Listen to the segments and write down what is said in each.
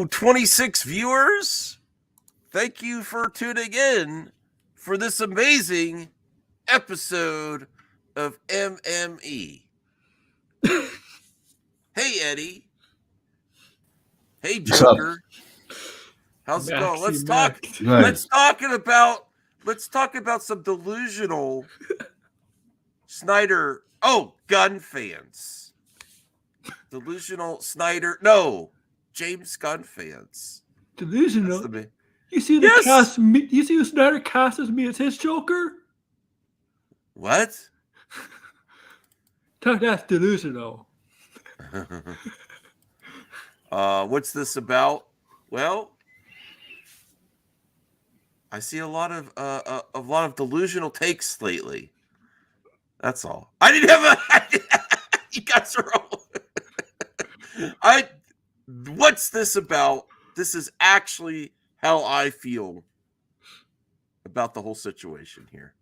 Hello, 26 viewers. Thank you for tuning in for this amazing episode of MME. Hey, Eddie. Hey, Joker. How's it going? Let's talk about some delusional Snyder. Oh, Gunn fans. Delusional Snyder. No, James Gunn fans. Delusional. You see the cast? You see who Snyder cast as me as his Joker? What? That's delusional. What's this about? Well, I see a lot of delusional takes lately. That's all. I didn't have you guys are all. What's this about? This is actually how I feel about the whole situation here.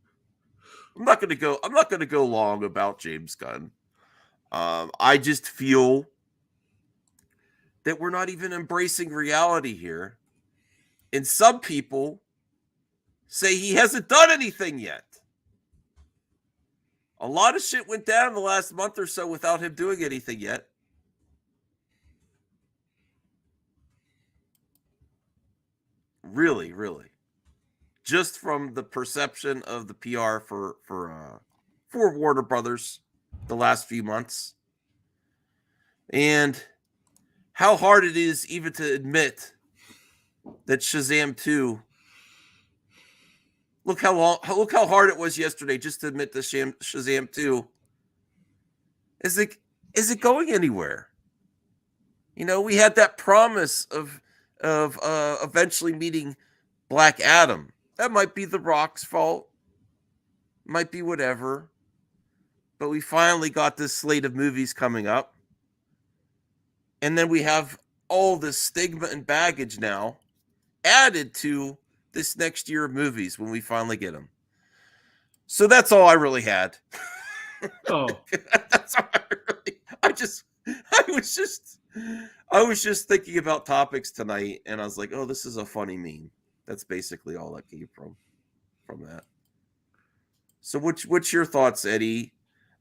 I'm not going to go long about James Gunn. I just feel that we're not even embracing reality here. And some people say he hasn't done anything yet. A lot of shit went down the last month or so without him doing anything yet. Really, really. Just from the perception of the PR for Warner Brothers the last few months. And how hard it is even to admit that Shazam 2. Look how hard it was yesterday just to admit that Shazam 2. Is it going anywhere? You know, we had that promise of eventually meeting Black Adam. That might be The Rock's fault. Might be whatever. But we finally got this slate of movies coming up. And then we have all this stigma and baggage now added to this next year of movies when we finally get them. So that's all I really had. Oh. That's all I was just thinking about topics tonight, and I was like, oh, this is a funny meme. That's basically all that came from that. So what's your thoughts, Eddie?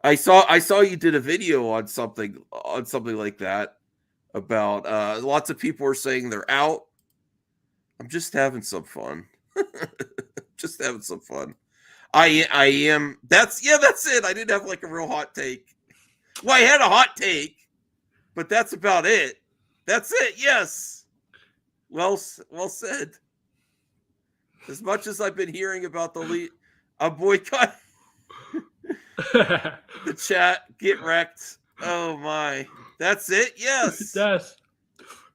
I saw you did a video on something like that about lots of people are saying they're out. I'm just having some fun. Just having some fun. I am. That's it. I didn't have like a real hot take. Well, I had a hot take, but that's about it. That's it. Yes. Well said. As much as I've been hearing about a boycott, the chat, get wrecked. Oh my. That's it. Yes. That's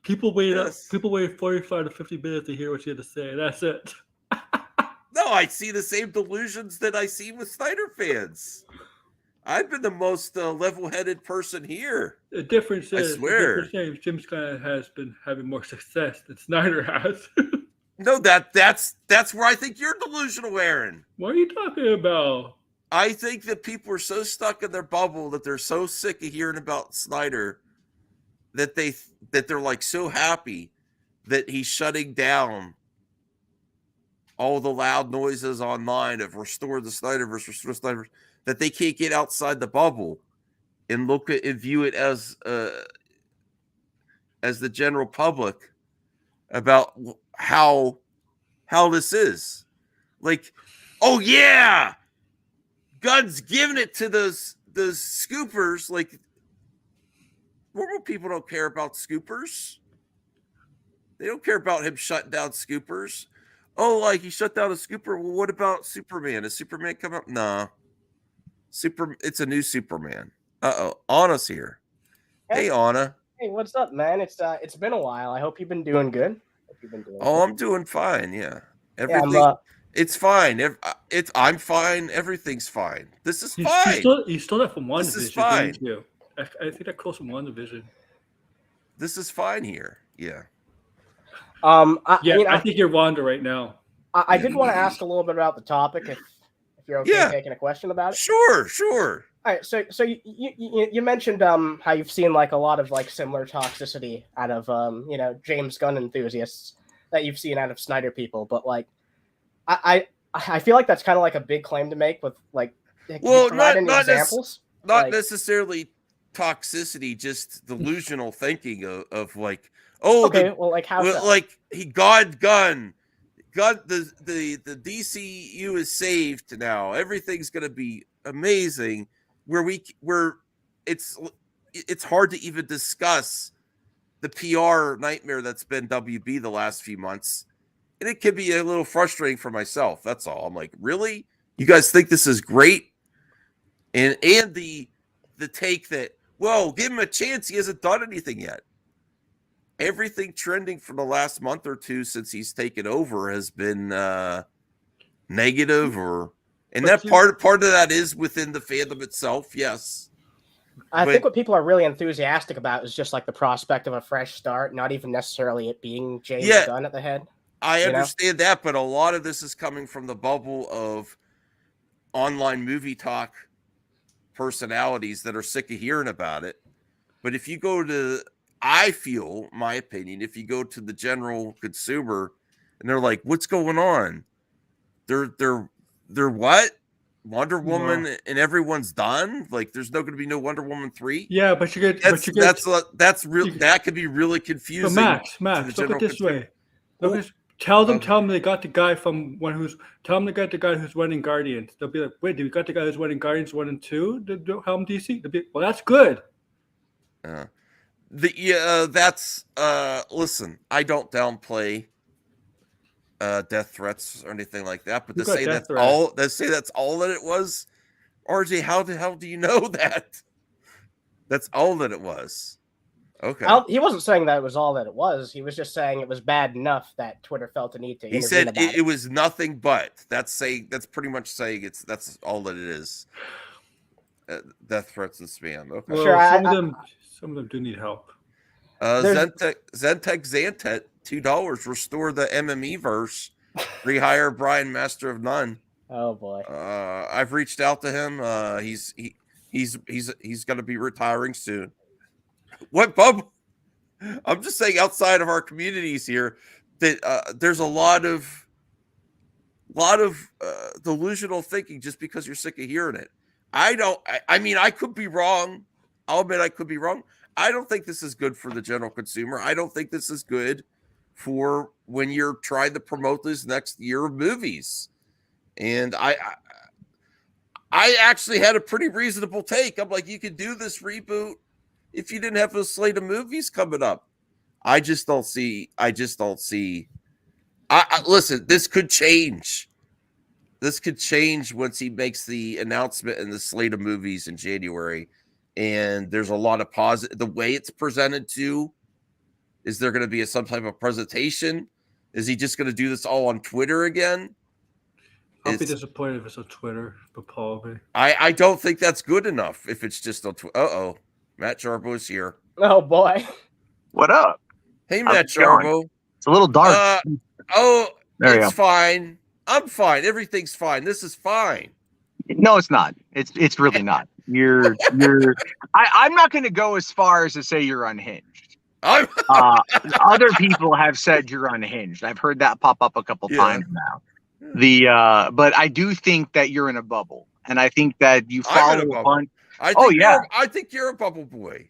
people wait up. People wait 45 to 50 minutes to hear what you had to say. That's it. No, I see the same delusions that I see with Snyder fans. I've been the most level-headed person here. The difference is, I swear, James Gunn has been having more success than Snyder has. No, that's where I think you're delusional, Aaron. What are you talking about? I think that people are so stuck in their bubble that they're so sick of hearing about Snyder that they're like so happy that he's shutting down all the loud noises online of restore the Snyderverse, restore Snyderverse, that they can't get outside the bubble and look at and view it as the general public about how this is. Like, oh yeah, Gunn's giving it to those scoopers. Like, normal people don't care about scoopers. They don't care about him shutting down scoopers. Oh, like he shut down a scooper. Well, what about Superman? Is Superman come up? Nah. It's a new Superman. Uh-oh. Anna's here. Hey, Anna. Hey, what's up, man? It's been a while. I hope you've been doing good. I'm doing fine, yeah. Everything it's fine. I'm fine. Everything's fine. This is fine. You stole that from WandaVision. This is fine. Didn't you? I think that close from WandaVision. This is fine here. Yeah. I think you're Wanda right now. I did want to ask a little bit about the topic, if you're okay taking a question about it. Sure. All right, so you mentioned how you've seen like a lot of like similar toxicity out of James Gunn enthusiasts that you've seen out of Snyder people, but like I feel like that's kind of like a big claim to make with like can you provide any examples? Not necessarily toxicity, just delusional thinking of like, oh, okay, well, like how so? Like Gunn, the DCU is saved now. Everything's gonna be amazing. Where it's hard to even discuss the PR nightmare that's been WB the last few months, and it can be a little frustrating for myself. That's all. I'm like, really? You guys think this is great? And the take that, well, give him a chance. He hasn't done anything yet. Everything trending for the last month or two since he's taken over has been negative, and that part of that is within the fandom itself. Yes, I think what people are really enthusiastic about is just like the prospect of a fresh start, not even necessarily it being James Gunn at the head. I understand that, but a lot of this is coming from the bubble of online movie talk personalities that are sick of hearing about it. But if you go to, I feel, my opinion, if you go to the general consumer and they're like, what's going on? They're what? Wonder Woman and everyone's done? Like there's going to be no Wonder Woman 3? Yeah, but that's real. That could be really confusing. But Max, look at this way. Tell them they got the guy from they got the guy who's running Guardians. They'll be like, wait, do we got the guy who's running Guardians 1 and 2? The Helm DC? They'll be, well, that's good. That's listen, I don't downplay death threats or anything like that, but to say that's all that it was, RJ, how the hell do you know that? That's all that it was. Okay. He wasn't saying that it was all that it was. He was just saying it was bad enough that Twitter felt the need to. He said it was nothing but. That's pretty much saying that's all that it is. Death threats and spam. Okay. Well, sure, some of them do need help. Zentek Zantet, $2. Restore the MME verse. Rehire Brian, Master of None. Oh boy. I've reached out to him. He's going to be retiring soon. What, Bub? I'm just saying, outside of our communities here, that there's a lot of delusional thinking just because you're sick of hearing it. I mean, I could be wrong. I'll admit I could be wrong. I don't think this is good for the general consumer. I don't think this is good for when you're trying to promote this next year of movies. And I actually had a pretty reasonable take. I'm like, you could do this reboot if you didn't have a slate of movies coming up. I just don't see. Listen, this could change. This could change once he makes the announcement in the slate of movies in January. And there's a lot of positive. The way it's presented to, is there going to be some type of presentation? Is he just going to do this all on Twitter again? I'll be disappointed if it's on Twitter, but Paul, I don't think that's good enough if it's just on Twitter. Matt Jarbo's here. Oh boy. What up? Hey, Matt Jarbo. It's a little dark. It's fine. I'm fine. Everything's fine. This is fine. No, it's not. It's really not. I'm not going to go as far as to say you're unhinged. Other people have said you're unhinged. I've heard that pop up a couple times now. But I do think that you're in a bubble, and I think that you follow on. I think you're a bubble boy.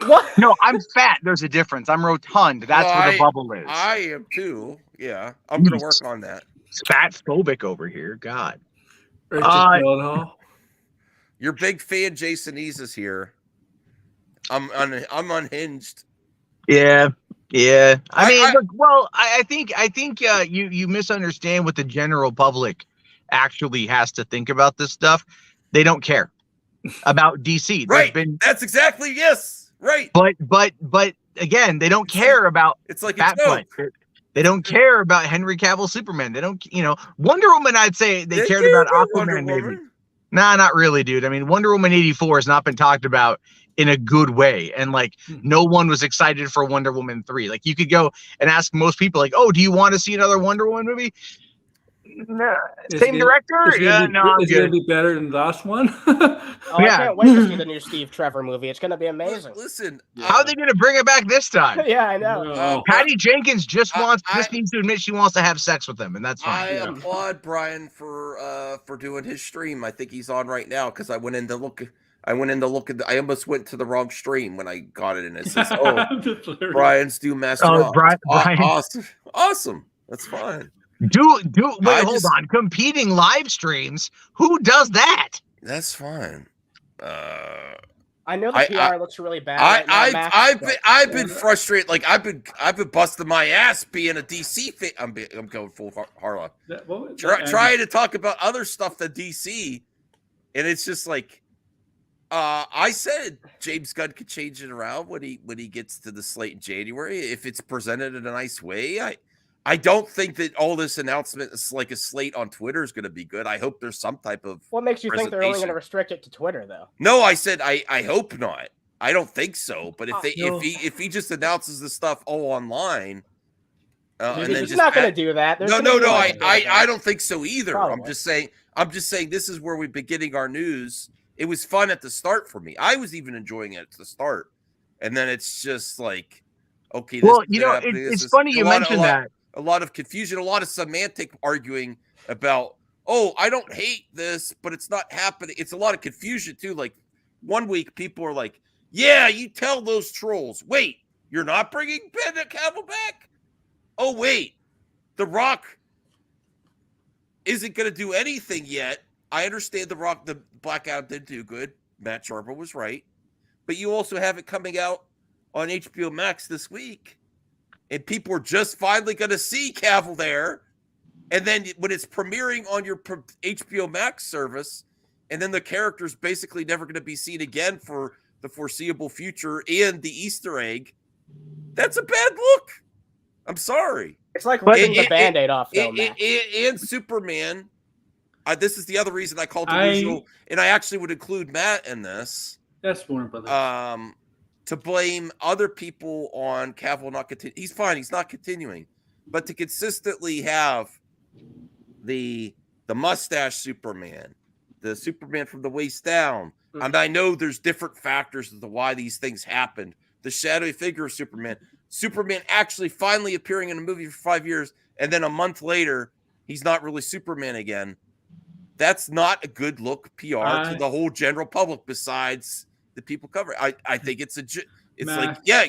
What? No, I'm fat. There's a difference. I'm rotund. That's where the bubble is. I am too. Yeah, I'm going to work on that. Fat phobic over here. God. Your big fan, Jason Ease, is here. I'm unhinged. Yeah. I mean, look, I think you misunderstand what the general public actually has to think about this stuff. They don't care about DC. Right. That's exactly right. But again, they don't care about. It's like a joke. They don't care about Henry Cavill Superman. They don't, Wonder Woman. I'd say they cared about Aquaman. Maybe. Nah, not really, dude. I mean, Wonder Woman 84 has not been talked about in a good way, and like no one was excited for Wonder Woman 3. Like you could go and ask most people, like, "Oh, do you want to see another Wonder Woman movie?" No, Is same it- director? Is it Yeah, gonna be, no, I'm is it gonna good. be better than the last one? Oh, I Yeah. can't wait to see the new Steve Trevor movie. It's gonna be amazing. Listen, How are they going to bring it back this time? Yeah, I know. No. Patty Jenkins just I- needs to admit she wants to have sex with him, and that's I fine. Yeah. applaud Brian for doing his stream. I think he's on right now because I went in to look. I almost went to the wrong stream when I got it, and it says, "Oh, Just hilarious. Brian's due master." Oh, Off. Brian. Awesome. That's fine. Wait, hold on. Competing live streams? Who does that? That's fine. I know the PR looks really bad. Right now, Max, I've been frustrated. Like I've been busting my ass being a DC fan. I'm going full Harlow. Trying to talk about other stuff than DC, and it's just like I said James Gunn could change it around when he gets to the slate in January if it's presented in a nice way. I don't think that all this announcement is like a slate on Twitter is going to be good. I hope there's some type of. What makes you think they're only going to presentation. restrict it to Twitter, though? No, I said I hope not. I don't think so. But No. if he just announces the stuff all online, and then He's just not going to do that. There's no. gonna be like a I don't think so either. Probably. I'm just saying this is where we've been getting our news. It was fun at the start for me. I was even enjoying it at the start, and then it's just like, okay. Well, it's funny you mentioned that. A lot of confusion, a lot of semantic arguing about, oh, I don't hate this, but it's not happening. It's a lot of confusion too. Like 1 week, people are like, yeah, you tell those trolls. Wait, you're not bringing Ben Cavill back? Oh, wait, The Rock isn't going to do anything yet. I understand the Black Adam didn't do good. Matt Sharper was right. But you also have it coming out on HBO Max this week. And people are just finally going to see Cavill there. And then when it's premiering on your HBO Max service, and then the character's basically never going to be seen again for the foreseeable future and the Easter egg, that's a bad look. I'm sorry. It's like ripping the Band-Aid off, though, Max. And Superman, this is the other reason I called Delusional, and I actually would include Matt in this. That's Warner Brothers. To blame other people on Cavill not continue. He's fine. He's not continuing. But to consistently have the mustache Superman, the Superman from the waist down. Mm-hmm. And I know there's different factors as to why these things happened. The shadowy figure of Superman actually finally appearing in a movie for 5 years, and then a month later, he's not really Superman again. That's not a good look PR to the whole general public besides the people cover. I think it's like, yeah,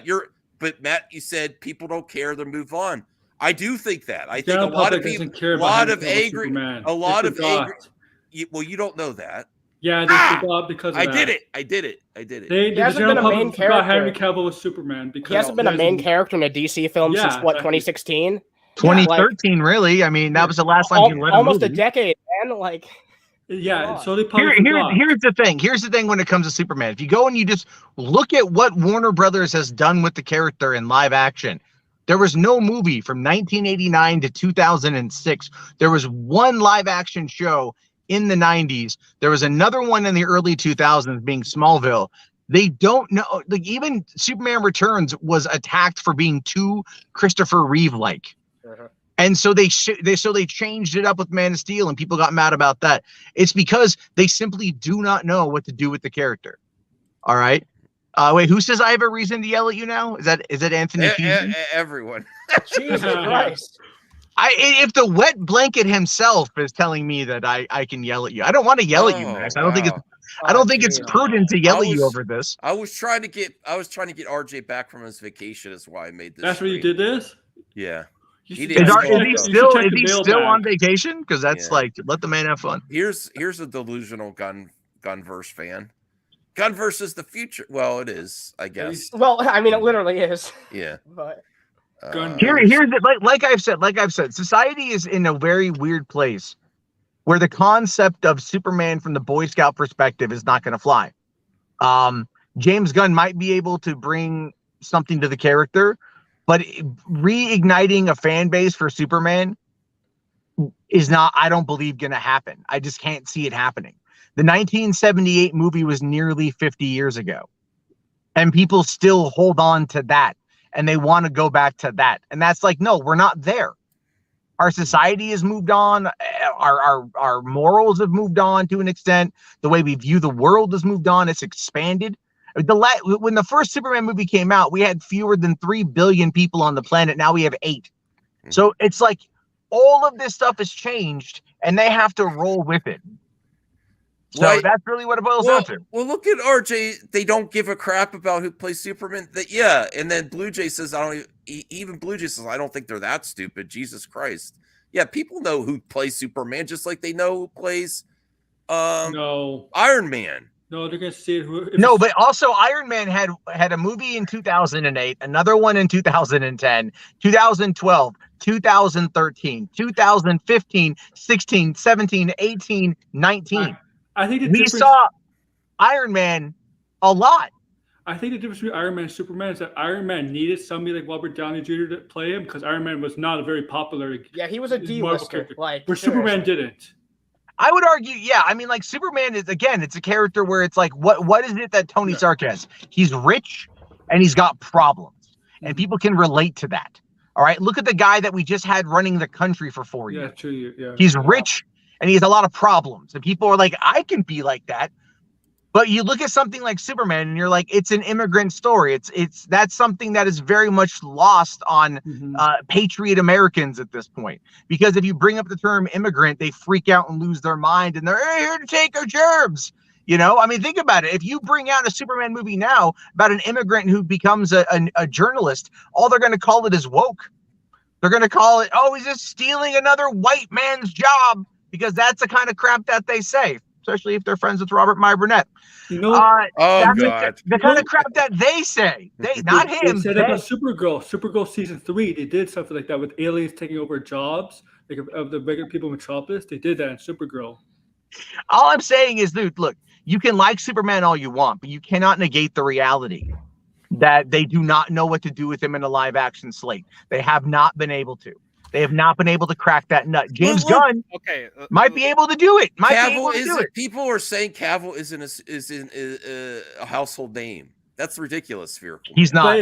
but Matt, you said people don't care, they move on. I do think that. I think a lot of people, a lot of angry, well, you don't know that. Yeah, they forgot because of I that. did it. He hasn't been a main character. Henry Cavill was Superman because he hasn't been a main character in a DC film since what, 2016? 2013, really. I mean, that was the last time he led almost a movie. A decade, man. Like, yeah. So they here's the thing. Here's the thing when it comes to Superman. If you go and you just look at what Warner Brothers has done with the character in live action, there was no movie from 1989 to 2006. There was one live action show in the 90s. There was another one in the early 2000s, being Smallville. They don't know. Like, even Superman Returns was attacked for being too Christopher Reeve-like. And so they changed it up with Man of Steel, and people got mad about that. It's because they simply do not know what to do with the character. All right. Wait, who says I have a reason to yell at you now? Is that Anthony? Everyone. Jesus Christ. If the wet blanket himself is telling me that I can yell at you, I don't want to yell at you, Max. I don't think it's prudent to yell at you over this. I was trying to get RJ back from his vacation. Is why I made this. That's where you did this? Yeah. Is he still on vacation? Because that's like, let the man have fun. Here's a delusional Gunverse fan. Gunverse is the future. Well, it is, I guess. Well, I mean, it literally is. Yeah. But here's the, like I've said, society is in a very weird place where the concept of Superman from the Boy Scout perspective is not going to fly. James Gunn might be able to bring something to the character, but reigniting a fan base for Superman is not, I don't believe, going to happen. I just can't see it happening. The 1978 movie was nearly 50 years ago, and people still hold on to that, and they want to go back to that. And that's like, no, we're not there. Our society has moved on. Our morals have moved on to an extent. The way we view the world has moved on. It's expanded. When the first Superman movie came out, we had fewer than 3 billion people on the planet. Now we have 8. So it's like all of this stuff has changed, and they have to roll with it. So that's really what it boils down to. Well, look at RJ. They don't give a crap about who plays Superman. And then Blue Jay says, even Blue Jay says, I don't think they're that stupid. Jesus Christ. Yeah, people know who plays Superman, just like they know who plays Iron Man. No, they're gonna see who. No, but also Iron Man had a movie in 2008, another one in 2010, 2012, 2013, 2015, 16, 17, 18, 19. I think we saw Iron Man a lot. I think the difference between Iron Man and Superman is that Iron Man needed somebody like Robert Downey Jr. to play him because Iron Man was not a very popular. Yeah, he was a D-lister. Where Superman didn't. I would argue, I mean, like Superman is, again, it's a character where it's like, what is it that Tony Stark has? He's rich and he's got problems, and people can relate to that. All right, look at the guy that we just had running the country for 4 years. Yeah, true. Yeah, he's rich and he has a lot of problems, and people are like, I can be like that. But you look at something like Superman and you're like, it's an immigrant story. That's something that is very much lost on patriot Americans at this point. Because if you bring up the term immigrant, they freak out and lose their mind, and they're here to take our jobs. You know, I mean, think about it. If you bring out a Superman movie now about an immigrant who becomes a journalist, all they're going to call it is woke. They're going to call it, oh, he's just stealing another white man's job, because that's the kind of crap that they say, especially if they're friends with Robert My Burnett. You know, God. The kind of crap that they say. Not him. They said about Supergirl season 3, they did something like that with aliens taking over jobs, like of the regular people in Metropolis. They did that in Supergirl. All I'm saying is, dude, look, you can like Superman all you want, but you cannot negate the reality that they do not know what to do with him in a live action slate. They have not been able to. They have not been able to crack that nut. James Gunn might be able to do it. People are saying Cavill is in a household name. That's ridiculous, Fearful. He's not.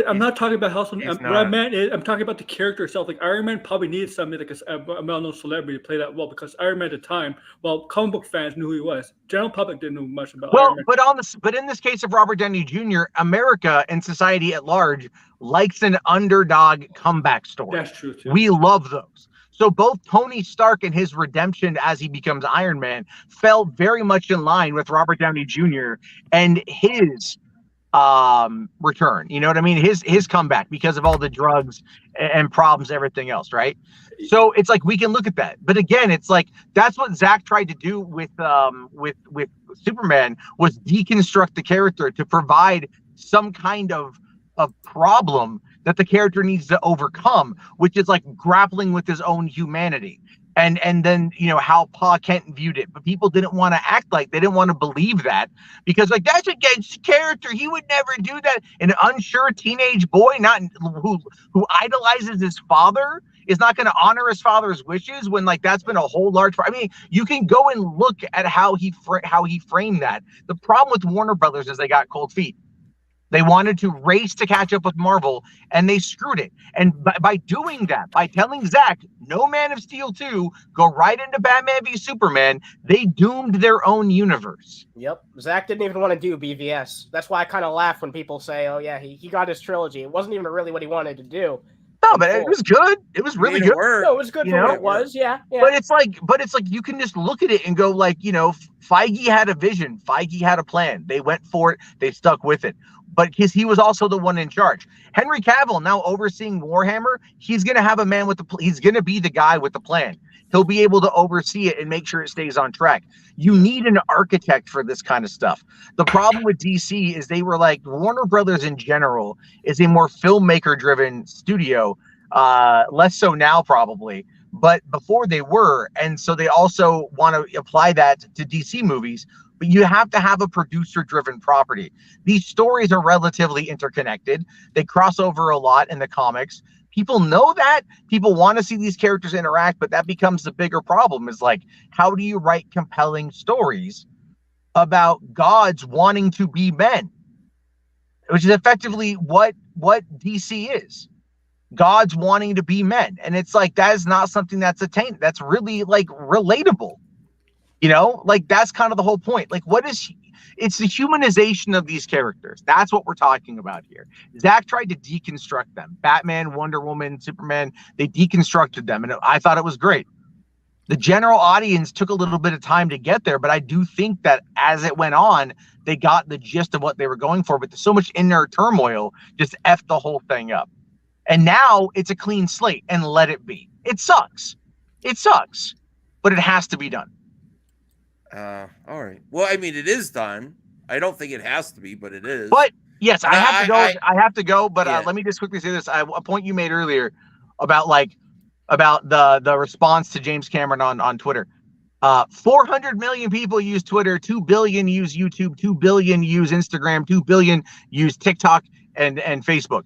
I'm not talking about household. What I meant is, I'm talking about the character itself. Like Iron Man probably needed somebody like a well-known celebrity to play that well, because Iron Man at the time, well, comic book fans knew who he was. General public didn't know much about Iron Man. But in this case of Robert Downey Jr., America and society at large likes an underdog comeback story. That's true too. We love those. So both Tony Stark and his redemption as he becomes Iron Man fell very much in line with Robert Downey Jr. and his return. You know what I mean? His comeback, because of all the drugs and problems, everything else, right? So it's like we can look at that. But again, it's like that's what Zach tried to do with Superman, was deconstruct the character to provide some kind of problem that the character needs to overcome, which is like grappling with his own humanity. And then, you know, how Pa Kent viewed it. But people didn't want to act like, they didn't want to believe that, because like, that's against character. He would never do that. An unsure teenage boy, not who idolizes his father, is not going to honor his father's wishes, when like that's been a whole large. I mean, you can go and look at how he framed that. The problem with Warner Brothers is they got cold feet. They wanted to race to catch up with Marvel, and they screwed it. And by doing that, by telling Zach, no Man of Steel 2, go right into Batman v Superman, they doomed their own universe. Yep. Zach didn't even want to do BVS. That's why I kind of laugh when people say, oh, yeah, he got his trilogy. It wasn't even really what he wanted to do. No, but it was good. It was really good. No, it was good for what it was. Yeah. But it's like you can just look at it and go like, you know, Feige had a vision. Feige had a plan. They went for it. They stuck with it. But he was also the one in charge. Henry Cavill, now overseeing Warhammer, he's going to have a man with he's going to be the guy with the plan. He'll be able to oversee it and make sure it stays on track. You need an architect for this kind of stuff. The problem with DC is they were like, Warner Brothers in general is a more filmmaker-driven studio, less so now probably, but before they were. And so they also want to apply that to DC movies. But you have to have a producer-driven property. These stories are relatively interconnected. They cross over a lot in the comics. People know that. People want to see these characters interact, but that becomes the bigger problem, is like, how do you write compelling stories about gods wanting to be men? Which is effectively what DC is. gods wanting to be men. And it's like, that is not something that's attained. That's really like relatable. You know, like that's kind of the whole point. Like, it's the humanization of these characters. That's what we're talking about here. Zack tried to deconstruct them. Batman, Wonder Woman, Superman, they deconstructed them. And I thought it was great. The general audience took a little bit of time to get there, but I do think that as it went on, they got the gist of what they were going for. But so much inner turmoil just effed the whole thing up. And now it's a clean slate, and let it be. It sucks. It sucks, but it has to be done. All right. Well, I mean, it is done. I don't think it has to be, but it is. But yes, I have to go. I have to go. But yeah. Let me just quickly say this: a point you made earlier about the response to James Cameron on Twitter. 400 million people use Twitter. 2 billion use YouTube. 2 billion use Instagram. 2 billion use TikTok and Facebook.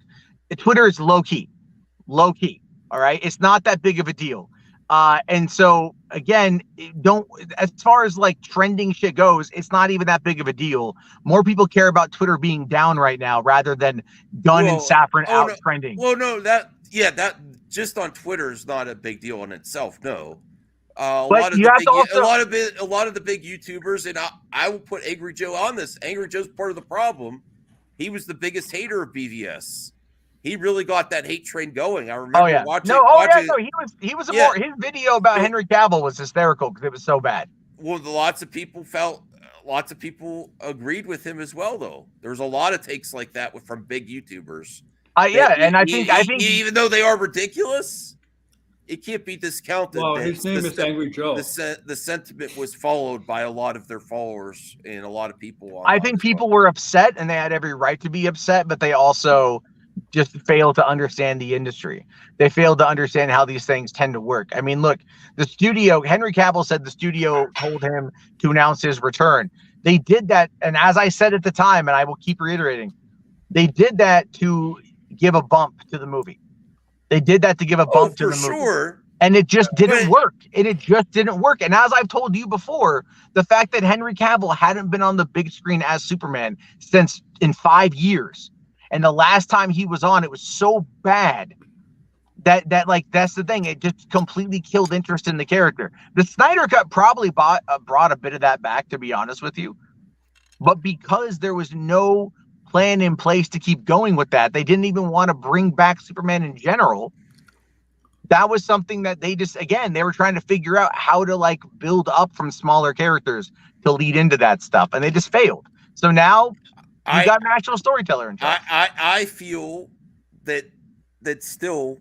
Twitter is low key. All right, it's not that big of a deal. And so again, as far as like trending shit goes, it's not even that big of a deal. More people care about Twitter being down right now rather than Gunn and Safran trending. Well, no, that just on Twitter is not a big deal in itself. No, a lot of the big YouTubers, and I will put Angry Joe on this. Angry Joe's part of the problem. He was the biggest hater of BVS. He really got that hate train going. I remember watching. He was his video about Henry Cavill was hysterical because it was so bad. Well, lots of people agreed with him as well, though. There's a lot of takes like that from big YouTubers. I think even though they are ridiculous, it can't be discounted. Well, his name is Angry Joe. The sentiment was followed by a lot of their followers and a lot of people. I think people were upset, and they had every right to be upset, but they also just fail to understand the industry. They fail to understand how these things tend to work. I mean, look, Henry Cavill said the studio told him to announce his return. They did that, and as I said at the time, and I will keep reiterating, they did that to give a bump to the movie. They did that to give a bump to the movie. Sure. And it just didn't work. And as I've told you before, the fact that Henry Cavill hadn't been on the big screen as Superman in 5 years, and the last time he was on, it was so bad that that's the thing. It just completely killed interest in the character. The Snyder Cut probably brought a bit of that back, to be honest with you. But because there was no plan in place to keep going with that, they didn't even want to bring back Superman in general. That was something that they were trying to figure out how to build up from smaller characters to lead into that stuff, and they just failed. So now you got natural storyteller in charge. I feel that still,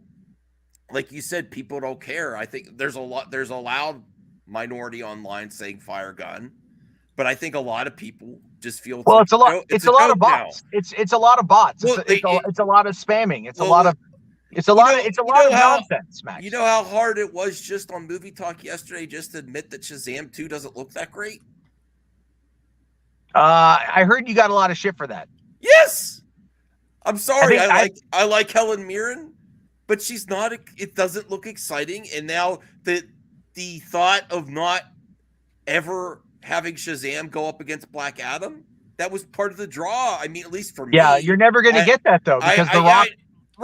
like you said, people don't care. I think there's a loud minority online saying fire Gunn, but I think a lot of people just feel it's a lot of bots. It's a lot of bots. It's a lot of spamming. It's a lot of nonsense, Max. You know how hard it was just on Movie Talk yesterday just to admit that Shazam 2 doesn't look that great? I heard you got a lot of shit for that. Yes. I'm sorry. I like Helen Mirren, but she's not. It doesn't look exciting. And now the thought of not ever having Shazam go up against Black Adam, that was part of the draw. I mean, at least for me. Yeah, you're never going to get that though because The Rock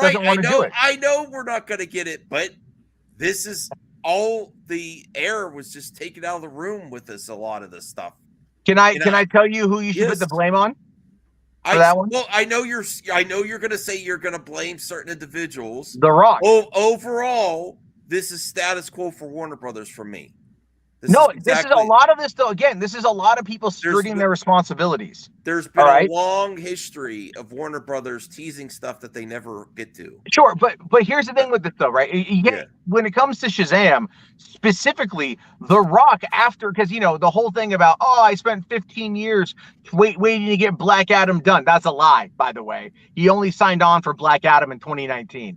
doesn't want to do it. I know we're not going to get it, but this is all the air was just taken out of the room with this. A lot of this stuff. Can I tell you who you should put the blame on for that one? Well, I know you're going to say you're going to blame certain individuals. The Rock. Overall, this is status quo for Warner Brothers for me. This is a lot of this though. Again, this is a lot of people skirting their responbilities. There's been a long history of Warner Brothers teasing stuff that they never get to. Sure, but here's the thing with this though, right? When it comes to Shazam, specifically, The Rock, because the whole thing about I spent 15 years waiting to get Black Adam done. That's a lie, by the way. He only signed on for Black Adam in 2019.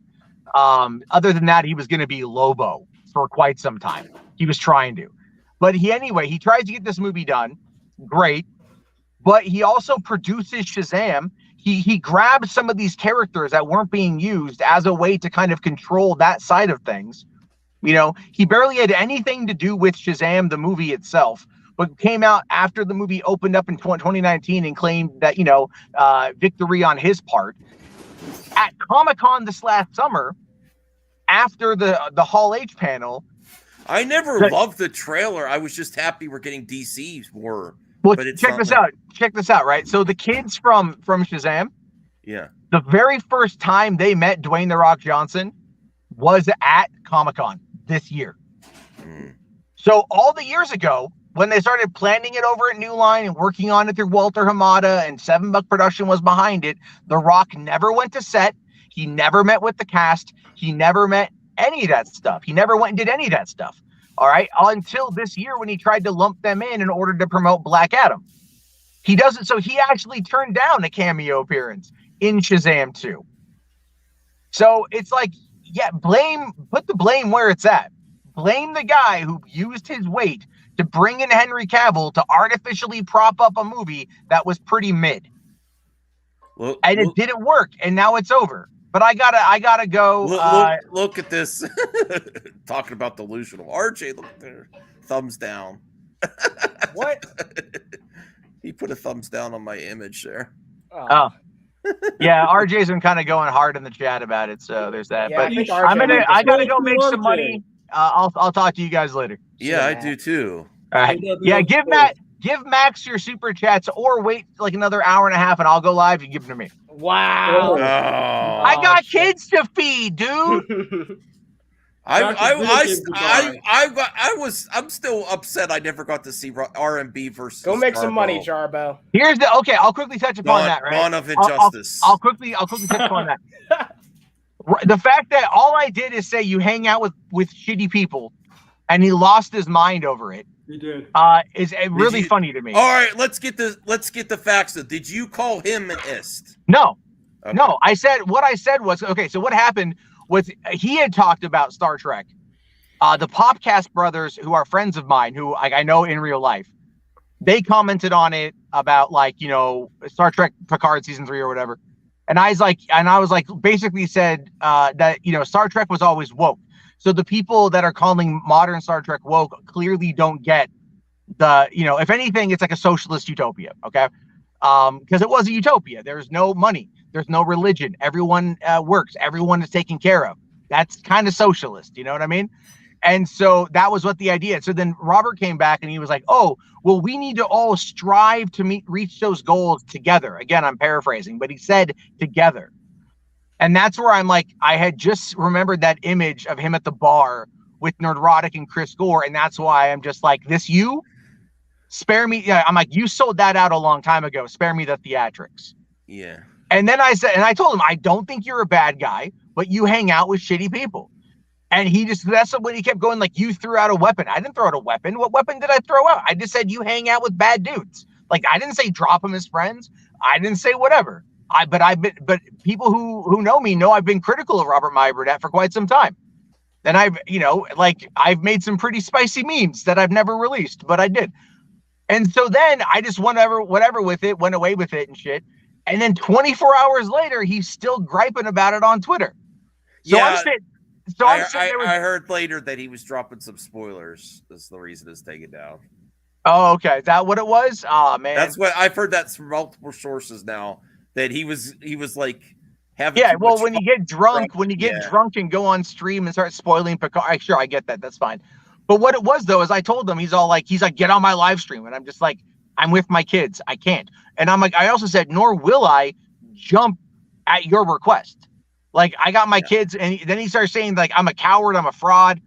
Other than that, he was going to be Lobo for quite some time. He was trying to. But he tries to get this movie done. Great. But he also produces Shazam. He grabbed some of these characters that weren't being used as a way to kind of control that side of things. He barely had anything to do with Shazam, the movie itself, but came out after the movie opened up in 2019 and claimed that, victory on his part. At Comic-Con this last summer, after the Hall H panel. I never loved the trailer. I was just happy we're getting DC more. Well, but it's check this out. Check this out, right? So the kids from Shazam, yeah, the very first time they met Dwayne The Rock Johnson was at Comic-Con this year. So all the years ago, when they started planning it over at New Line and working on it through Walter Hamada and 7 Buck Production was behind it, The Rock never went to set. He never met with the cast. He never met any of that stuff. He never went and did any of that stuff. All right. Until this year when he tried to lump them in order to promote Black Adam. He doesn't. So he actually turned down a cameo appearance in Shazam 2. So it's like, yeah, put the blame where it's at. Blame the guy who used his weight to bring in Henry Cavill to artificially prop up a movie that was pretty mid. It didn't work. And now it's over. But I gotta go. Look at this. Talking about delusional. RJ, look there. Thumbs down. What? He put a thumbs down on my image there. Oh. Yeah, RJ's been kind of going hard in the chat about it, so there's that. Yeah, but I gotta go make some money. I'll talk to you guys later. Yeah, I do too. All right. Yeah, give Max your super chats, or wait like another hour and a half, and I'll go live. You give them to me. Wow. Oh, I got kids to feed, dude. I'm still upset I never got to see RMB versus. Go make Garbo. some money, Jarbo. Okay, I'll quickly touch upon that, right? Dawn of Injustice. I'll quickly touch upon that. The fact that all I did is say you hang out with shitty people, and he lost his mind over it. He did. Is really funny to me. All right, let's get the facts. Did you call him an ist? No. Okay. No, what I said was, okay, so what happened was he had talked about Star Trek. The Popcast brothers, who are friends of mine, who I know in real life, they commented on it about Star Trek Picard season 3 or whatever. And I was like, basically said that, Star Trek was always woke. So the people that are calling modern Star Trek woke clearly don't get if anything, it's like a socialist utopia. Okay. Because it was a utopia. There's no money. There's no religion. Everyone works. Everyone is taken care of. That's kind of socialist. You know what I mean? And so that was what the idea. So then Robert came back and he was like, oh, well, we need to all strive to reach those goals together. Again, I'm paraphrasing, but he said together. And that's where I'm like, I had just remembered that image of him at the bar with Nerdrotic and Chris Gore. And that's why I'm just like, spare me. Yeah, I'm like, you sold that out a long time ago. Spare me the theatrics. Yeah. And then I told him, I don't think you're a bad guy, but you hang out with shitty people. And that's when he kept going, like, you threw out a weapon. I didn't throw out a weapon. What weapon did I throw out? I just said, you hang out with bad dudes. Like, I didn't say drop them as friends. I didn't say whatever. But people who know me know I've been critical of Robert Meyer Burnett for quite some time. And I've made some pretty spicy memes that I've never released, but I did. And so then I just went away with it and shit. And then 24 hours later, he's still griping about it on Twitter. So yeah, I heard later that he was dropping some spoilers. That's the reason it's taken down. Oh, okay. Is that what it was? Oh, man. That's what I've heard. That's from multiple sources now. That he was like having. Yeah. Well, when you get drunk, drunk and go on stream and start spoiling Picard, sure, I get that. That's fine. But what it was though is I told him he's like get on my live stream, and I'm just like, I'm with my kids. I can't. And I'm like, I also said, nor will I jump at your request. Like, I got my kids, and then he started saying, like, I'm a coward, I'm a fraud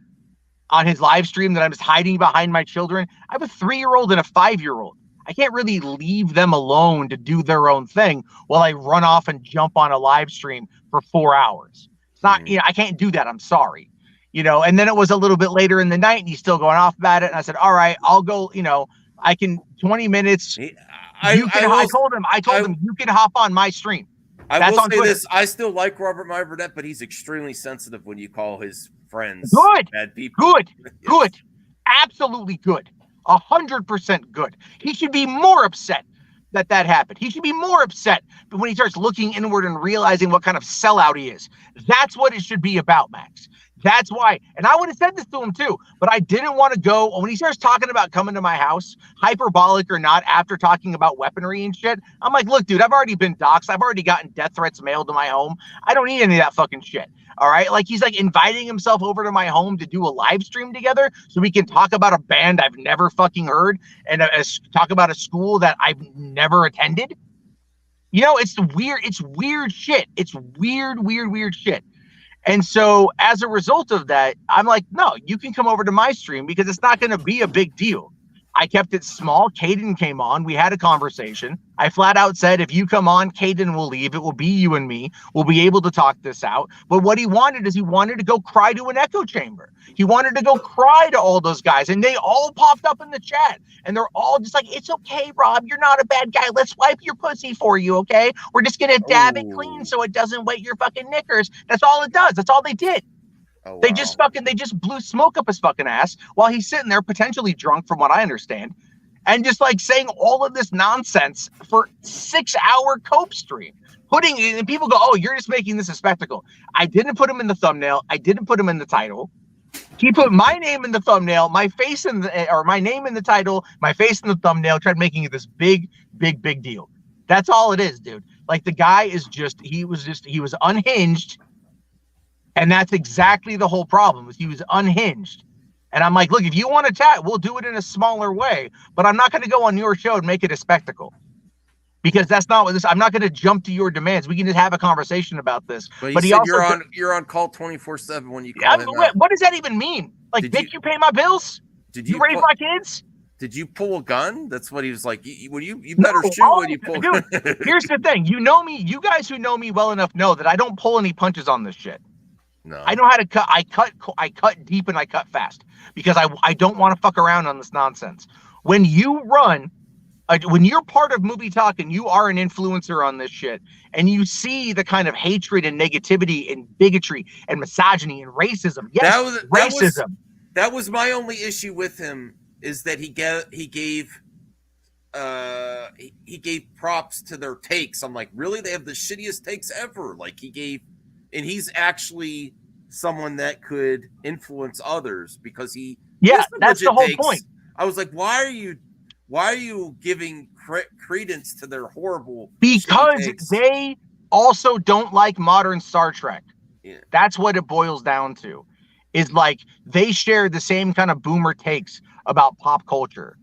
on his live stream, that I'm just hiding behind my children. I have a 3-year-old and a 5-year-old. I can't really leave them alone to do their own thing while I run off and jump on a live stream for 4 hours. It's not, I can't do that. I'm sorry. And then it was a little bit later in the night, and he's still going off about it. And I said, all right, I'll go, I can 20 minutes. I told him you can hop on my stream. I will say this: I still like Robert Meyer Burnett, but he's extremely sensitive when you call his friends bad people. Good, absolutely good, 100% good. He should be more upset that happened. He should be more upset when he starts looking inward and realizing what kind of sellout he is. That's what it should be about, Max. That's why. And I would have said this to him too, but I didn't want to go. When he starts talking about coming to my house, hyperbolic or not, after talking about weaponry and shit, I'm like, look, dude, I've already been doxxed. I've already gotten death threats mailed to my home. I don't need any of that fucking shit. All right. Like, he's like inviting himself over to my home to do a live stream together so we can talk about a band I've never fucking heard and talk about a school that I've never attended. You know, it's weird shit. It's weird shit. And so as a result of that, I'm like, no, you can come over to my stream because it's not going to be a big deal. I kept it small. Caden came on. We had a conversation. I flat out said, if you come on, Caden will leave. It will be you and me. We'll be able to talk this out. But what he wanted is he wanted to go cry to an echo chamber. He wanted to go cry to all those guys. And they all popped up in the chat. And they're all just like, it's okay, Rob. You're not a bad guy. Let's wipe your pussy for you, okay? We're just going to dab it clean so it doesn't wet your fucking knickers. That's all it does. That's all they did. Oh, wow. They just blew smoke up his fucking ass while he's sitting there potentially drunk from what I understand and just like saying all of this nonsense for 6-hour cope stream. And people go, oh, you're just making this a spectacle. I didn't put him in the thumbnail. I didn't put him in the title. He put my name in the thumbnail, my face my name in the title, my face in the thumbnail, tried making it this big deal. That's all it is, dude. Like, the guy is he was unhinged. And that's exactly the whole problem. He was unhinged. And I'm like, look, if you want to chat, we'll do it in a smaller way. But I'm not going to go on your show and make it a spectacle. Because that's not what this. I'm not going to jump to your demands. We can just have a conversation about this. But he also you're on call 24/7 when you call him out. What does that even mean? Like, bitch, you pay my bills? Did you raise my kids? Did you pull a gun? That's what he was like. You better shoot when you pull. Dude, here's the thing. You know me. You guys who know me well enough know that I don't pull any punches on this shit. No. I know how to cut. I cut deep and I cut fast because I don't want to fuck around on this nonsense. When you run, when you're part of Movie Talk and you are an influencer on this shit, and you see the kind of hatred and negativity and bigotry and misogyny and racism, racism. That was my only issue with him, is that he gave props to their takes. I'm like, really? They have the shittiest takes ever. Like, and he's actually someone that could influence others because that's the whole point. I was like, why are you giving credence to their horrible? Because they also don't like modern Star Trek. Yeah. That's what it boils down to. Is like, they share the same kind of boomer takes about pop culture.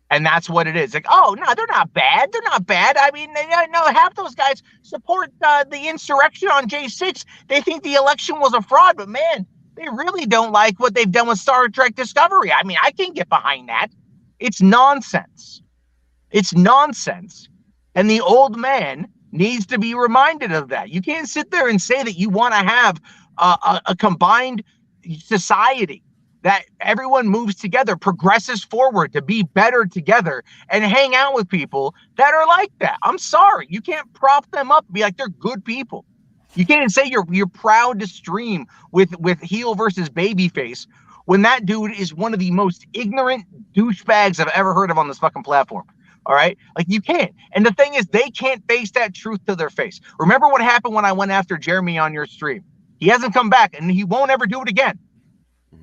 And that's what it is. Like, oh, no, they're not bad. They're not bad. I mean, no, half those guys support the insurrection on J6. They think the election was a fraud, but man, they really don't like what they've done with Star Trek Discovery. I mean, I can get behind that. It's nonsense. It's nonsense. And the old man needs to be reminded of that. You can't sit there and say that you want to have a combined society, that everyone moves together, progresses forward to be better together, and hang out with people that are like that. I'm sorry. You can't prop them up and be like, they're good people. You can't say you're proud to stream with heel versus babyface when that dude is one of the most ignorant douchebags I've ever heard of on this fucking platform. All right? Like, you can't. And the thing is, they can't face that truth to their face. Remember what happened when I went after Jeremy on your stream? He hasn't come back, and he won't ever do it again.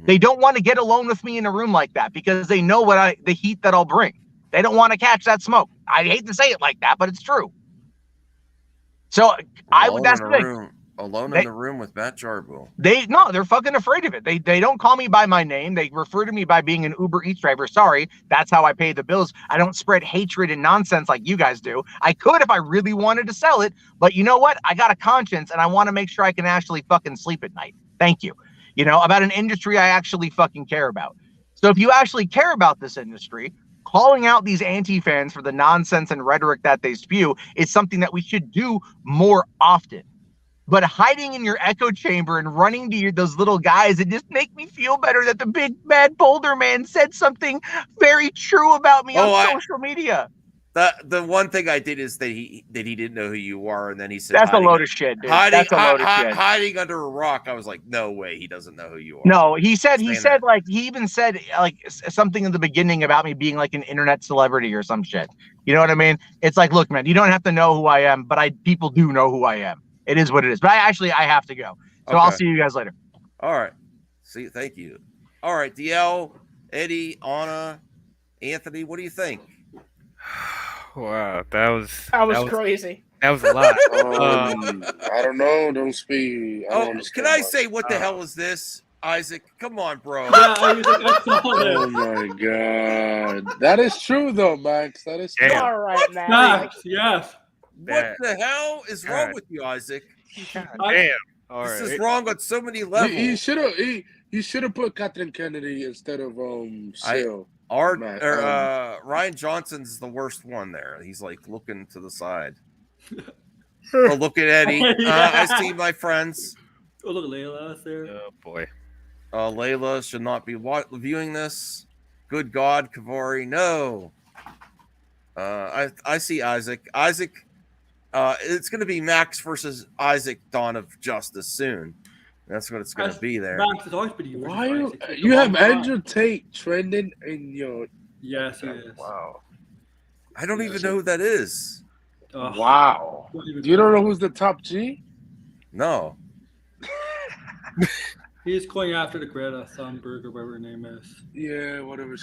They don't want to get alone with me in a room like that because they know the heat that I'll bring. They don't want to catch that smoke. I hate to say it like that, but it's true. So that's the thing. Alone in the room with Matt Jarbo. They're fucking afraid of it. They don't call me by my name. They refer to me by being an Uber Eats driver. Sorry, that's how I pay the bills. I don't spread hatred and nonsense like you guys do. I could if I really wanted to sell it, but you know what? I got a conscience and I want to make sure I can actually fucking sleep at night. Thank you. You know, about an industry I actually fucking care about. So if you actually care about this industry, calling out these anti-fans for the nonsense and rhetoric that they spew is something that we should do more often. But hiding in your echo chamber and running to those little guys, it just make me feel better that the big bad boulder man said something very true about me on social media. The one thing I did is that he didn't know who you are, and then he said that's a load of shit, dude. That's a load of shit. Hiding under a rock. I was like, no way, he doesn't know who you are. No, he even said like something in the beginning about me being like an internet celebrity or some shit. You know what I mean? It's like, look, man, you don't have to know who I am, but people do know who I am. It is what it is. But I have to go. So okay. I'll see you guys later. All right. See, thank you. All right, DL, Eddie, Anna, Anthony, what do you think? Wow, that was crazy. that was a lot. I don't know. Don't speak. I don't Oh, understand. can I much. say what the hell is this, Isaac? Come on, bro. Yeah, I saw Oh that. my god, that is true though, Max. That is true. Damn. All right, man. Facts, yes. What the hell is wrong God. with you, Isaac? God I- damn. All This is right. wrong on so many He levels. should have. He should have put Catherine Kennedy instead of Sil. Ryan Johnson's the worst one there. He's like looking to the side. Oh, look at Eddie. Yeah. I see my friends. Oh, look, Layla's there. Oh boy. Layla should not be viewing this. Good God, Kavari, no. I see Isaac. Isaac, it's going to be Max versus Isaac, Dawn of Justice soon. That's what it's going to be there. Max has always been evil. Why you have Andrew Tate trending in your? Yes, he is. Wow. I don't even know who that is. Wow. You don't know who's the top G? No. He's going after the Greta Thunberg or whatever her name is. Yeah, whatever.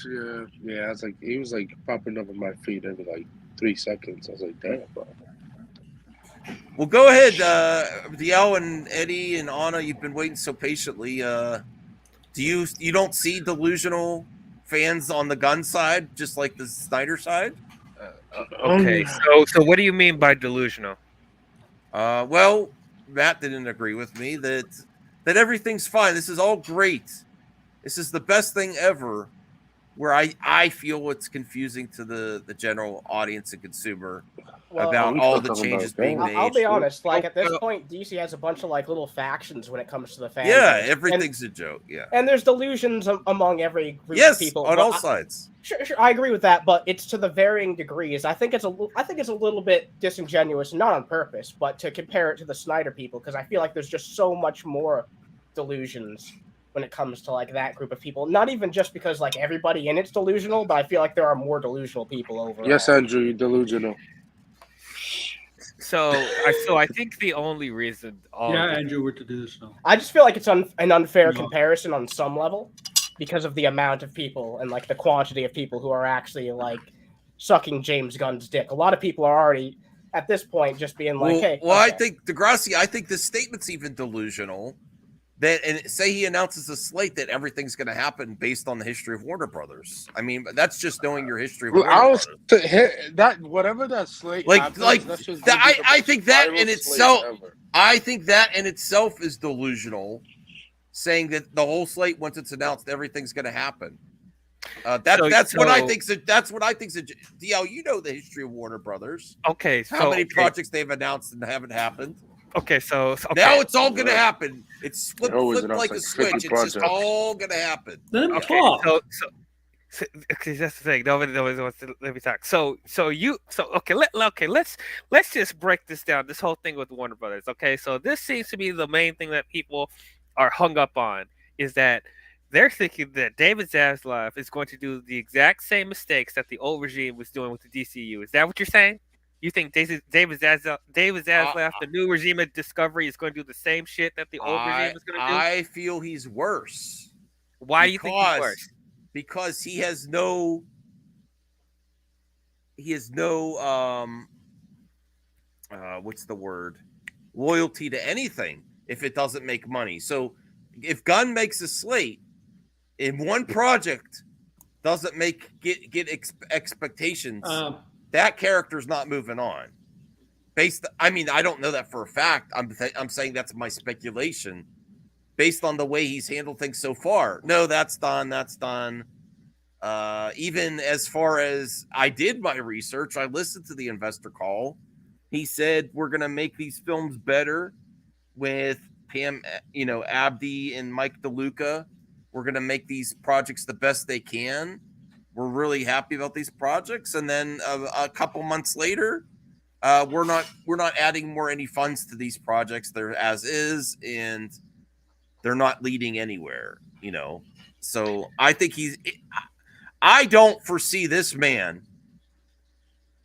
Yeah. He was like popping up on my feed every like 3 seconds. I was like, damn, bro. Well, go ahead, DL and Eddie and Anna. You've been waiting so patiently. Do you don't see delusional fans on the Gunn side, just like the Snyder side? Okay. So what do you mean by delusional? Well, Matt didn't agree with me that everything's fine. This is all great. This is the best thing ever. Where I feel it's confusing to the general audience and consumer about all the changes being made. I'll be honest. Like at this point, DC has a bunch of like little factions when it comes to the fans. Yeah, everything's a joke. Yeah, and there's delusions among every group of people. On all sides. Sure, I agree with that, but it's to the varying degrees. I think it's a little bit disingenuous, not on purpose, but to compare it to the Snyder people, because I feel like there's just so much more delusions when it comes to like that group of people. Not even just because like everybody in it's delusional, but I feel like there are more delusional people overall. Yes, Andrew, you're delusional. So I think the only reason Andrew, we're delusional. I just feel like it's an unfair comparison on some level because of the amount of people and like the quantity of people who are actually like sucking James Gunn's dick. A lot of people are already at this point just being like, hey. Well, okay. I think Degrassi, I think this statement's even delusional. And say he announces a slate that everything's going to happen based on the history of Warner Brothers. I mean, that's just knowing your history of Warner Brothers. That whatever that slate happens, I think that in itself, is delusional. Saying that the whole slate, once it's announced, everything's going to happen. That's what I think. That's what I think. DL, you know the history of Warner Brothers. Okay, how many projects they've announced and haven't happened. Okay, so now it's all going to happen. It's flipped like a switch. It's just all going to happen. Let him talk. So okay, that's the thing. Nobody wants to let me talk. Let's just break this down. This whole thing with Warner Brothers. Okay, so this seems to be the main thing that people are hung up on is that they're thinking that David Zaslav is going to do the exact same mistakes that the old regime was doing with the DCU. Is that what you're saying? You think David Zaslav, the new regime at Discovery, is going to do the same shit that the old regime is going to do? I feel he's worse. Why do you think he's worse? Because he has no what's the word? Loyalty to anything if it doesn't make money. So if Gunn makes a slate in one project doesn't get expectations, that character's not moving on. I don't know that for a fact. I'm saying that's my speculation based on the way he's handled things so far. No, that's done. Even as far as I did my research, I listened to the investor call. He said we're going to make these films better with Pam, Abdi and Mike DeLuca. We're going to make these projects the best they can. We're really happy about these projects. And then a couple months later, we're not adding any funds to these projects. They're as is, and they're not leading anywhere, So I think I don't foresee this man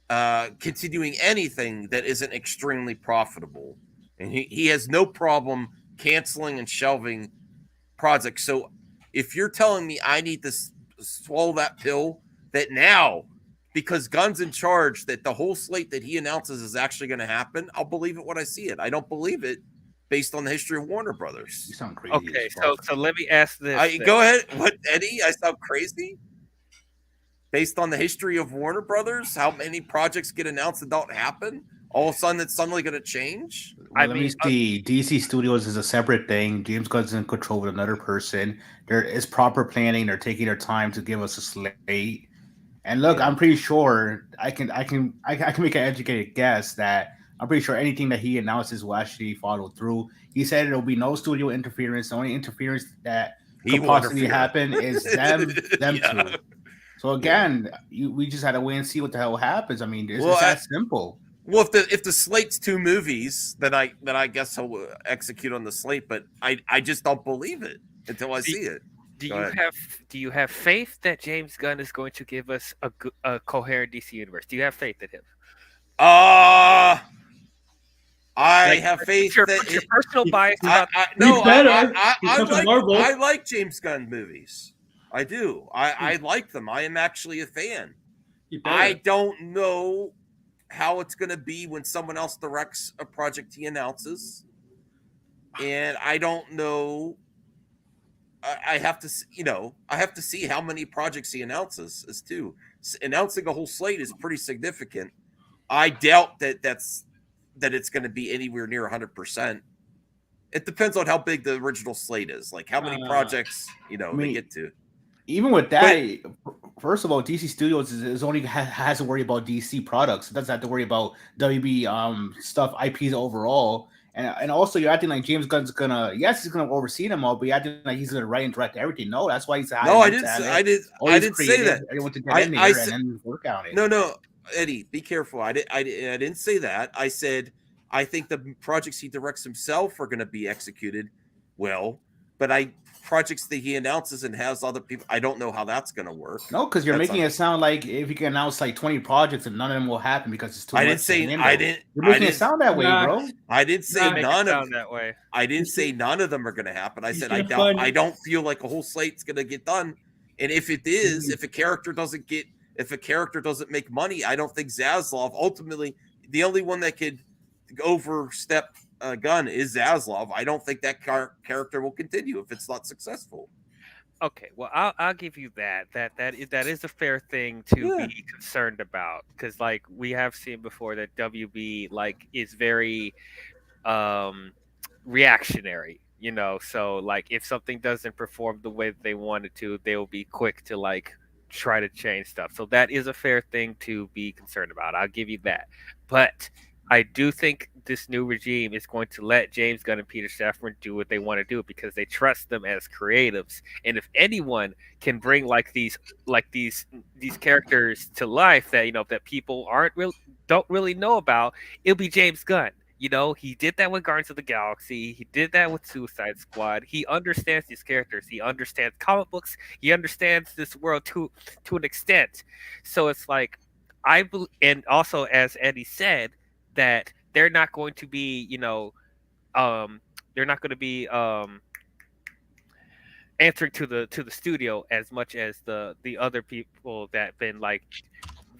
continuing anything that isn't extremely profitable. And he has no problem canceling and shelving projects. So if you're telling me I need to swallow that pill, that now, because Gunn's in charge, that the whole slate that he announces is actually going to happen, I'll believe it when I see it. I don't believe it based on the history of Warner Brothers. You sound crazy. Okay, so let me ask this. Go ahead. What, Eddie? I sound crazy? Based on the history of Warner Brothers, how many projects get announced and don't happen? All of a sudden, it's suddenly going to change? Well, let me see. DC Studios is a separate thing. James Gunn's in control with another person. There is proper planning. They're taking their time to give us a slate. And look, I'm pretty sure I can make an educated guess that I'm pretty sure anything that he announces will actually follow through. He said there will be no studio interference. The only interference that could possibly happen is them two. So again, we just had to wait and see what the hell happens. I mean, it's that simple. Well, if the slate's 2 movies, then I guess he'll execute on the slate. But I just don't believe it until I see it. Do you have faith that James Gunn is going to give us a coherent DC universe? Do you have faith in him? I have faith that your personal bias. I like James Gunn movies. I do. I like them. I am actually a fan. I don't know how it's going to be when someone else directs a project he announces, and I don't know. I have to see how many projects he announces as too. Announcing a whole slate is pretty significant. I doubt that it's going to be anywhere near 100%. It depends on how big the original slate is, like how many projects they get to. Even with that, first of all, DC Studios is only has to worry about DC products. It doesn't have to worry about WB stuff, IPs overall. And also, you're acting like James Gunn's he's gonna oversee them all, but you're acting like he's gonna write and direct everything. No, that's why he's no. I didn't say that. I want to get in there and then work on it. No, Eddie, be careful. I didn't say that. I said I think the projects he directs himself are going to be executed well, but projects that he announces and has other people, I don't know how that's going to work. No, because you're making it sound like if you can announce like 20 projects and none of them will happen because it's too much. You're making it sound that way, bro. I didn't say none of them that way. I didn't say none of them are going to happen. I said I don't feel like a whole slate's going to get done. And if it is, if a character doesn't make money, I don't think Zaslav ultimately, the only one that could overstep Gunn is Zaslav. I don't think that character will continue if it's not successful. Okay, well, I'll give you that is a fair thing to be concerned about, because like we have seen before that WB is very reactionary, so like if something doesn't perform the way that they wanted to, they will be quick to try to change stuff. So that is a fair thing to be concerned about. I'll give you that. But I do think this new regime is going to let James Gunn and Peter Safran do what they want to do because they trust them as creatives. And if anyone can bring these characters to life that that people don't really know about, it'll be James Gunn. He did that with Guardians of the Galaxy. He did that with Suicide Squad. He understands these characters. He understands comic books. He understands this world to an extent. So it's like and also as Eddie said, that they're not going to be, they're not going to be answering to the studio as much as the other people that been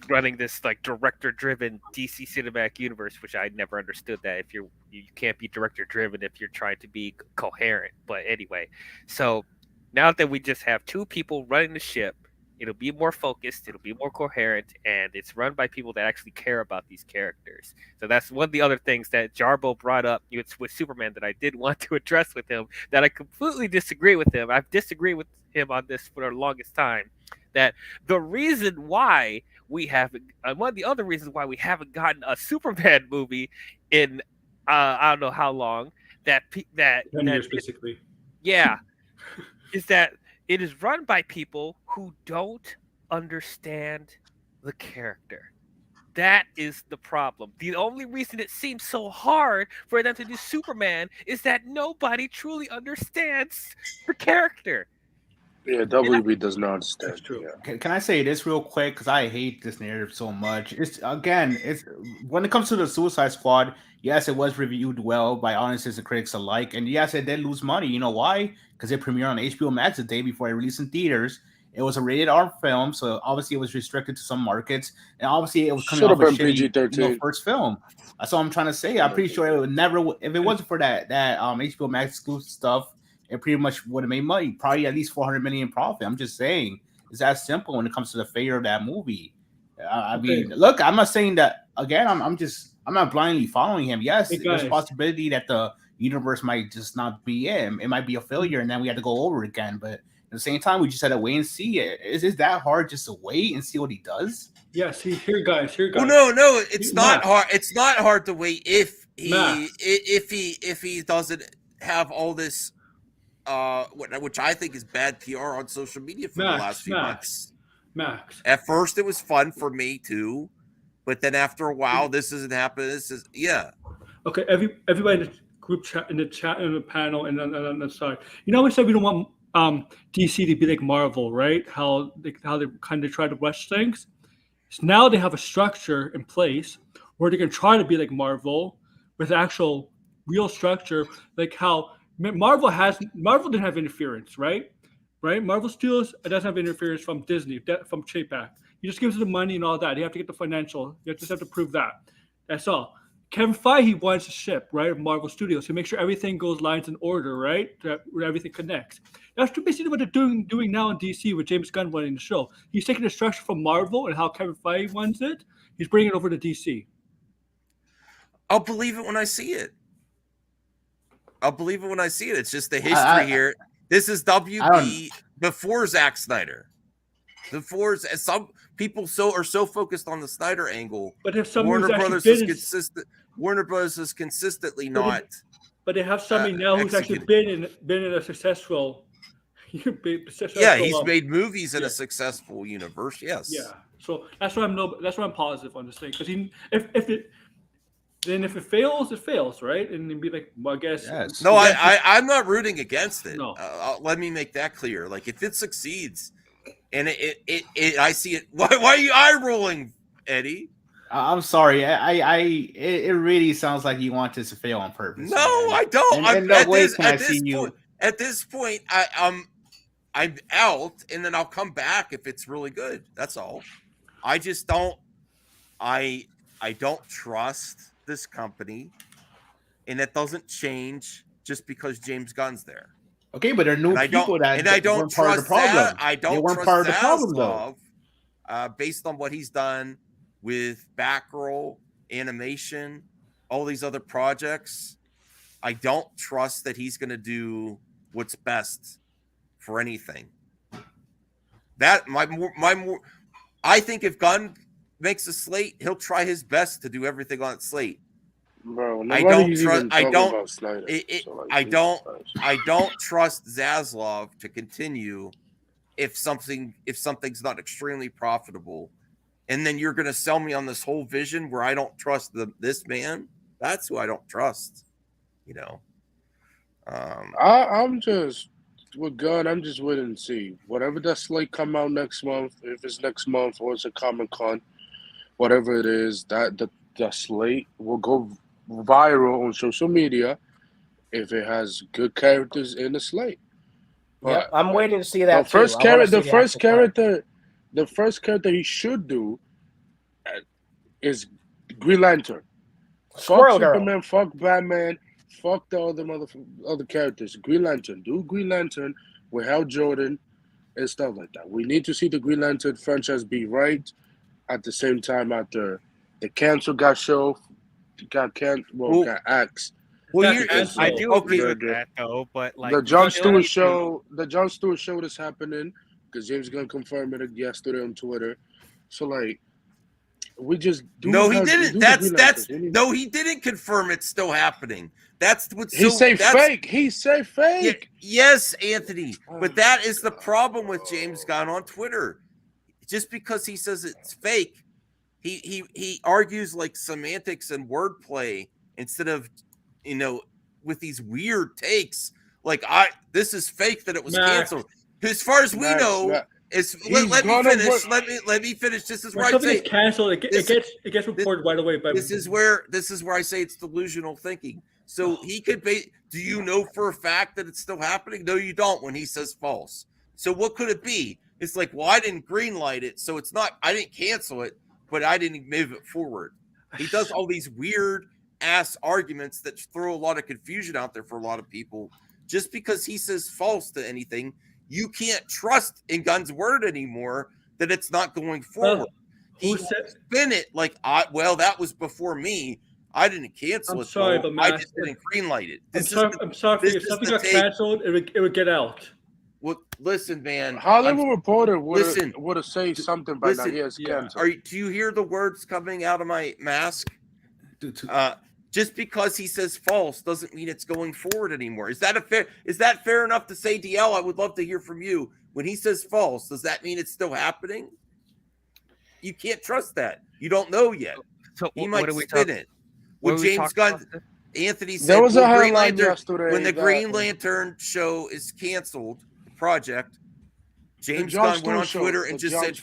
running this director driven DC cinematic universe, which I never understood that if you can't be director driven if you're trying to be coherent. But anyway, so now that we just have 2 people running the ship, it'll be more focused, it'll be more coherent, and it's run by people that actually care about these characters. So that's one of the other things that Jarbo brought up with Superman that I did want to address with him, that I completely disagree with him. I've disagreed with him on this for the longest time, that the reason why we haven't, one of the other reasons why we haven't gotten a Superman movie in I don't know how long, 10 years basically. Yeah, is that it is run by people who don't understand the character. That is the problem. The only reason it seems so hard for them to do Superman is that nobody truly understands the character. Yeah, WB does not understand. That's true. Yeah. Can I say this real quick? Because I hate this narrative so much. It's when it comes to the Suicide Squad. Yes, it was reviewed well by audiences and critics alike, and yes, it did lose money. You know why? Because it premiered on HBO Max the day before it released in theaters. It was a rated R film, so obviously it was restricted to some markets, and obviously it was coming Should off have a been shitty, PG-13. first film. That's all I'm trying to say. I'm pretty sure it would never, if it wasn't for that HBO Max exclusive stuff, it pretty much would have made money, probably at least 400 million profit. I'm just saying, it's that simple when it comes to the failure of that movie. I mean, look, I'm not saying that again. I'm not blindly following him. Yes, there's a possibility that the universe might just not be it. It might be a failure, and then we have to go over again. But at the same time, we just had to wait and see. Is it that hard just to wait and see what he does? Yeah, see, here, guys. Well, no, it's not hard. It's not hard to wait if he doesn't have all this, which I think is bad PR on social media for the last few months. Max. At first, it was fun for me too, but then after a while, this isn't happening. This is Okay, everybody in the group chat, in the panel, and on the side. You know, we said we don't want DC to be like Marvel, right? How they kind of try to rush things. So now they have a structure in place where they can try to be like Marvel with actual real structure, like how Marvel didn't have interference, right? Marvel Studios doesn't have interference from Disney, from Chapek. He just gives them the money and all that. You have to get the financial. You just have to prove that. That's all. Kevin Feige wants to ship, right? Marvel Studios to make sure everything lines in order, right? Where everything connects. That's basically what they're doing now in DC with James Gunn running the show. He's taking the structure from Marvel and how Kevin Feige wants it. He's bringing it over to DC. I'll believe it when I see it. It's just the history here. This is WB before Zack Snyder. Some people are so focused on the Snyder angle. But if some Warner Brothers is consistently not. But they have somebody now who's actually been in a successful. He's made movies in a successful universe. Yes. Yeah. So that's why I'm positive on this thing, because if it fails, it fails, right? And then be like, well, I guess. Yes. No, I'm not rooting against it. No. Let me make that clear. Like, if it succeeds, and I see it. Why are you eye rolling, Eddie? I'm sorry. It really sounds like you want this to fail on purpose. No, I don't. At this point, I'm out, and then I'll come back if it's really good. That's all. I just don't. I don't trust this company, and that doesn't change just because James Gunn's there. Okay, but there are new people that weren't part of the problem. They weren't part of the problem, though. Based on what he's done with Batgirl, animation, all these other projects, I don't trust that he's going to do what's best for anything. I think if Gunn makes a slate, he'll try his best to do everything on slate. Bro, I don't trust Zaslav to continue if something's not extremely profitable. And then you're going to sell me on this whole vision where I don't trust this man. That's who I don't trust. I'm just with Gunn. I'm just waiting and see whatever that slate come out next month. If it's next month or it's a Comic-Con, whatever it is, that the slate will go viral on social media if it has good characters in the slate. Yeah, I'm waiting to see that. The first character he should do is Green Lantern. Squirrel fuck Girl. Superman, fuck Batman, fuck the other characters. Green Lantern. Do Green Lantern with Hal Jordan and stuff like that. We need to see the Green Lantern franchise be right at the same time after the cancel got axed. Well, I do agree with that though, but like the Jon Stewart show that's happening because James Gunn confirmed it yesterday on Twitter. So like, we just do. No, he didn't. He didn't confirm it's still happening. That's what's fake. He said fake. Yes, Anthony. But that is the problem with James Gunn on Twitter. Just because he says it's fake, he argues like semantics and wordplay instead of with these weird takes. Like this is fake that it was canceled. As far as we Max, know, Max, let me finish. Let me finish. This is When where I something say is canceled, it gets reported right away. But this is where I say it's delusional thinking. So he could be. Do you know for a fact that it's still happening? No, you don't. When he says false. So what could it be? It's like, well, I didn't greenlight it, so it's not. I didn't cancel it, but I didn't move it forward. He does all these weird ass arguments that throw a lot of confusion out there for a lot of people. Just because he says false to anything, you can't trust in Gunn's word anymore that it's not going forward. Well, He spin it like, well, that was before me. I didn't cancel it. Sorry, though. but Matt, I just didn't greenlight it. I'm sorry. If something got canceled, it would get out. Well, listen, man. Hollywood Reporter would have said something by now. He has canceled. Do you hear the words coming out of my mask? Just because he says false doesn't mean it's going forward anymore. Is that fair enough to say, DL? I would love to hear from you. When he says false, does that mean it's still happening? You can't trust that. You don't know yet. So he might spin it. When James Gunn, Anthony said, there was a headline yesterday when the Green Lantern show is canceled, the project, James Gunn went on Twitter and just said,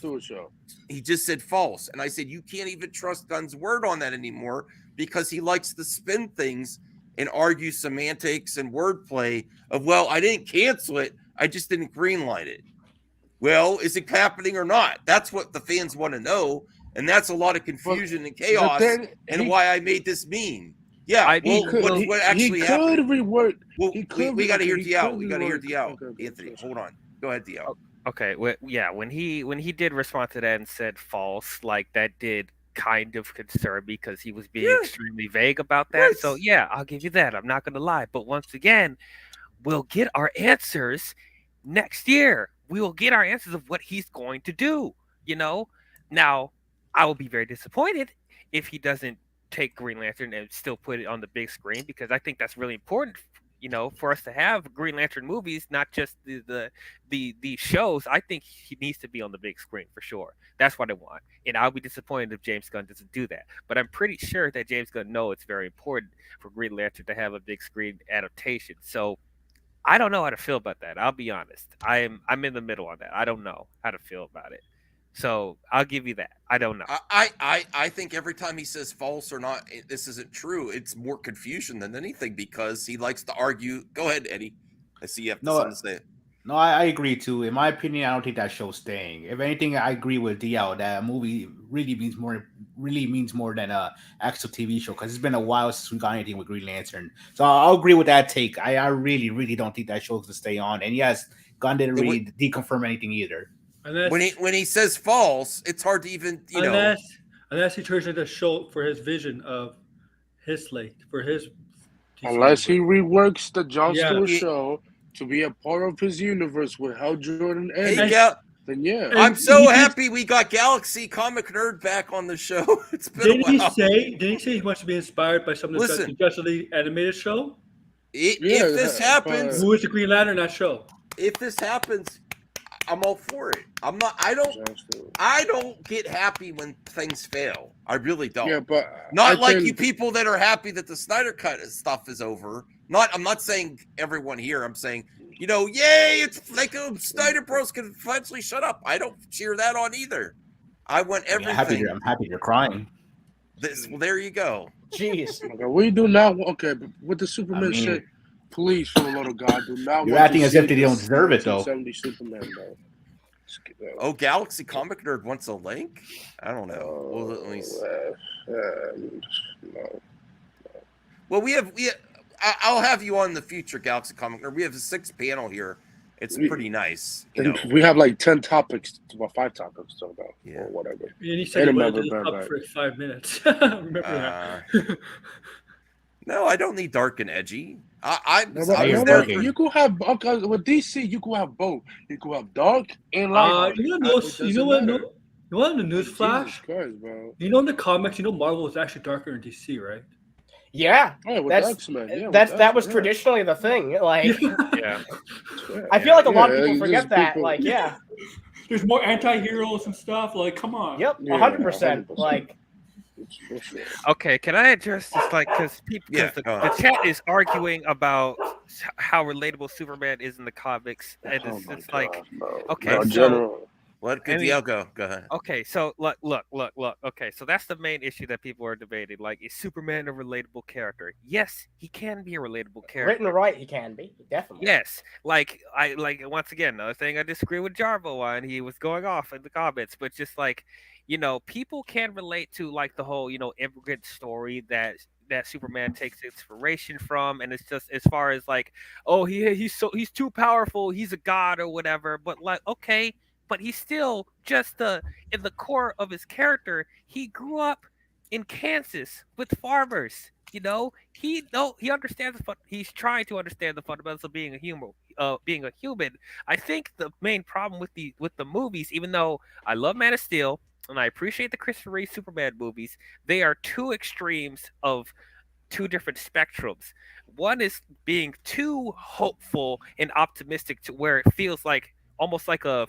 he just said false. And I said, you can't even trust Gunn's word on that anymore because he likes to spin things and argue semantics and wordplay of, well, I didn't cancel it. I just didn't greenlight it. Well, is it happening or not? That's what the fans want to know. And that's a lot of confusion and chaos and why I made this meme. Yeah, what actually happened? We got to hear DL. We got to hear DL. Anthony, hold on. Go ahead, DL. Okay, when he did respond to that and said false, like that did kind of concern me because he was being extremely vague about that. Yes. So yeah, I'll give you that. I'm not going to lie. But once again, we'll get our answers next year. We will get our answers of what he's going to do. Now I will be very disappointed if he doesn't take Green Lantern and still put it on the big screen because I think that's really important. For us to have Green Lantern movies, not just the shows. I think he needs to be on the big screen for sure. That's what I want. And I'll be disappointed if James Gunn doesn't do that. But I'm pretty sure that James Gunn knows it's very important for Green Lantern to have a big screen adaptation. So I don't know how to feel about that. I'll be honest. I'm in the middle on that. I don't know how to feel about it. So I'll give you that. I don't know. I think every time he says false or not, this isn't true. It's more confusion than anything because he likes to argue. Go ahead, Eddie. I see you have something to say. No, I agree too. In my opinion, I don't think that show's staying. If anything, I agree with DL. That movie really means more than an actual TV show because it's been a while since we got anything with Green Lantern. So I'll agree with that take. I really, really don't think that show's to stay on. And yes, Gunn didn't really deconfirm anything either. When he says false, it's hard to even unless he turns into a show for his vision of his slate for his. Unless he reworks the Jon Stewart show to be a part of his universe with Hal Jordan and then yeah. I'm so happy we got Galaxy Comic Nerd back on the show. It's been a while. Did he say he wants to be inspired by something that's the Justice League animated show? If this happens, who is the Green Lantern in that show? If this happens, I'm all for it. I don't get happy when things fail. I really don't. Yeah, but not like you people that are happy that the Snyder Cut stuff is over. I'm not saying everyone here. I'm saying, yay, it's like Snyder Bros can finally shut up. I don't cheer that on either. I want everything. I'm happy you're crying. Well, there you go. Jeez. Okay, we do not. Okay, but with the Superman shit, please, for the love of God, do not. You're acting as if they don't deserve it, though. 70 Superman, though. Oh, Galaxy Comic Nerd wants a link? I don't know. Well, at least. No. Well, I'll have you on the future, Galaxy Comic Nerd. We have a 6th panel here. It's pretty nice. We have like 10 topics, well, 5 topics, so or whatever. And he said he wanted to talk for 5 minutes. Remember that? No, I don't need dark and edgy. You could have with DC. You could have both. You could have dark and light. You know what? The news flash. In the comics, Marvel was actually darker in DC, right? Yeah, that was traditionally the thing. Like, I feel like a lot of people forget that. Like, there's more anti-heroes and stuff. Like, come on. Yep, 100%. Like, For sure. Okay, can I address this? Like, because Yeah, the go ahead. chat is arguing about how relatable Superman is in the comics, and Oh it's my just like, God, no. okay, No, so general. Let I mean, Goodell go. Go ahead. okay, so look. Okay, so that's the main issue that people are debating. Like, is Superman a relatable character? Yes, he can be a relatable character. Written right, he can be definitely. Yes, like I like once again another thing I disagree with Jarvo on. He was going off in the comments, but just like, people can relate to like the whole immigrant story that Superman takes inspiration from, and it's just as far as like, oh he's too powerful, he's a god or whatever. But like, okay, but he's still just in the core of his character. He grew up in Kansas with farmers. He understands he's trying to understand the fundamentals of being a human. I think the main problem with the movies, even though I love Man of Steel and I appreciate the Christopher Reeve Superman movies, they are two extremes of two different spectrums. One is being too hopeful and optimistic to where it feels like almost like a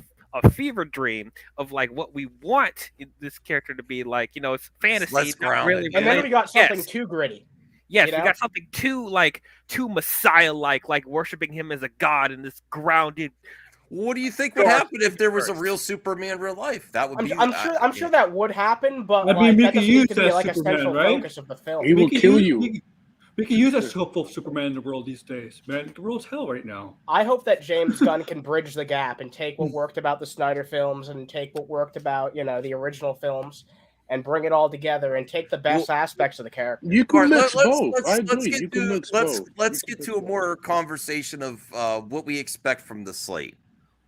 fever dream of like what we want this character to be like. It's fantasy, less not grounded. really. And then we got something Yes. too gritty. Yes, you we know? got something too Messiah-like worshiping him as a god in this grounded. What do you think would happen if there was a real Superman in real life? That would be. I'm sure that would happen, but That'd be like, that Mickey doesn't need to Hughes be as like a Superman, central right? focus of the film. He will kill you. We can use a hopeful Superman in the world these days, man. The world's hell right now. I hope that James Gunn can bridge the gap and take what worked about the Snyder films and take what worked about the original films and bring it all together and take the best aspects of the character. You can All right, mix both. I agree. get You can to mix both. let's get to a more conversation of what we expect from the slate.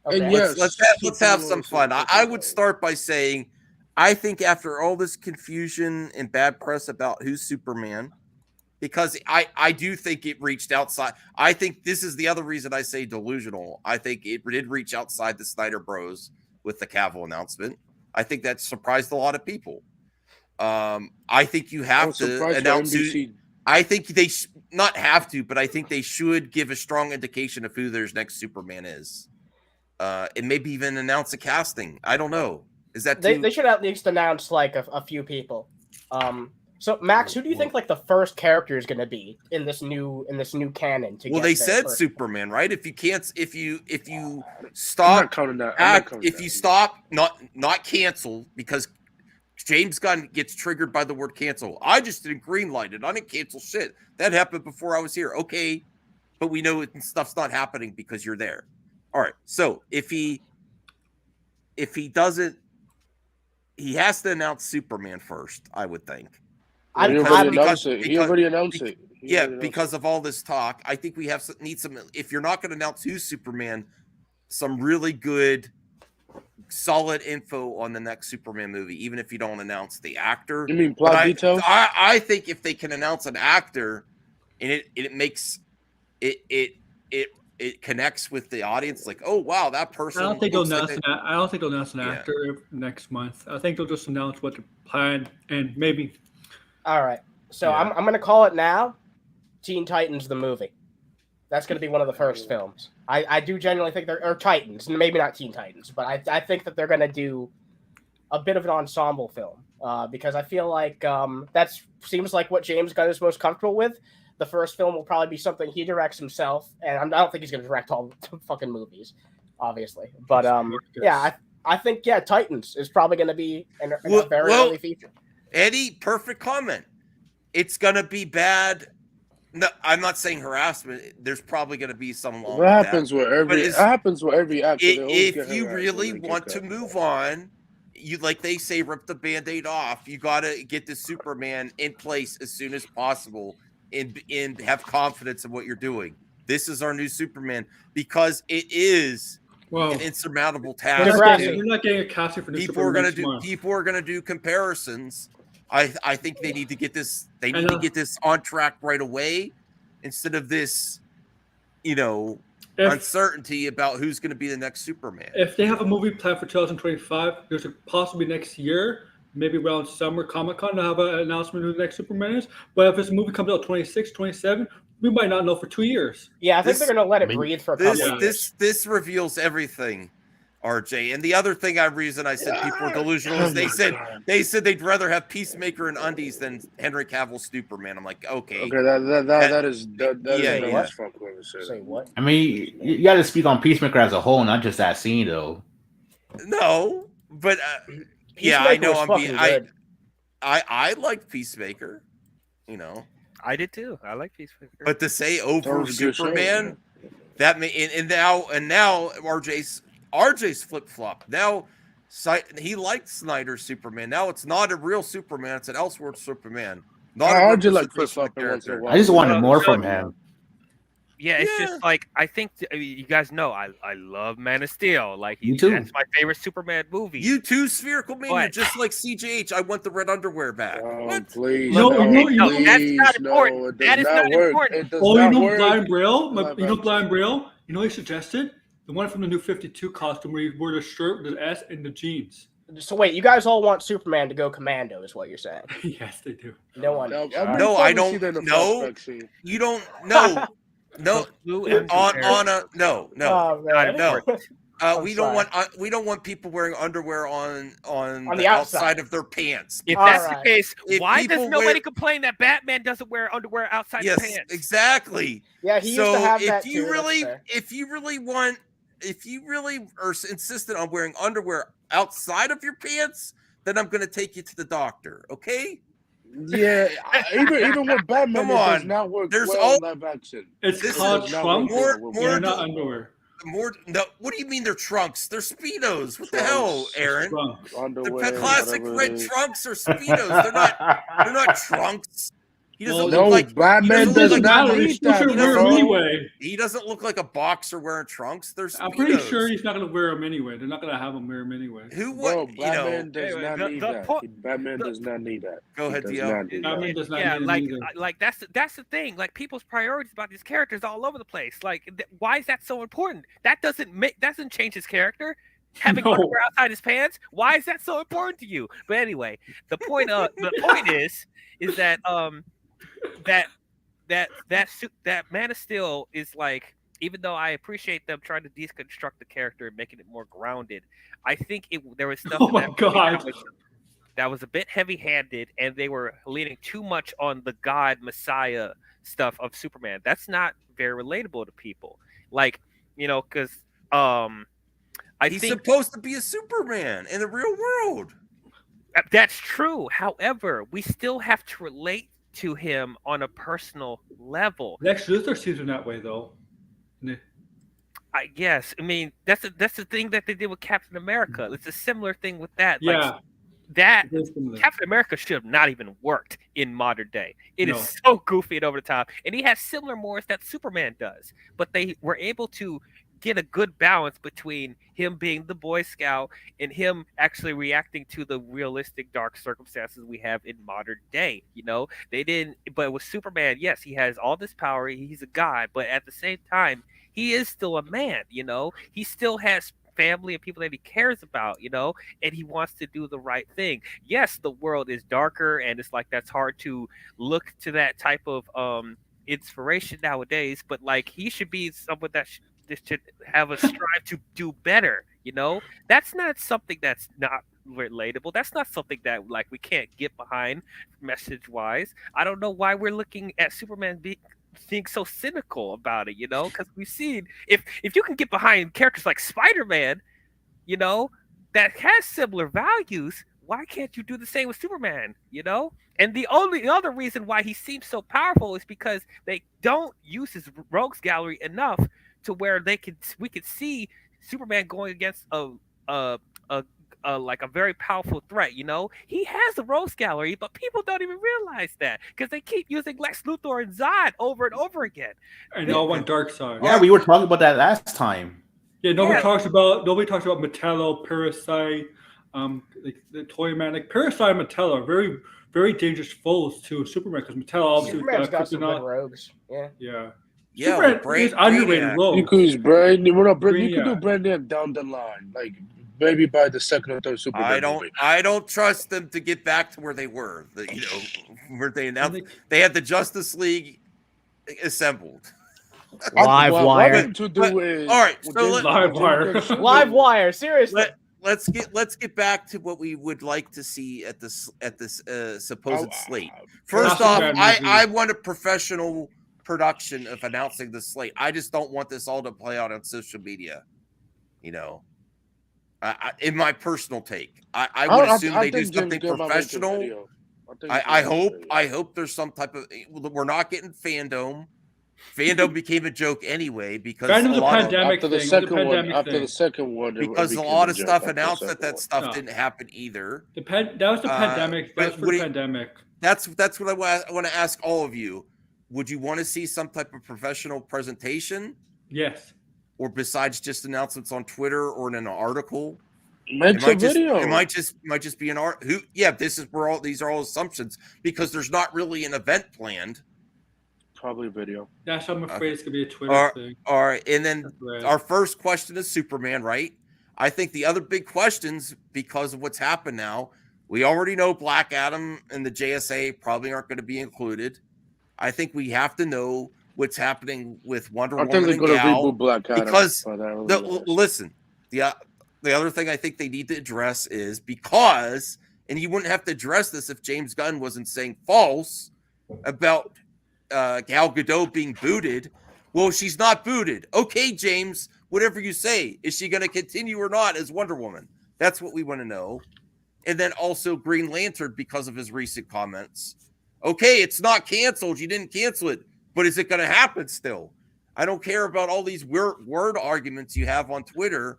Okay. And yes, Let's have some fun. I would start by saying, I think after all this confusion and bad press about who's Superman, because I do think it reached outside. I think this is the other reason I say delusional. I think it did reach outside the Snyder Bros with the Cavill announcement. I think that surprised a lot of people. I think you have to announce who. I think they not have to, but I think they should give a strong indication of who their next Superman is. And maybe even announce a casting. I don't know. Is that they should at least announce like a few people. So Max, who do you think like the first character is going to be in this new canon? They said Superman, right? If you stop not cancel, because James Gunn gets triggered by the word cancel. I just didn't greenlight it. I didn't cancel shit. That happened before I was here. Okay, but we know stuff's not happening because you're there. All right. So if he doesn't, he has to announce Superman first, I would think. He already announced it. Because of all this talk, I think we need some. If you're not going to announce who's Superman, some really good, solid info on the next Superman movie, even if you don't announce the actor. You mean plot details? I think if they can announce an actor, and it makes it connects with the audience, like, oh wow, that person. I don't think they'll announce an actor next month. I think they'll just announce what the plan and maybe. All right, so I'm going to call it now. Teen Titans the movie. That's going to be one of the first films. I do genuinely think they're Titans, maybe not Teen Titans, but I think that they're going to do a bit of an ensemble film because I feel like that seems like what James Gunn is most comfortable with. The first film will probably be something he directs himself, and I don't think he's going to direct all the fucking movies, obviously. But I think Titans is probably going to be a very early feature. Eddie, perfect comment. It's going to be bad. No, I'm not saying harassment. There's probably going to be some long. It happens with every actor. If you really want to move on, you like they say, rip the Band-Aid off. You got to get the Superman in place as soon as possible and have confidence in what you're doing. This is our new Superman because it is an insurmountable task. You're not getting a casting for new Superman. People are going to do comparisons. I think they need to get this. They need to get this on track right away, instead of this, uncertainty about who's going to be the next Superman. If they have a movie planned for 2025, there's possibly next year, maybe around summer Comic-Con, to have an announcement who the next Superman is. But if this movie comes out 26, 27, we might not know for 2 years. Yeah, I think they're going to let it breathe for a couple of years. This reveals everything. RJ. And the other reason I said people are delusional is they said they'd rather have Peacemaker and undies than Henry Cavill's Superman. I'm like, okay. That is yeah. as fuck whoever said Say it. what? I mean, you got to speak on Peacemaker as a whole, not just that scene, though. No, but yeah, I know. I liked Peacemaker. You know, I did too. I like Peacemaker. but to say over was a good show, Superman, that and now RJ's flip flop. Now he liked Snyder's Superman. Now it's not a real Superman. It's an Elseworld Superman. Not a RJ like flip representation of flop once in a character. while. I just wanted more from him. Yeah, it's just like I think you guys know I love Man of Steel. Like You too. That's my favorite Superman movie. You too, Spherical Man. You're But- just like CJH. I want the red underwear back. What? Please, No, please, that's not important. it does That is not work. important. It does Oh, you not know work. Blind Braille? Live You know action. Blind Braille? You know what he suggested? The one from the New 52 costume where he wore the shirt with the S and the jeans. So wait, you guys all want Superman to go commando, is what you're saying? Yes, they do. No one. No, No, I don't. No, you don't. No, no. Blue and On a no. Oh, man. No. I'm We don't sorry. want. We don't want people wearing underwear on the outside of their pants. If All that's right. the case, If why does people nobody wear- complain that Batman doesn't wear underwear outside Yes, his pants? exactly. Yeah, he So used to have if that you too. really, That's fair. if you really are insistent on wearing underwear outside of your pants, then I'm going to take you to the doctor. Okay? Yeah, even with Batman, Come it does on. not work There's well all- in live action. It's This called is not trunks. what More- They're more- not underwear. No. What do you mean they're trunks? They're speedos. What the Trunks. hell, Aaron? Trunks. Underwear, The classic whatever red it is. trunks are speedos. They're not trunks. He doesn't Well, look No, like Batman he doesn't does look not like- need He's supposed that, to wear bro. them anyway. He doesn't look like a boxer wearing trunks. They're speedos. I'm pretty sure he's not going to wear them anyway. They're not going to have him wear them anyway. Who Bro, what? Batman does Anyway, not the- need the that. po- Batman the- does not need that. Go He ahead, does Dio. not need Batman that. does not Yeah, need them like either. that's the thing. Like people's priorities about these characters all over the place. Like, why is that so important? That doesn't change his character. Having No. underwear outside his pants. Why is that so important to you? But anyway, the point is that that Man of Steel is like, even though I appreciate them trying to deconstruct the character and making it more grounded, I think there was stuff Oh in my that movie God. that was a bit heavy-handed, and they were leaning too much on the God Messiah stuff of Superman. That's not very relatable to people. Like, because He's supposed to be a Superman in the real world. that's true. However, we still have to relate to him on a personal level. Lex Luthor sees him that way, though. I guess. I mean, that's the thing that they did with Captain America. It's a similar thing with that. Like, Yeah. that it is similar. Captain America should have not even worked in modern day. It No. is so goofy and over the top, and he has similar morals that Superman does. But they were able to get a good balance between him being the Boy Scout and him actually reacting to the realistic dark circumstances we have in modern day. They didn't. But with Superman, yes, he has all this power. He's a god, but at the same time, he is still a man. He still has family and people that he cares about, and he wants to do the right thing. Yes, the world is darker, and it's like that's hard to look to that type of inspiration nowadays. But like, he should be someone that should have a strive to do better. That's not something that's not relatable. That's not something that like we can't get behind message wise. I don't know why we're looking at Superman being so cynical about it, because we've seen if you can get behind characters like Spider-Man, that has similar values, why can't you do the same with Superman? And the only other reason why he seems so powerful is because they don't use his rogues gallery enough to where we could see Superman going against like a very powerful threat. He has the rogues gallery, but people don't even realize that because they keep using Lex Luthor and Zod over and over again. And they all went dark side. Yeah, we were talking about that last time. Yeah, nobody talks about Metallo, Parasite, like the Toy Man. Like Parasite and Metallo are very, very dangerous foes to Superman because Metallo obviously Superman's got some good kryptonite. rogues. Yeah. Yeah. Yeah, Superman is underrated Brainiac. rogue. You could use Brainiac. Well, no, Brainiac. you could do Brainiac down the line, like maybe by the second or third Superman movie. I don't trust them to get back to where they were. Where they announced they had the Justice League assembled. Live What wire. I'm to do is all right, so James- Live wire. James Gunn- Live wire, seriously. let's get back to what we would like to see at this supposed slate. First Gossip off, Man I movie. want a professional production of announcing the slate. I just don't want this all to play out on social media. You know, in my personal take, I would assume they do think James something Gunn might make a professional. video. think I James hope Gunn- I hope there's some type of. We're not getting fandom. Fandom became a joke anyway because Fandom's a a lot of pandemic after the thing. second the one, pandemic after thing. the second one, it because a became lot of joke stuff after the announced second that one. stuff No. didn't happen either. That was the pandemic. but That's for would the it- pandemic. That's what I want to ask all of you. Would you want to see some type of professional presentation, Yes. or besides just announcements on Twitter or in an article? Makes a video. It might just be an art. This is where these are all assumptions because there's not really an event planned. Probably a video. That's what I'm afraid it's gonna be a Twitter thing. All right, and then That's right. our first question is Superman, right? I think the other big questions, because of what's happened now, we already know Black Adam and the JSA probably aren't going to be included. I think we have to know what's happening with Wonder I think Woman they're and going to Gal. reboot Black Adam. Because but I don't know. listen, the other thing I think they need to address is because, and you wouldn't have to address this if James Gunn wasn't saying false about Gal Gadot being booted. Well, she's not booted. Okay, James, whatever you say. Is she going to continue or not as Wonder Woman? That's what we want to know. And then also Green Lantern because of his recent comments. Okay, it's not canceled. You didn't cancel it. But is it going to happen still? I don't care about all these word arguments you have on Twitter.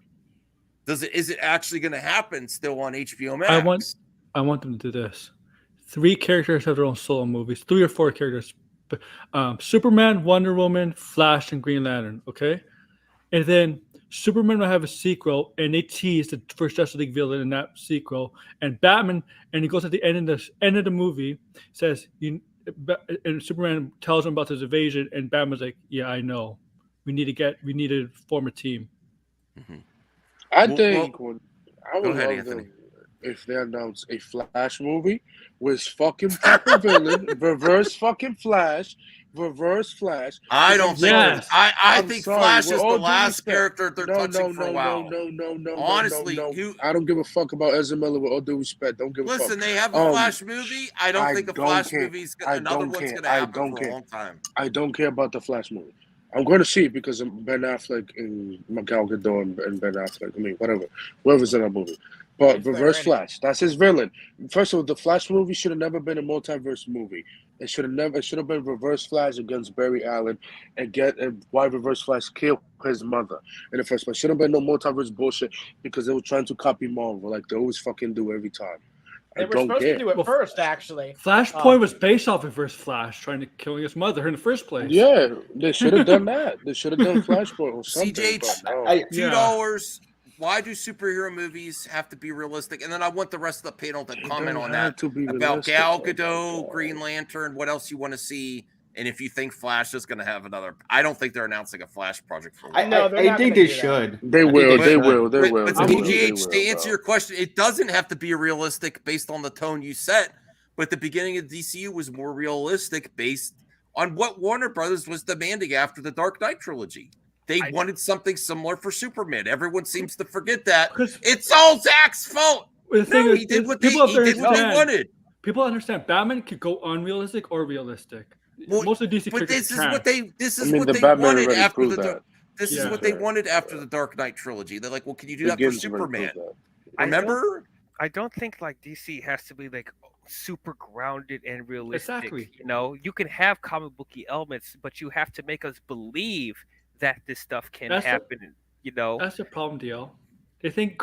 Is it actually going to happen still on HBO Max? I want them to do this. 3 characters have their own solo movies. 3 or 4 characters. Superman, Wonder Woman, Flash, and Green Lantern. Okay, and then Superman will have a sequel, and they tease the first Justice League villain in that sequel, and Batman, and he goes at the end of the movie, says and Superman tells him about his evasion, and Batman's like, "Yeah, I know. We need to form a team." Mm-hmm. I think I would ahead, love Anthony. them if they announce a Flash movie with fucking proper villain, reverse fucking Flash. I don't think. Yes. I think sorry, Flash with is the all due last respect. character they're touching for a while. No. Honestly, I don't give a fuck about Ezra Miller. With all due respect, don't give a fuck. listen, they have a Flash movie. I don't think a Flash care. movie's I another don't one's care. going to I happen don't for a care. long time. I don't care about the Flash movie. I'm going to see it because of Ben Affleck and Gal Gadot and Ben Affleck. I mean, whoever's in that movie. But It's there Reverse already. Flash, that's his villain. First of all, the Flash movie should have never been a multiverse movie. It should have been Reverse Flash against Barry Allen and why Reverse Flash killed his mother in the first place. Should have been no multiverse bullshit because they were trying to copy Marvel like they always fucking do every time. They I were don't supposed care. to do it Well, first, actually. Flashpoint was based off of Reverse Flash trying to killing his mother in the first place. Yeah, they should have done that. They should have done Flashpoint or something. CJ, but no. $2. Why do superhero movies have to be realistic? And then I want the rest of the panel to comment on that about Gal Gadot, Green Lantern, what else you want to see, and if you think Flash is going to have another. I don't think they're announcing a Flash project for a while. No, they're I not think gonna they do that. should. They will. But- They will. But They will, TGH, to answer bro. your question, it doesn't have to be realistic based on the tone you set. But the beginning of DCU was more realistic based on what Warner Brothers was demanding after the Dark Knight trilogy. They wanted something similar for Superman. Everyone seems to forget that. Because It's all Zack's fault. the thing No, is, he did what people they wanted. People understand Batman could go unrealistic or realistic. Well, Most of DC But characters this is can. what they The Batman wanted already after proved the that. this is Yeah. what they wanted after the Dark Knight trilogy. They're like, well, can you do that for Begins already Superman? proved Remember? I don't think like DC has to be like super grounded and realistic. Exactly. You know, you can have comic booky elements, but you have to make us believe that this stuff can That's the- happen. You know, That's the problem, DL. They think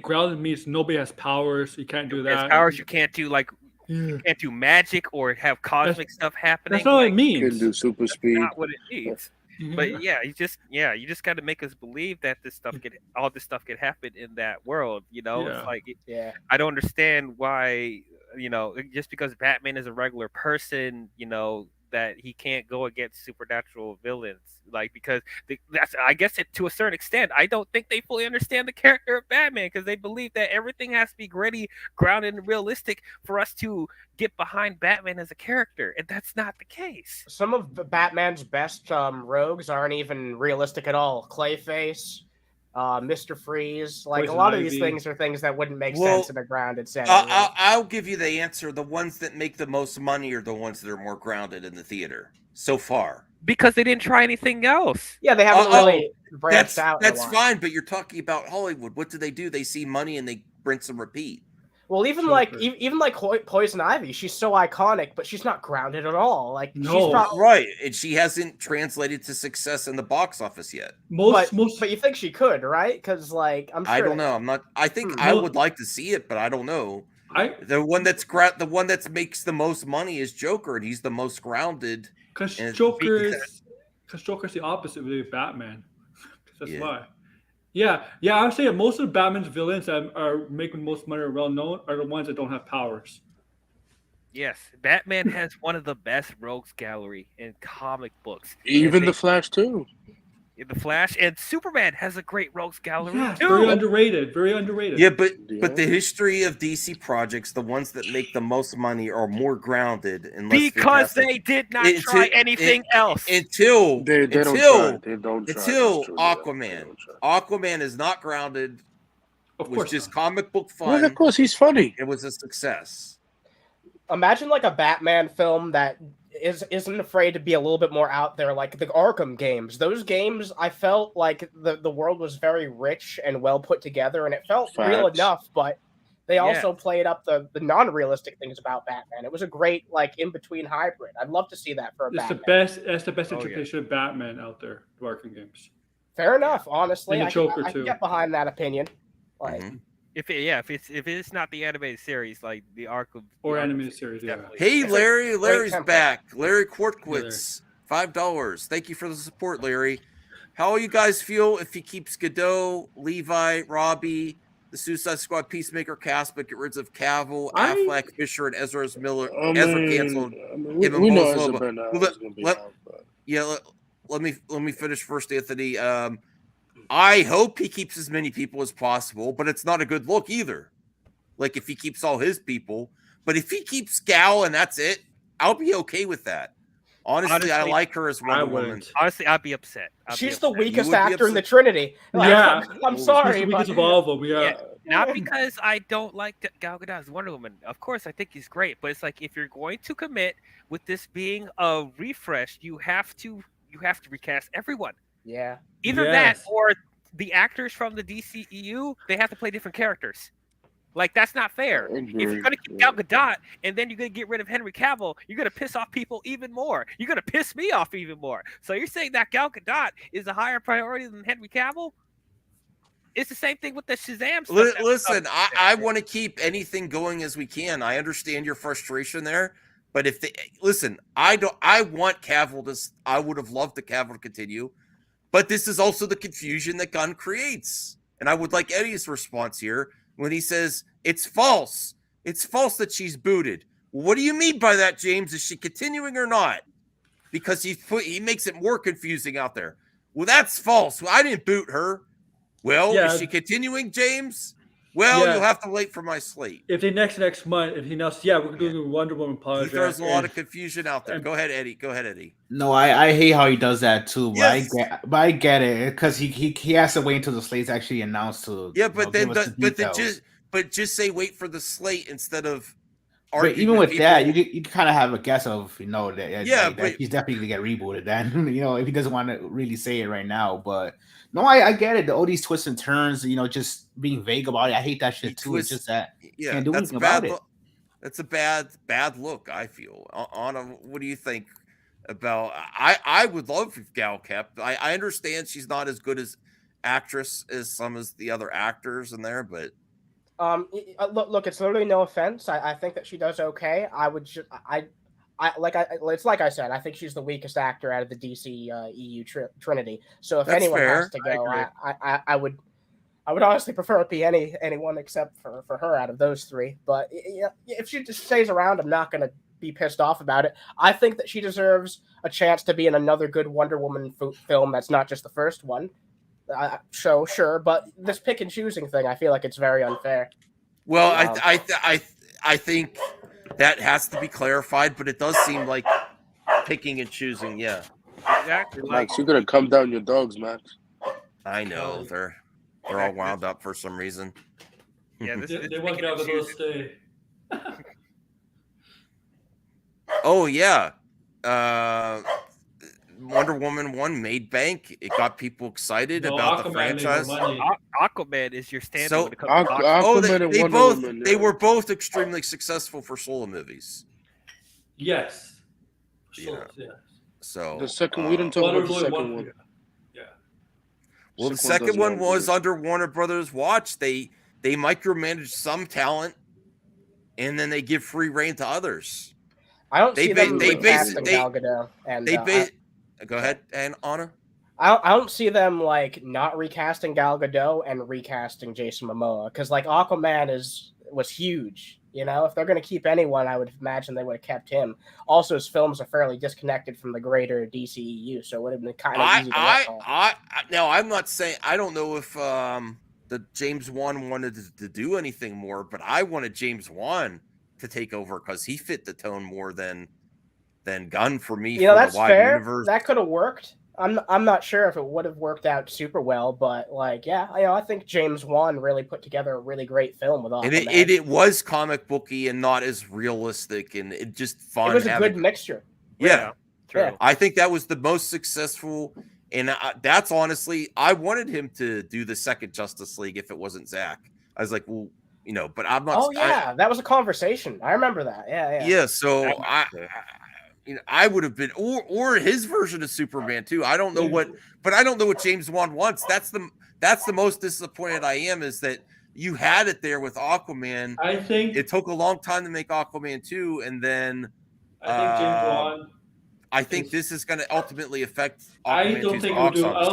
grounded means nobody has powers. You can't do as that. powers you can't do like Yeah. you can't do magic or have cosmic stuff happening. That's not what it like, that. Can means. do super that's speed. not what it needs. But yeah, you just got to make us believe that all this stuff could happen in that world. You know, Yeah. it's like Yeah. I don't understand why just because Batman is a regular person, that he can't go against supernatural villains, like because that's I guess to a certain extent. I don't think they fully understand the character of Batman because they believe that everything has to be gritty, grounded, and realistic for us to get behind Batman as a character, and that's not the case. Some of Batman's best rogues aren't even realistic at all. Clayface, Mr. Freeze, like Poison a lot of Ivy. these things are things that wouldn't make Well, sense in a grounded setting. I'll give you the answer. The ones that make the most money are the ones that are more grounded in the theater so far. Because they didn't try anything else. Yeah, they haven't really branched That's out. that's fine, but you're talking about Hollywood. What do? They see money and they rinse and repeat. Well, even like Poison Ivy, she's so iconic, but she's not grounded at all. Like No. she's not Right, and she hasn't translated to success in the box office yet. Most but you think she could, right? Because like I'm sure I don't know. I'm not. I think I would like to see it, but I don't know. The one that makes the most money is Joker, and he's the most grounded. because and Joker's the opposite really of Batman. That's Yeah. why. Yeah, I would say most of Batman's villains that are making most money or well known are the ones that don't have powers. Yes, Batman has one of the best rogues gallery in comic books. Even the Flash too. The Flash and Superman has a great rogues gallery Yeah, too. very underrated. Very underrated. Yeah, but the history of DC projects, the ones that make the most money, are more grounded and less Because fantastic. they did not try anything else. Until They don't try. They don't try. Until That's true, yeah. They Aquaman. don't try. Aquaman is not grounded. Of It was course just not. comic book Well, fun. of course, he's funny. It was a success. imagine like a Batman film that isn't afraid to be a little bit more out there, like the Arkham games. Those games, I felt like the world was very rich and well put together, and it felt real Facts. enough, but they also played up the non-realistic things about Batman. It was a great like in-between hybrid. I'd love to see that for a It's Batman. That's the best Oh, yeah. interpretation of Batman out there, the Arkham games. Fair enough, honestly. And the Joker, I can too. get behind that opinion. Like, Mhm. If it's not the animated series, like the Arkham Or the Arkham animated series, yeah. definitely. Hey, It's a Larry. Larry's template. back. Larry Quartquits, $5. Thank you for the support, Larry. How will you guys feel if he keeps Godot, Levi, Robbie, the Suicide Squad Peacemaker cast, but get rid of Cavill, Affleck, Fisher, and Ezra Miller? Ezra canceled. Give him we know both Ezra Lobo. Bernal Well, is going to be let- out, but Yeah, let me finish first, Anthony. I hope he keeps as many people as possible, but it's not a good look either. Like if he keeps all his people, but if he keeps Gal and that's it, I'll be okay with that. Honestly, I Honestly, like her as Wonder Woman. wouldn't. Honestly, I'd be upset. she's the You weakest would be actor in the upset? Trinity. Like, Yeah. I'm She's sorry, She's the but weakest of all of them. Yeah. Yeah. Not because I don't like Gal Gadot as Wonder Woman. Of course, I think he's great, but it's like if you're going to commit with this being a refresh, you have to recast everyone. yeah. Either Yes. that or the actors from the DCEU, they have to play different characters. Like that's not fair. If you're gonna keep Gal Gadot and then you're gonna get rid of Henry Cavill, you're gonna piss off people even more. You're gonna piss me off even more. So you're saying that Gal Gadot is a higher priority than Henry Cavill? It's the same thing with the Shazam stuff. Listen, I want to keep anything going as we can. I understand your frustration there, but if they listen, I want Cavill to. I would have loved the Cavill to continue, but this is also the confusion that Gunn creates, and I would like Eddie's response here when he says it's false. It's false that she's booted. What do you mean by that, James? Is she continuing or not? Because he makes it more confusing out there. Well, that's false. Well, I didn't boot her. Well, Yeah. is she continuing, James? Well, Yeah. you'll have to wait for my slate. If they next month, if he knows, yeah, we're doing a Wonder Woman He project. throws a lot and- of confusion out there. and- Go ahead, Eddie. No, I hate how he does that too. But Yes. I get it because he has to wait until the slate's actually announced to. Yeah, but then give us the details. just say wait for the slate instead of. But arguing even with people. that, you kind of have a guess of that Yeah, that but- he's definitely gonna get rebooted. Then if he doesn't want to really say it right now, but no, I get it. All these twists and turns, just being vague about it. I hate that shit too. It's just that Yeah, can't do that's anything bad. about it. That's a bad look. I feel. Anna, what do you think about? I would love if Gal kept. I understand she's not as good as actress as some of the other actors in there, but. Look, it's literally no offense. I think that she does okay. I would just, it's like I said, I think she's the weakest actor out of the DC EU Trinity. So if That's anyone fair. has to I go, agree. I would honestly prefer it be anyone except for her out of those three. But if she just stays around, I'm not gonna be pissed off about it. I think that she deserves a chance to be in another good Wonder Woman film that's not just the first one. So sure, but this pick and choosing thing, I feel like it's very unfair. Well, I think that has to be clarified, but it does seem like picking and choosing. Yeah, Exactly. Like, Max, you gotta come down your dogs, Max. I know they're all wound up for some reason. yeah, this They want Gal Gadot to stay. Oh yeah, Wonder Woman 1 made bank. It got people excited No, about the Aquaman made more franchise. money. Aquaman is your standard So- when it comes to box office. Oh, Aquaman and they Wonder both Woman, they yeah. were both extremely successful for solo movies. Yes. Yeah. Yeah. So The second, we didn't talk Wonder about the Woman second 1. one. Yeah. well, the Second one second doesn't one have was good. under Warner Brothers watch. They micromanage some talent, and then they give free reign to others. I don't They see ba- them they recasting basi- Gal Gadot, and They I, go ahead, and Anna. I don't see them like not recasting Gal Gadot and recasting Jason Momoa because like Aquaman was huge. You know, if they're going to keep anyone, I would imagine they would have kept him. Also, his films are fairly disconnected from the greater DCEU, so it would have been kind of easy to let off. Now I'm not saying I don't know if the James Wan wanted to do anything more, but I wanted James Wan to take over because he fit the tone more than Gunn for me. You know, for that's the wide fair. universe. That could have worked. I'm not sure if it would have worked out super well, but like, yeah, I think James Wan really put together a really great film with Aquaman. And it was comic booky and not as realistic, and it just fun. It was a good mixture. Yeah, True. Yeah. I think that was the most successful, and that's honestly, I wanted him to do the second Justice League if it wasn't Zach. I was like, well, but I'm not. Oh yeah, that was a conversation. I remember that. Yeah. Yeah, so I would have been, or his version of Superman too. I don't know what James Wan wants. That's the most disappointed I am, is that you had it there with Aquaman. I think It took a long time to make Aquaman 2, and then James Wan. I think this is going to ultimately affect I Aquaman don't 2's think box we'll do. office.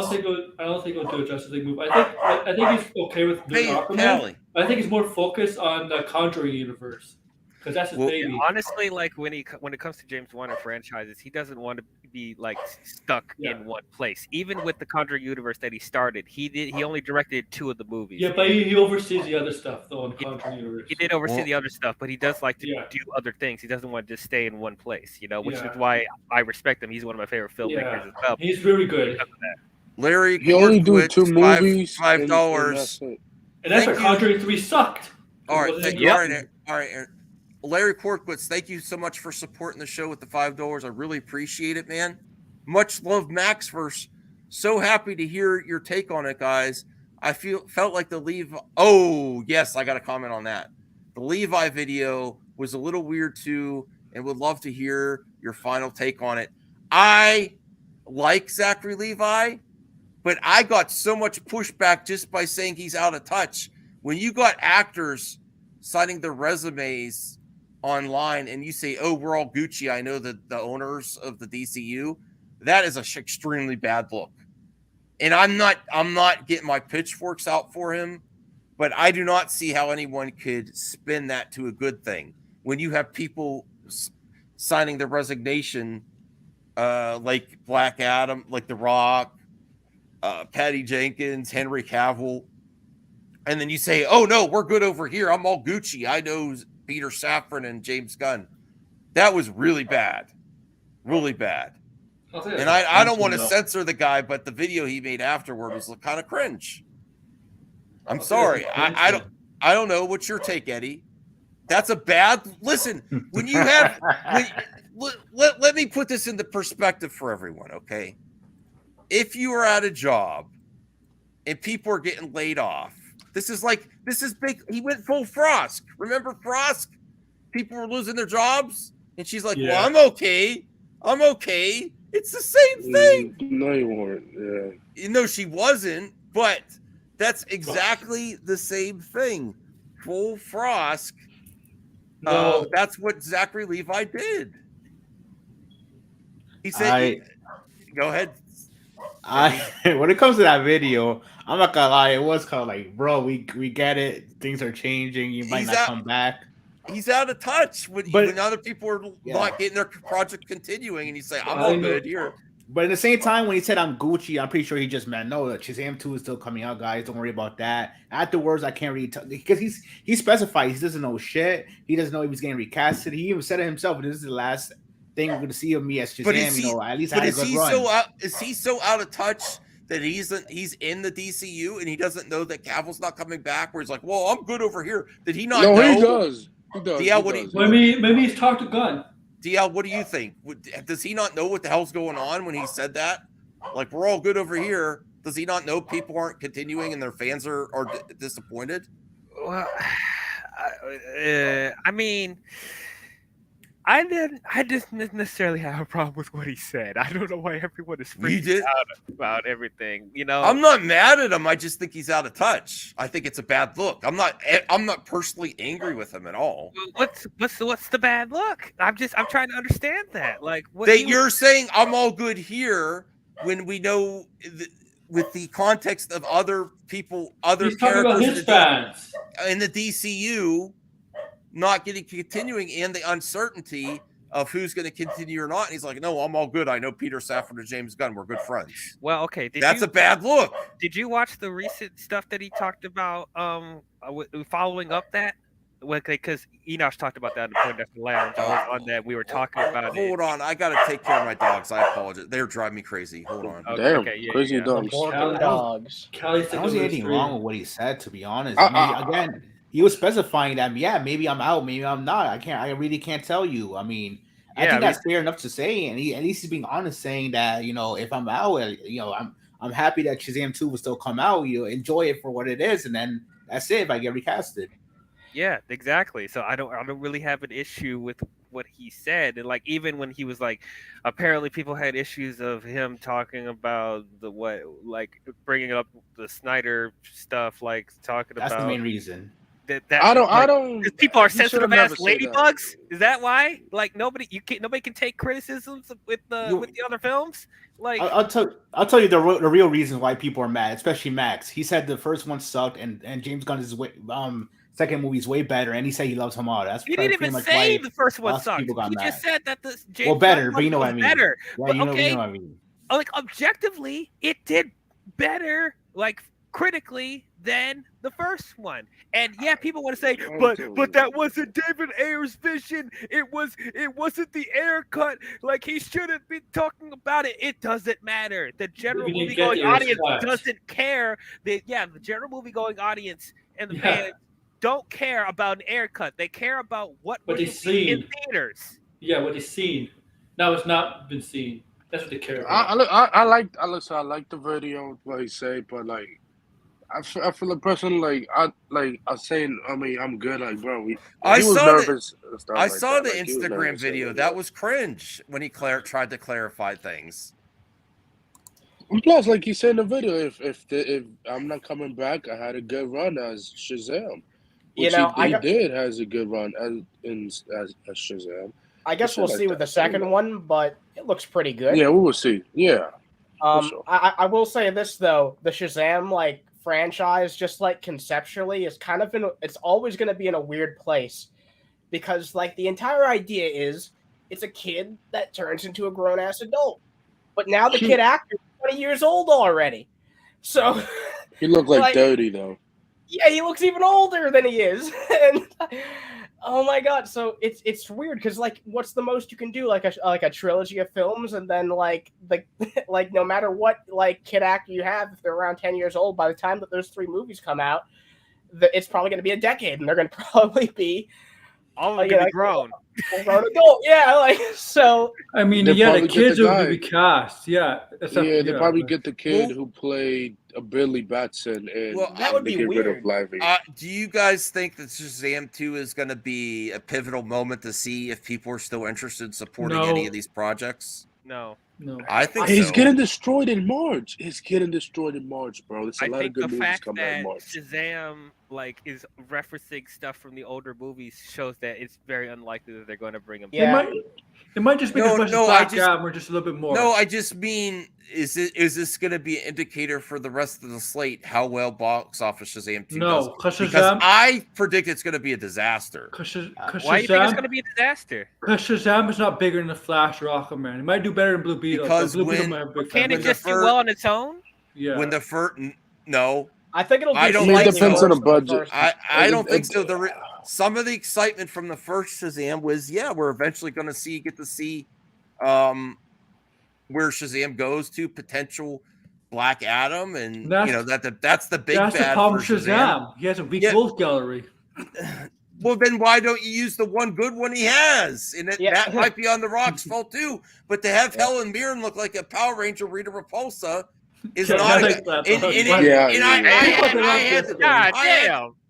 I don't think we'll do a Justice League move. I think he's okay with doing Aquaman. Callie. I think he's more focused on the Conjuring universe because that's his baby. Honestly, like when it comes to James Wan and franchises, he doesn't want to be like stuck in one place. Even with the Conjuring universe that he started, he only directed 2 of the movies. Yeah, but he oversees the other stuff though in Conjuring universe. He did oversee the other stuff, but he does like to do other things. He doesn't want to just stay in one place, which is why I respect him. He's one of my favorite filmmakers as well. He's really good. Larry, He only do Kortwitz, 2 movies. $5. And that's why Conjuring 3 sucked. All right, Wasn't all right, Aaron. Larry Kortwitz, thank you so much for supporting the show with the $5. I really appreciate it, man. Much love, Maxverse. So happy to hear your take on it, guys. I felt like the Levi. Oh, yes, I got a comment on that. The Levi video was a little weird too, and would love to hear your final take on it. I like Zachary Levi, but I got so much pushback just by saying he's out of touch. When you got actors signing their resumes online and you say, oh, we're all Gucci, I know the owners of the DCU, that is an extremely bad look. And I'm not getting my pitchforks out for him, but I do not see how anyone could spin that to a good thing when you have people signing their resignation, like Black Adam, like The Rock, Patty Jenkins, Henry Cavill, and then you say, oh no, we're good over here, I'm all Gucci, I know Peter Safran and James Gunn. That was really bad. And I don't want to censor the guy, but the video he made afterward was kind of cringe. I'm sorry. I don't know. What's your take, Eddie? That's a bad. Listen, when you have, let me put this into perspective for everyone, okay? If you are at a job and people are getting laid off, this is big. He went full Frost. Remember Frost? People were losing their jobs, and she's like, "Well, I'm okay. It's the same thing." No, you weren't. Yeah. No, she wasn't. But that's exactly the same thing. Full Frost. No, that's what Zachary Levi did. He said, "Go ahead." When it comes to that video, I'm not gonna lie, it was kind of like, bro, we get it. Things are changing. You might not come back. he's out of touch when other people are not getting their project continuing, and he's saying, "I'm all good here." But at the same time, when he said I'm Gucci, I'm pretty sure he just meant no. Shazam 2 is still coming out, guys. Don't worry about that. Afterwards, I can't really tell because he specified he doesn't know shit. He doesn't know he was getting recasted. He even said it himself. This is the last thing we're going to see of me as Shazam. At least I had a good run. Is he so out of touch that he's in the DCU and he doesn't know that Cavill's not coming back? Where he's like, "Well, I'm good over here." Did he not know? No, he does. Yeah, maybe he's talked to Gunn. DL, what do you think? Does he not know what the hell's going on when he said that? Like, we're all good over here. Does he not know people aren't continuing and their fans are disappointed? Well, I mean, I didn't necessarily have a problem with what he said. I don't know why everyone is freaking out about everything. You know, I'm not mad at him. I just think he's out of touch. I think it's a bad look. I'm not personally angry with him at all. What's the bad look? I'm trying to understand that. Like, you're saying I'm all good here when we know with the context of other people, other he's characters in the DCU. Not continuing and the uncertainty of who's going to continue or not. And he's like, "No, I'm all good. I know Peter Safran and James Gunn. We're good friends." Well, okay. That's a bad look. Did you watch the recent stuff that he talked about following up that? Because Enosh talked about that in the Point Desk Lounge. I was on that. We were talking about it. Hold on. I got to take care of my dogs. I apologize. They're driving me crazy. Hold on. Damn, crazy dogs. Dogs. I don't see anything wrong with what he said, to be honest. Again, he was specifying that, maybe I'm out, maybe I'm not. I really can't tell you. I mean, I think that's fair enough to say, and at least he's being honest, saying that, if I'm out, I'm happy that Shazam 2 will still come out. You enjoy it for what it is, and then that's it. If I get recasted, yeah, exactly. So I don't really have an issue with what he said, and like even when he was like, apparently people had issues of him talking about bringing up the Snyder stuff, like talking about. That's the main reason. I don't. Because people are sensitive as ladybugs. Is that why? Like nobody can take criticisms with the other films. Like I'll tell you the real reason why people are mad, especially Max. He said the first one sucked, and James Gunn's second movie's way better, and he said he loves Hamada. That's he didn't even say the first one sucked. He just said that the James better, but you know what I mean. Better, yeah, but you know what I mean. Like objectively, it did better, like critically, than the first one. And yeah, people want to say, but that wasn't David Ayer's vision. It wasn't the Ayer cut. Like he shouldn't be talking about it. It doesn't matter. The general movie-going audience doesn't care. The general movie-going audience and the fans don't care about an Ayer cut. They care about what they see in theaters. Yeah, what they seen. Now it's not been seen. That's what they care about. I like the video, what he said, but like I feel a person I'm saying. I mean, I'm good. Like, bro, I saw nervous. I saw the Instagram video. That was cringe when he tried to clarify things. Plus, like you said in the video, if I'm not coming back, I had a good run as Shazam. Which he did has a good run as Shazam. I guess we'll see with the second one, but it looks pretty good. Yeah, we will see. Yeah. Sure. I will say this though, the Shazam franchise, just conceptually, is kind of it's always going to be in a weird place, because the entire idea is it's a kid that turns into a grown ass adult, but now the kid actor is 20 years old already, so he looked like Dodie though. Yeah, he looks even older than he is, and oh my god! So it's weird because what's the most you can do? Like a trilogy of films, and then no matter what kid actor you have, if they're around 10 years old, by the time that those 3 movies come out, it's probably going to be a decade, and they're going to probably be all of them be grown. Grown adult, so. I mean, the kids will be cast, they probably get the kid who played Billy Batson, and that would be weird. Do you guys think that Shazam 2 is going to be a pivotal moment to see if people are still interested in supporting any of these projects? No. I think he's getting destroyed in March. There's a lot of good movies coming out in March. Shazam is referencing stuff from the older movies shows that it's very unlikely that they're going to bring him. Yeah. It might just be as much as Black Adam or just a little bit more. No, I just mean, is this going to be an indicator for the rest of the slate how well box office Shazam 2 does? Because I predict it's going to be a disaster. Why do you think it's going to be a disaster? Because Shazam is not bigger than the Flash or Aquaman. It might do better than Blue Beetle. Because can it just do well on its own? Yeah. When the first no. I think it'll. I don't think it depends on the budget. I don't think so. Some of the excitement from the first Shazam was, we're eventually going to get to see where Shazam goes to, potential Black Adam, and that's the big. That's the problem with Shazam. He has a weak wolf gallery. Well, then why don't you use the one good one he has? And that might be on the Rock's fault too. But to have Helen Mirren look like a Power Ranger Rita Repulsa is not.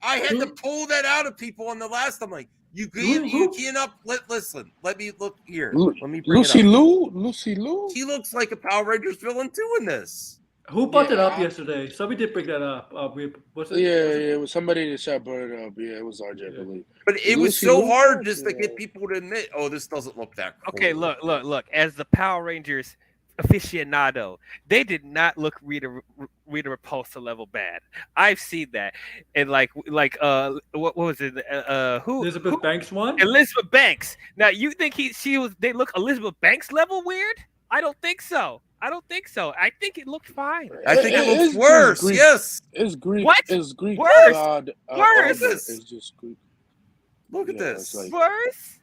I had to pull that out of people on the last. I'm like, you cannot. Listen. Let me look here. Let me bring Lucy it up. Lou. He looks like a Power Rangers villain too in this. Who brought it up yesterday? Somebody did bring that up. It was somebody in the chat brought it up. Yeah, it was RJ, I believe. But it was so hard just to get people to admit, this doesn't look that cool. Okay, look. As the Power Rangers aficionado, they did not look Rita Repulsa level bad. I've seen that, and what was it? Elizabeth Banks one? Elizabeth Banks. Now you think they look Elizabeth Banks level weird? I don't think so. I think it looked fine. I think it looks worse. Greek. Yes. It's Greek. What? It's Greek. Worse. God, worse. It's just Greek. Look at this. Worse.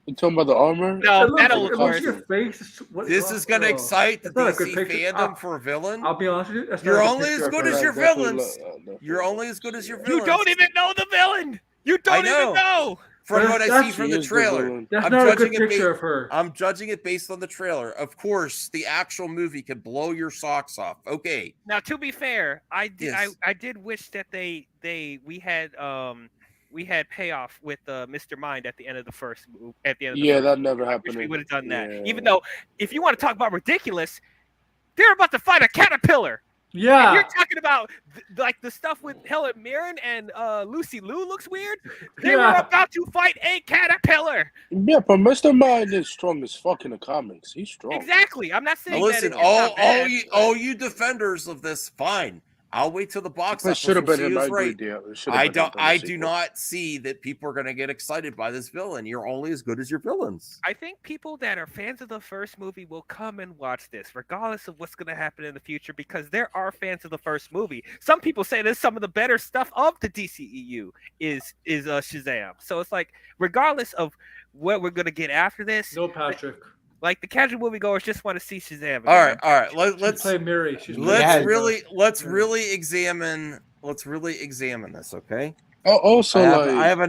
You talking about the armor? No, that don't look worse. This is going to excite the DC fandom for a villain. I'll be honest with you. You're only as good as your villains. You're only as good as your villains. You don't even know the villain. You don't even know. From what I see from the trailer, that's not a good picture of her. I'm judging it based on the trailer. Of course, the actual movie could blow your socks off. Okay. Now, to be fair, I did wish that we had payoff with Mr. Mind at the end of the first. That never happened. We would have done that. Even though, if you want to talk about ridiculous, they're about to fight a caterpillar. Yeah, and you're talking about the stuff with Helen Mirren and Lucy Liu looks weird. They were about to fight a caterpillar. Yeah, but Mr. Mind is strong as fuck in the comics. He's strong. Exactly. I'm not saying. Now listen, that all you defenders of this, fine. I'll wait till the box office. Should have been him. Right. I do not see that people are going to get excited by this villain. You're only as good as your villains. I think people that are fans of the first movie will come and watch this, regardless of what's going to happen in the future, because there are fans of the first movie. Some people say that some of the better stuff of the DCEU is Shazam. So it's like, regardless of what we're going to get after this. No, Patrick. Like the casual moviegoers just want to see Shazam again. All right. Let's play Miri. Let's really examine this, okay? Also, I have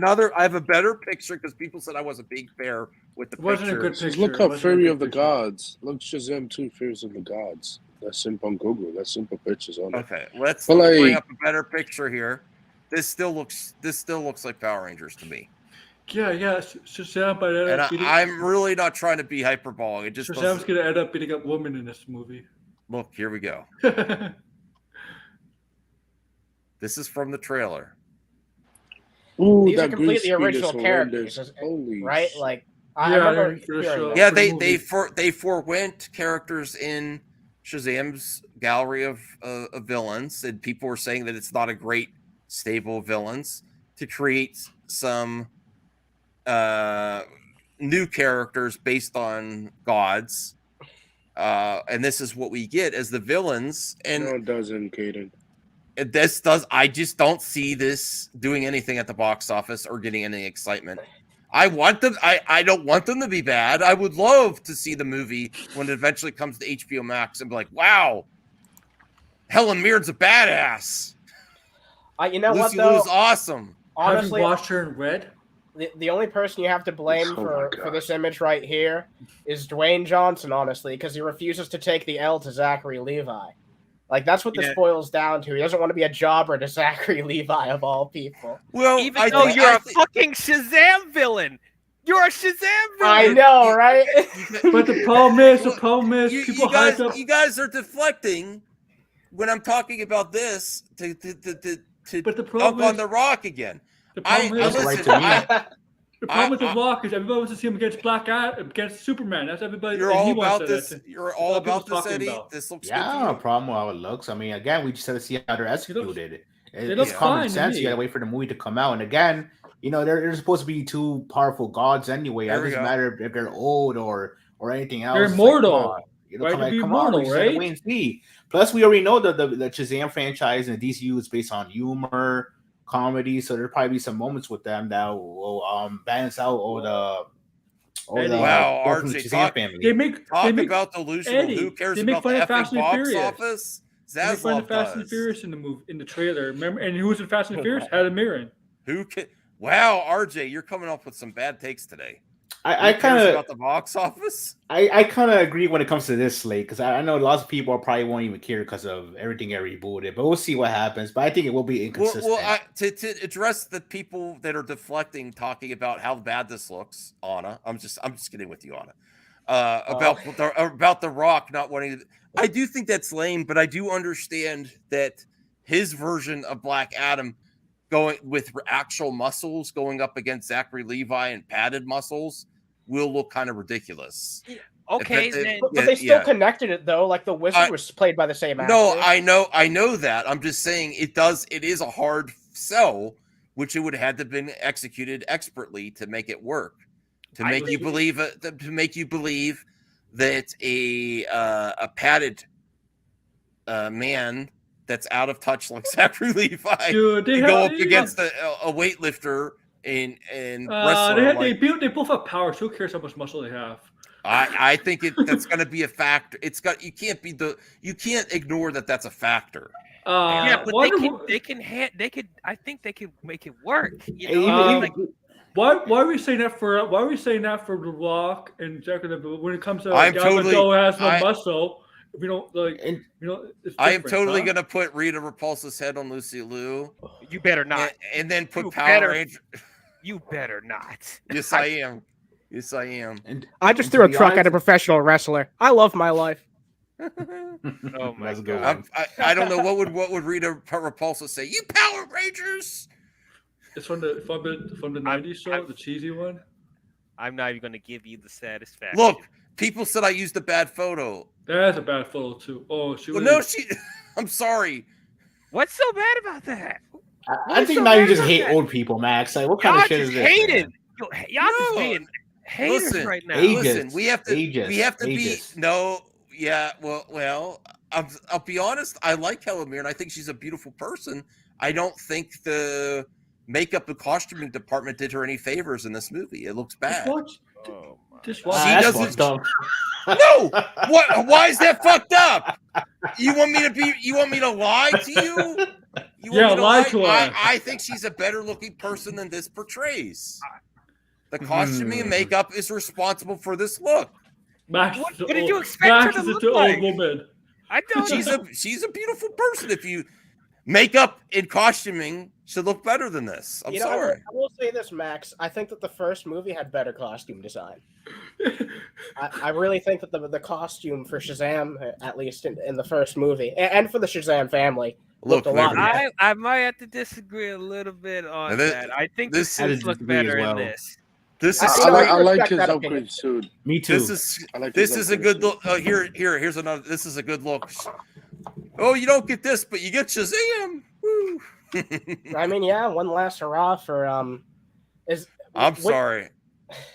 a better picture because people said I wasn't being fair with the picture. Wasn't a good picture. Look up Fury of the Gods. Look Shazam 2 Fears of the Gods. That's simple on Google. That's simple pictures on it. Okay, let's bring up a better picture here. This still looks like Power Rangers to me. Yeah. Shazam, but I'm really not trying to be hyperbolic. Shazam's going to end up beating up women in this movie. Look, here we go. This is from the trailer. Ooh, these are completely original characters, right? Like, I remember hearing that. They forewent characters in Shazam's gallery of villains, and people were saying that it's not a great stable of villains to create some new characters based on gods, and this is what we get as the villains. And no, it doesn't, Caden. I just don't see this doing anything at the box office or getting any excitement. I want them. I don't want them to be bad. I would love to see the movie when it eventually comes to HBO Max and be like, wow, Helen Mirren's a badass. You know Lucy what though? Liu's awesome. Honestly, have you watched her in Red? The only person you have to blame for this image right here is Dwayne Johnson, honestly, because he refuses to take the L to Zachary Levi. Like, that's what this boils down to. He doesn't want to be a jobber to Zachary Levi, of all people. Well, even though you're a fucking Shazam villain. You're a Shazam villain. I know, right? But the problem is, people hyped up. You guys are deflecting when I'm talking about this to But the dunk problem on is, The Rock again. the problem is, That's right listen. to me. the problem with The Rock is everybody wants to see him against against Superman. That's everybody. You're and all he wants about that. this. That's You're what all about people's this, talking Eddie. about. This looks Yeah, I good don't to have a you. problem with how it looks. I mean, again, we just have to see how they're executed. It It's looks common fine to sense. You me. gotta wait for the movie to come out. And again, they're supposed to be two powerful gods anyway. There It we doesn't go. matter if they're old or anything else. They're It's immortal, like, come on. right? Come To be on, immortal, we just gotta right? wait and see. Plus, we already know the Shazam franchise and the DCU is based on humor, comedy. So there'll probably be some moments with them that will balance out all the Wow, stuff from the RJ, Shazam family. They make about Delusional. Eddie, Who cares they make about the fun of effing Fast and box Furious. office? They make fun of Zaslav Fast and does. Furious in the trailer. Remember? And who was in Fast and Furious? Helen Mirren. Who can? Wow, RJ, you're coming up with some bad takes today. I Who cares kind of about the box office. I kind of agree when it comes to this slate because I know lots of people probably won't even care because of everything get rebooted, but we'll see what happens. But I think it will be inconsistent. Well, to address the people that are deflecting, talking about how bad this looks, Anna. I'm just kidding with you, Anna. About the Rock not wanting. I do think that's lame, but I do understand that his version of Black Adam going with actual muscles going up against Zachary Levi and padded muscles will look kind of ridiculous. Okay, but they still connected it though. Like the Wizard was played by the same actor. No, I know that. I'm just saying it is a hard sell, which it would have had to have been executed expertly to make it work. To make you believe that a padded man that's out of touch like Zachary Levi can go up against a weightlifter and wrestler. They both have power. So who cares how much muscle they have? I think that's going to be a factor. You can't ignore that. That's a factor. Yeah, but they can. I think they can make it work. Why are we saying that for The Rock and Zachary? When it comes to I'm totally has no muscle. We don't like. I am totally gonna put Rita Repulsa's head on Lucy Liu. You better not. And then put Power Ranger. You better not. Yes, I am. Yes, I am. I just threw a truck at a professional wrestler. I love my life. Oh my god! I don't know what would Rita Repulsa say. You Power Rangers. It's from the 90s show, the cheesy one. I'm not even going to give you the satisfaction. Look, people said I used a bad photo. That's a bad photo too. Oh, I'm sorry. What's so bad about that? I think now you just hate old people, Max. Like, what kind of shit is this? Y'all just hating haters right now. Listen, we have to be. No, yeah. Well. I'll be honest. I like Helen Mirren. I think she's a beautiful person. I don't think the makeup and costuming department did her any favors in this movie. It looks bad. Just watch. She doesn't. No. What? Why is that fucked up? You want me to lie to you? Lie to her. I think she's a better looking person than this portrays. The costuming and makeup is responsible for this look. Max, what did you expect her to look like? Old woman. I don't. She's a beautiful person. If you makeup and costuming should look better than this. I'm sorry. I will say this, Max. I think that the first movie had better costume design. I really think that the costume for Shazam, at least in the first movie, and for the Shazam family, looked a lot better. I might have to disagree a little bit on that. I think the suits look better in this. I like his upgrade suit. Me too. This is a good look. Here's another. This is a good look. Oh, you don't get this, but you get Shazam. Woo. I mean, yeah, one last hurrah for I'm sorry,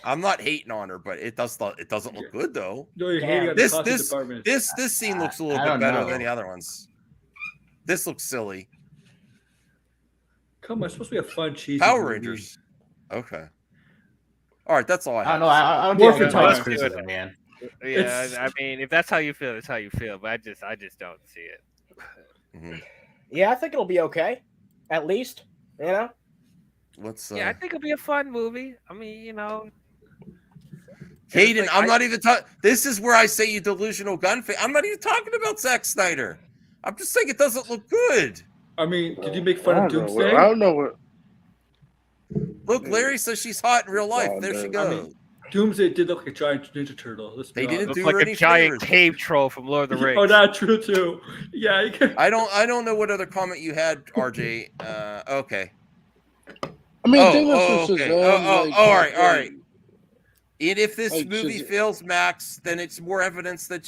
I'm not hating on her, but it doesn't look good though. No, you're hating on the costume department. This scene looks a little bit better than the other ones. This looks silly. Come on, it's supposed to be a fun cheesy Power movie. Rangers. Okay. All right, that's all I have. I don't More think for that's time. criticism, man. Yeah, I mean, if that's how you feel, that's how you feel. But I just don't see it. Mm-hmm. Yeah, I think it'll be okay. At least, Yeah, I think it'll be a fun movie. I mean, Hayden, I'm not even talking. This is where I say you delusional gun fan. I'm not even talking about Zack Snyder. I'm just saying it doesn't look good. I mean, did you make fun of Doomsday? I don't know what. Look, Larry says she's hot in real life. There she goes. Doomsday did look like a giant Ninja Turtle. They didn't Looks do like her a any giant favors. cave troll from Lord of the Rings. Oh, that's true too. Yeah. I don't know what other comment you had, RJ. Okay. I mean, Oh, think of okay. Shazam, like, all right. And if this Like, movie Shazam- fails, Max, then it's more evidence that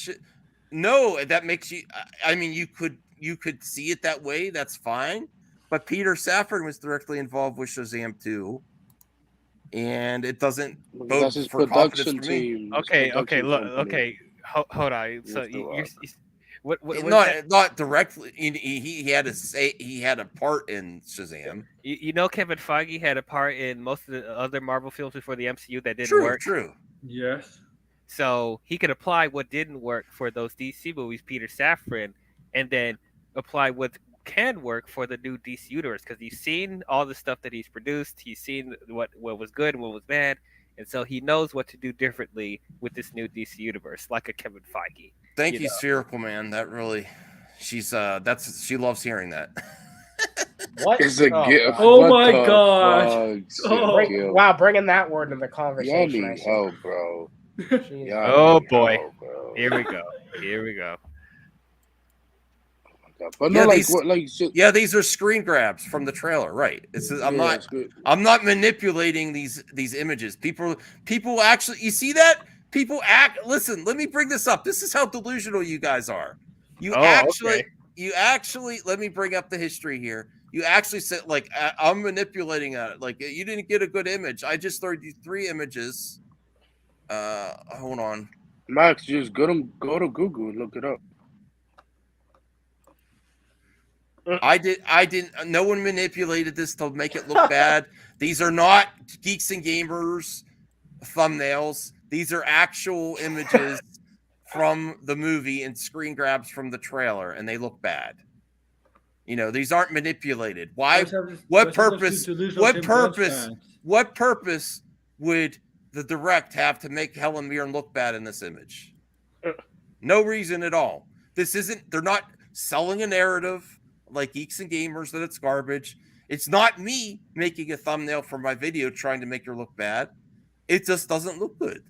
no, that makes you. I mean, you could see it that way. That's fine. But Peter Safran was directly involved with Shazam 2, and it doesn't that's bode his for confidence production for me. team. his Okay, production look, company. okay, hold on. So With The you're, Rock. what is that? Not directly. He had he had a part in Shazam. You know, Kevin Feige had a part in most of the other Marvel films before the MCU that didn't True, work. true. Yes. So he could apply what didn't work for those DC movies, Peter Safran, and then apply what can work for the new DC universe, because he's seen all the stuff that he's produced. He's seen what was good and what was bad, and so he knows what to do differently with this new DC universe, like a Kevin Feige. Thank you, know. Spherical Man. That really, she loves hearing that. What? It's a gift. Oh What my the gosh. fuck? Oh. Wow, bringing that word into the Y'all conversation. I need see. help, bro. Jeez. Y'all Oh, need boy. help, bro. Here we go. Here we go. But Yeah, no, like these- what, like shit. Yeah, these are screen grabs from the trailer, right? I'm not manipulating these images. People actually, you see that? People act. Listen, let me bring this up. This is how delusional you guys are. You actually. Let me bring up the history here. You actually said, like, I'm manipulating it. Like, you didn't get a good image. I just showed you 3 images. Hold on. Max, just go to Google and look it up. I didn't. No one manipulated this to make it look bad. These are not Geeks and Gamers thumbnails. These are actual images from the movie and screen grabs from the trailer, and they look bad. You know, these aren't manipulated. Why? What purpose? What purpose would the direct have to make Helen Mirren look bad in this image? No reason at all. This isn't. They're not selling a narrative like Geeks and Gamers that it's garbage. It's not me making a thumbnail for my video trying to make her look bad. It just doesn't look good.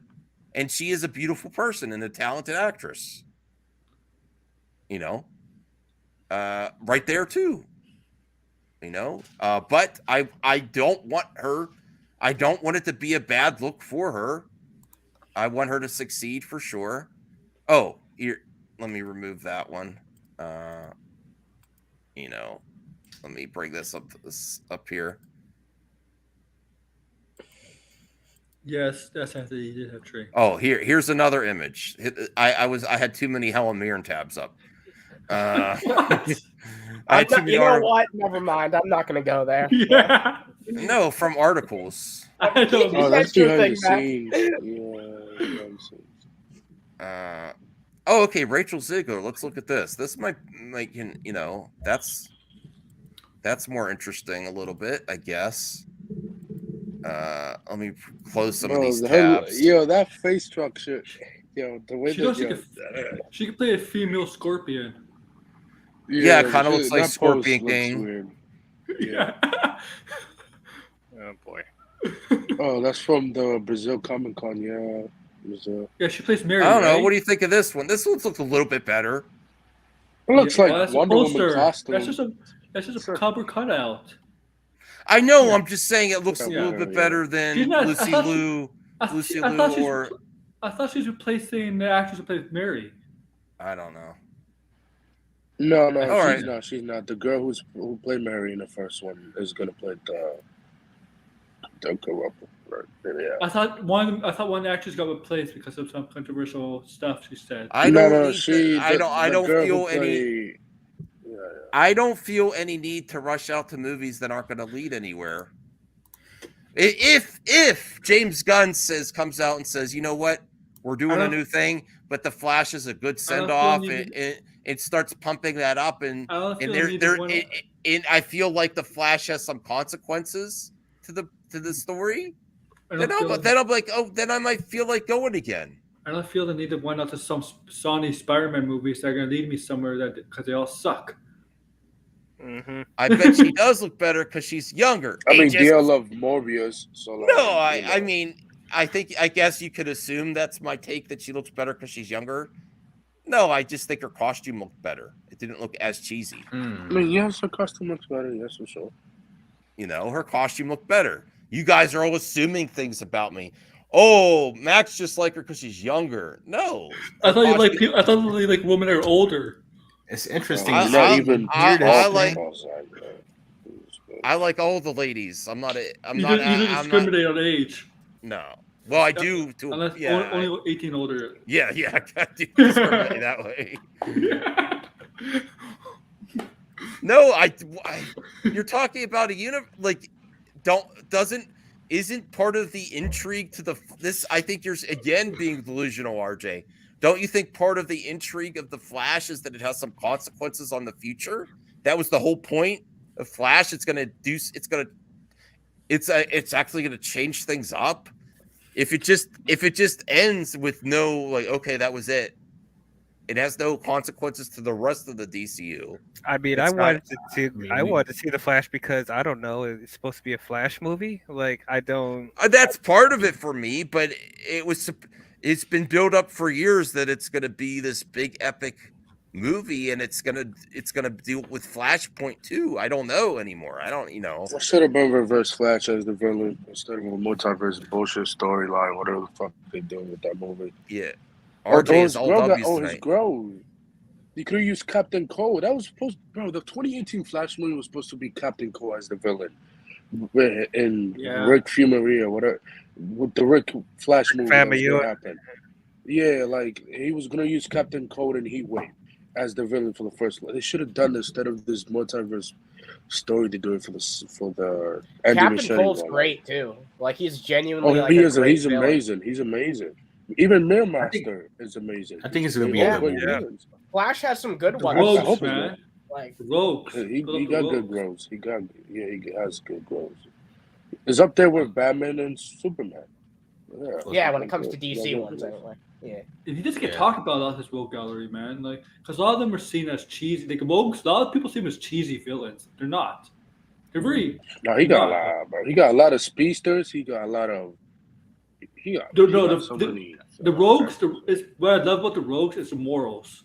And she is a beautiful person and a talented actress. You know, right there too. You know, but I don't want her. I don't want it to be a bad look for her. I want her to succeed for sure. Oh, here, let me remove that one. You know, let me bring this up here. Yes, that's after you did have tree. Oh, here's another image. I had too many Helen Mirren tabs up. You know what? Never mind. I'm not going to go there. Yeah. No, from articles. I don't Oh, that's your behind the thing, scenes. Yeah, behind the scenes. Okay, Rachel Ziegler. Let's look at this. This might make you know, that's more interesting a little bit, I guess. Let me close some of these tabs. That face structure. Yo, the way she could play a female Scorpion. Yeah, kind of looks like Scorpion King. Weird. Yeah. Oh boy. Oh, that's from the Brazil Comic Con. Yeah, Brazil. Yeah, she plays Mary. I don't know. Right? What do you think of this one? This one looks a little bit better. It looks like that's a Wonder Woman poster. costume. That's just a cardboard cutout. I know. I'm just saying it looks a Yeah, little bit yeah. better than Lucy Liu. I thought she was replacing the actress who plays Mary. I don't know. No, All she's right. not. She's not. The girl who played Mary in the first one is gonna play the corrupt. Yeah. I thought one of the actors got replaced because of some controversial stuff she said. I don't feel any. Yeah. I don't feel any need to rush out to movies that aren't going to lead anywhere. If James Gunn comes out and says, you know what, we're doing a new thing, but The Flash is a good send off, it starts pumping that up, and I feel like The Flash has some consequences to the story. Then I'm like, oh, then I might feel like going again. I don't feel the need to wind out to some Sony Spider-Man movies that are going to lead me somewhere because they all suck. Mm-hmm. I bet she does look better because she's younger. I mean, DL love Morbius. So like, no, I mean, I guess you could assume that's my take, that she looks better because she's younger. No, I just think her costume looked better. It didn't look as cheesy. I mean, yes, her costume looks better. Yes, for sure. You know, her costume looked better. You guys are all assuming things about me. Oh, Max just like her because she's younger. No, I thought you like people. I thought you like women that are older. It's interesting. I- Not I- even. I like- outside, I like all the ladies. I'm not. I'm You not. don't discriminate on age. No. Well, I do. Unless Yeah. only 18 older. Yeah. I do discriminate that way. No, you're talking about a isn't part of the intrigue to this. I think you're again being delusional, RJ. Don't you think part of the intrigue of the Flash is that it has some consequences on the future? That was the whole point of Flash. It's actually gonna change things up. If it just ends with no, like, okay, that was it. It has no consequences to the rest of the DCU. I mean, I wanted to see the Flash because I don't know. It's supposed to be a Flash movie. Like, I don't. That's part of it for me, but it's been built up for years that it's going to be this big epic movie, and it's gonna deal with Flashpoint too. I don't know anymore. I don't, I should have been Reverse Flash as the villain instead of a multiverse bullshit storyline. Whatever the fuck they doing with that movie. Yeah. RJ is all W's tonight. His grow. You could have used Captain Cold. That was supposed, bro. The 2018 Flash movie was supposed to be Captain Cold as the villain, and Rick Fury or whatever. With the Rick Flash movie, that was gonna happen. Yeah, like he was gonna use Captain Cold and Heatwave as the villain for the first. They should have done this instead of this multiverse story to do it for the Captain Cold's great too. Like he's genuinely. Oh, he is. He's amazing. He's amazing. Even Mailmaster is amazing. I think it's gonna be a good movie. Flash has some good ones. Rogues, man. Like Rogues. He got good grows. He has good grows. It's up there with Batman and Superman. Yeah, when it comes to DC ones, anyway. Yeah. He just get talked about a lot this Rogue Gallery, man. Like, because a lot of them are seen as cheesy. Like Rogues, a lot of people see them as cheesy villains. They're not. They're very. No, he got a lot, bro. He got a lot of speedsters. He got a lot of. The Rogues. What I love about the Rogues is the morals.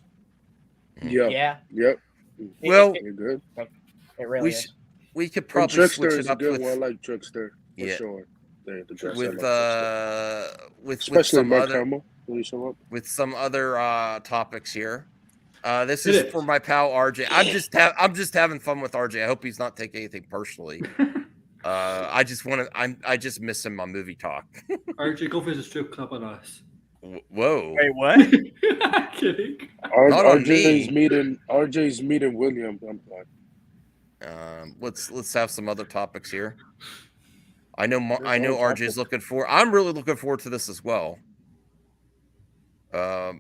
Yeah. Yep. Well, you're good. It really is. We could probably Trickster switch is it up a good with one. I like Trickster for sure. With especially some Mark other Hamill when he show up. with some other topics here. This is for my pal RJ. I'm just having fun with RJ. I hope he's not taking anything personally. I just miss him on movie talk. RJ, go visit a strip club on us. Whoa. Wait, what? I'm kidding. RJ's meeting William. Let's have some other topics here. I know RJ's looking for. I'm really looking forward to this as well.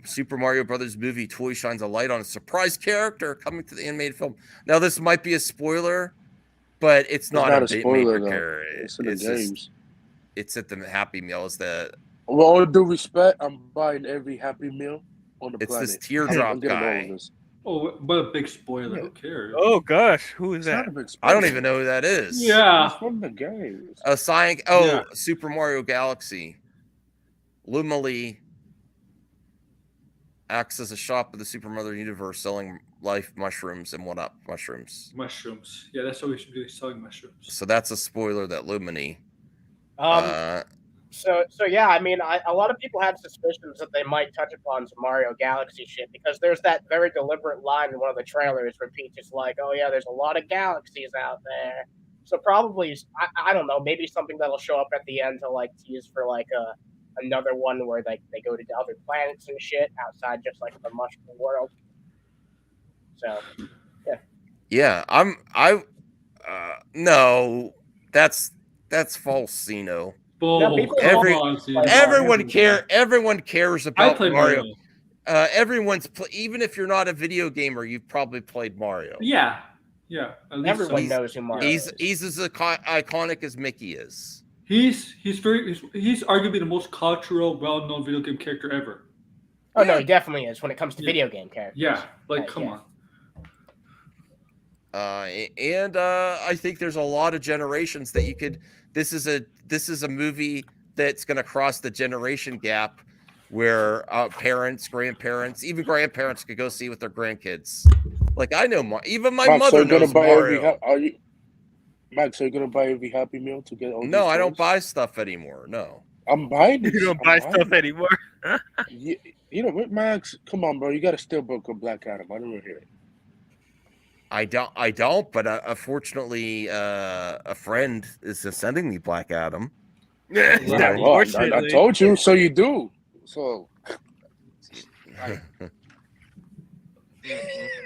Super Mario Brothers movie toy shines a light on a surprise character coming to the animated film. Now this might be a spoiler, but it's not a spoiler. It's in the games. It's at the Happy Meal. Is that? With all due respect, I'm buying every Happy Meal on the planet. It's this teardrop guy. Oh, what a big spoiler! Who cares? Oh gosh, who is that? I don't even know who that is. Yeah, it's from the game. Super Mario Galaxy. Lumily acts as a shop of the Super Mario universe, selling life mushrooms and what up mushrooms. Mushrooms. Yeah, that's what we should be selling mushrooms. So that's a spoiler that Lumini. So yeah, I mean, a lot of people had suspicions that they might touch upon some Mario Galaxy shit because there's that very deliberate line in one of the trailers where Peach is like, "Oh yeah, there's a lot of galaxies out there." So probably, I don't know, maybe something that'll show up at the end to like tease for like another one where they go to other planets and shit outside just like the mushroom world. So yeah, no, that's false, No, everyone cares about Mario. Even if you're not a video gamer, you've probably played Mario. Yeah. Everyone knows who Mario is. He's as iconic as Mickey is. He's arguably the most cultural, well-known video game character ever. Oh no, he definitely is when it comes to video game characters. Yeah, come on. I think there's a lot of generations that you could. This is a movie that's going to cross the generation gap where parents, grandparents, even grandparents could go see with their grandkids. Like I know, even my Max, so mother you're gonna knows buy Mario. Max, are you gonna buy every Happy Meal to get all No, these I don't toys? buy stuff anymore. No. I'm buying these. You don't I'm buy buying stuff them. anymore. You know what, Max? Come on, bro. You got a steelbook of Black Adam. I don't hear it. I don't. But unfortunately, a friend is sending me Black Adam. Well, I Unfortunately. told you, so you do. So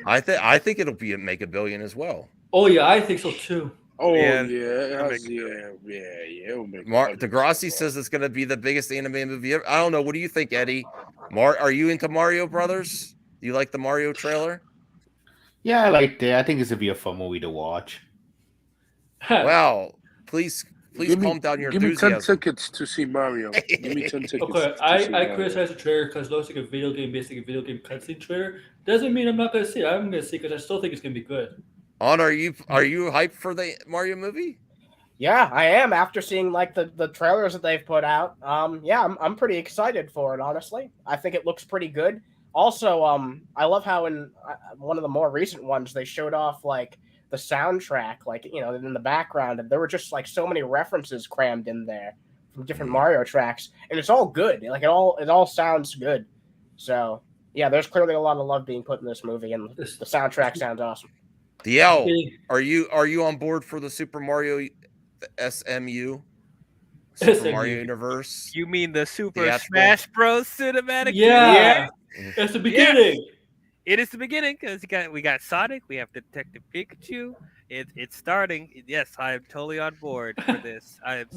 I think it'll make $1 billion as well. Oh yeah, I think so too. oh Yeah, yeah, I'll it make has, it yeah. It'll make Degrassi says it's going to be the biggest anime movie ever. I don't know. What do you think, Eddie? Are you into Mario Brothers? Do you like the Mario trailer? Yeah, I liked it. I think it's gonna be a fun movie to watch. Well, please calm down your Give me 10 enthusiasm. tickets to see Mario. Give me 10 tickets. Okay, to see I Mario. criticize the trailer because it looks like a video game, basically a video game cutscene trailer. Doesn't mean I'm not gonna see it. I'm gonna see it because I still think it's gonna be good. Are you hyped for the Mario movie? Yeah, I am. After seeing like the trailers that they've put out, yeah, I'm pretty excited for it. Honestly, I think it looks pretty good. Also, I love how in one of the more recent ones they showed off like the soundtrack, like in the background, and there were just like so many references crammed in there from different Mario tracks, and it's all good. Like it all sounds good. So yeah, there's clearly a lot of love being put in this movie, and the soundtrack sounds awesome. DL, are you on board for the Super Mario SMU? Super Mario Universe? You mean the Super Theatrical? Smash Bros. Cinematic? Yeah, it's the beginning. It is the beginning because we got Sonic, we have Detective Pikachu. It's starting. Yes, I am totally on board for this. I am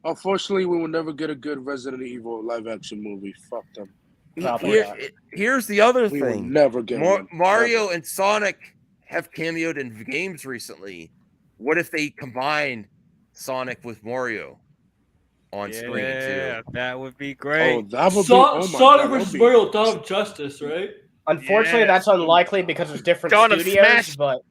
Unfortunately, we will never get a good Resident Evil live action movie. Fuck them. Here's the other We will thing. never get one. Mario Never. and Sonic have cameoed in games recently. What if they combine Sonic with Mario on screen too? That would be great. Oh, that would Sonic versus Mario: Dawn of Justice, right? Unfortunately, that's unlikely because it's different Dawn of studios, Smash. but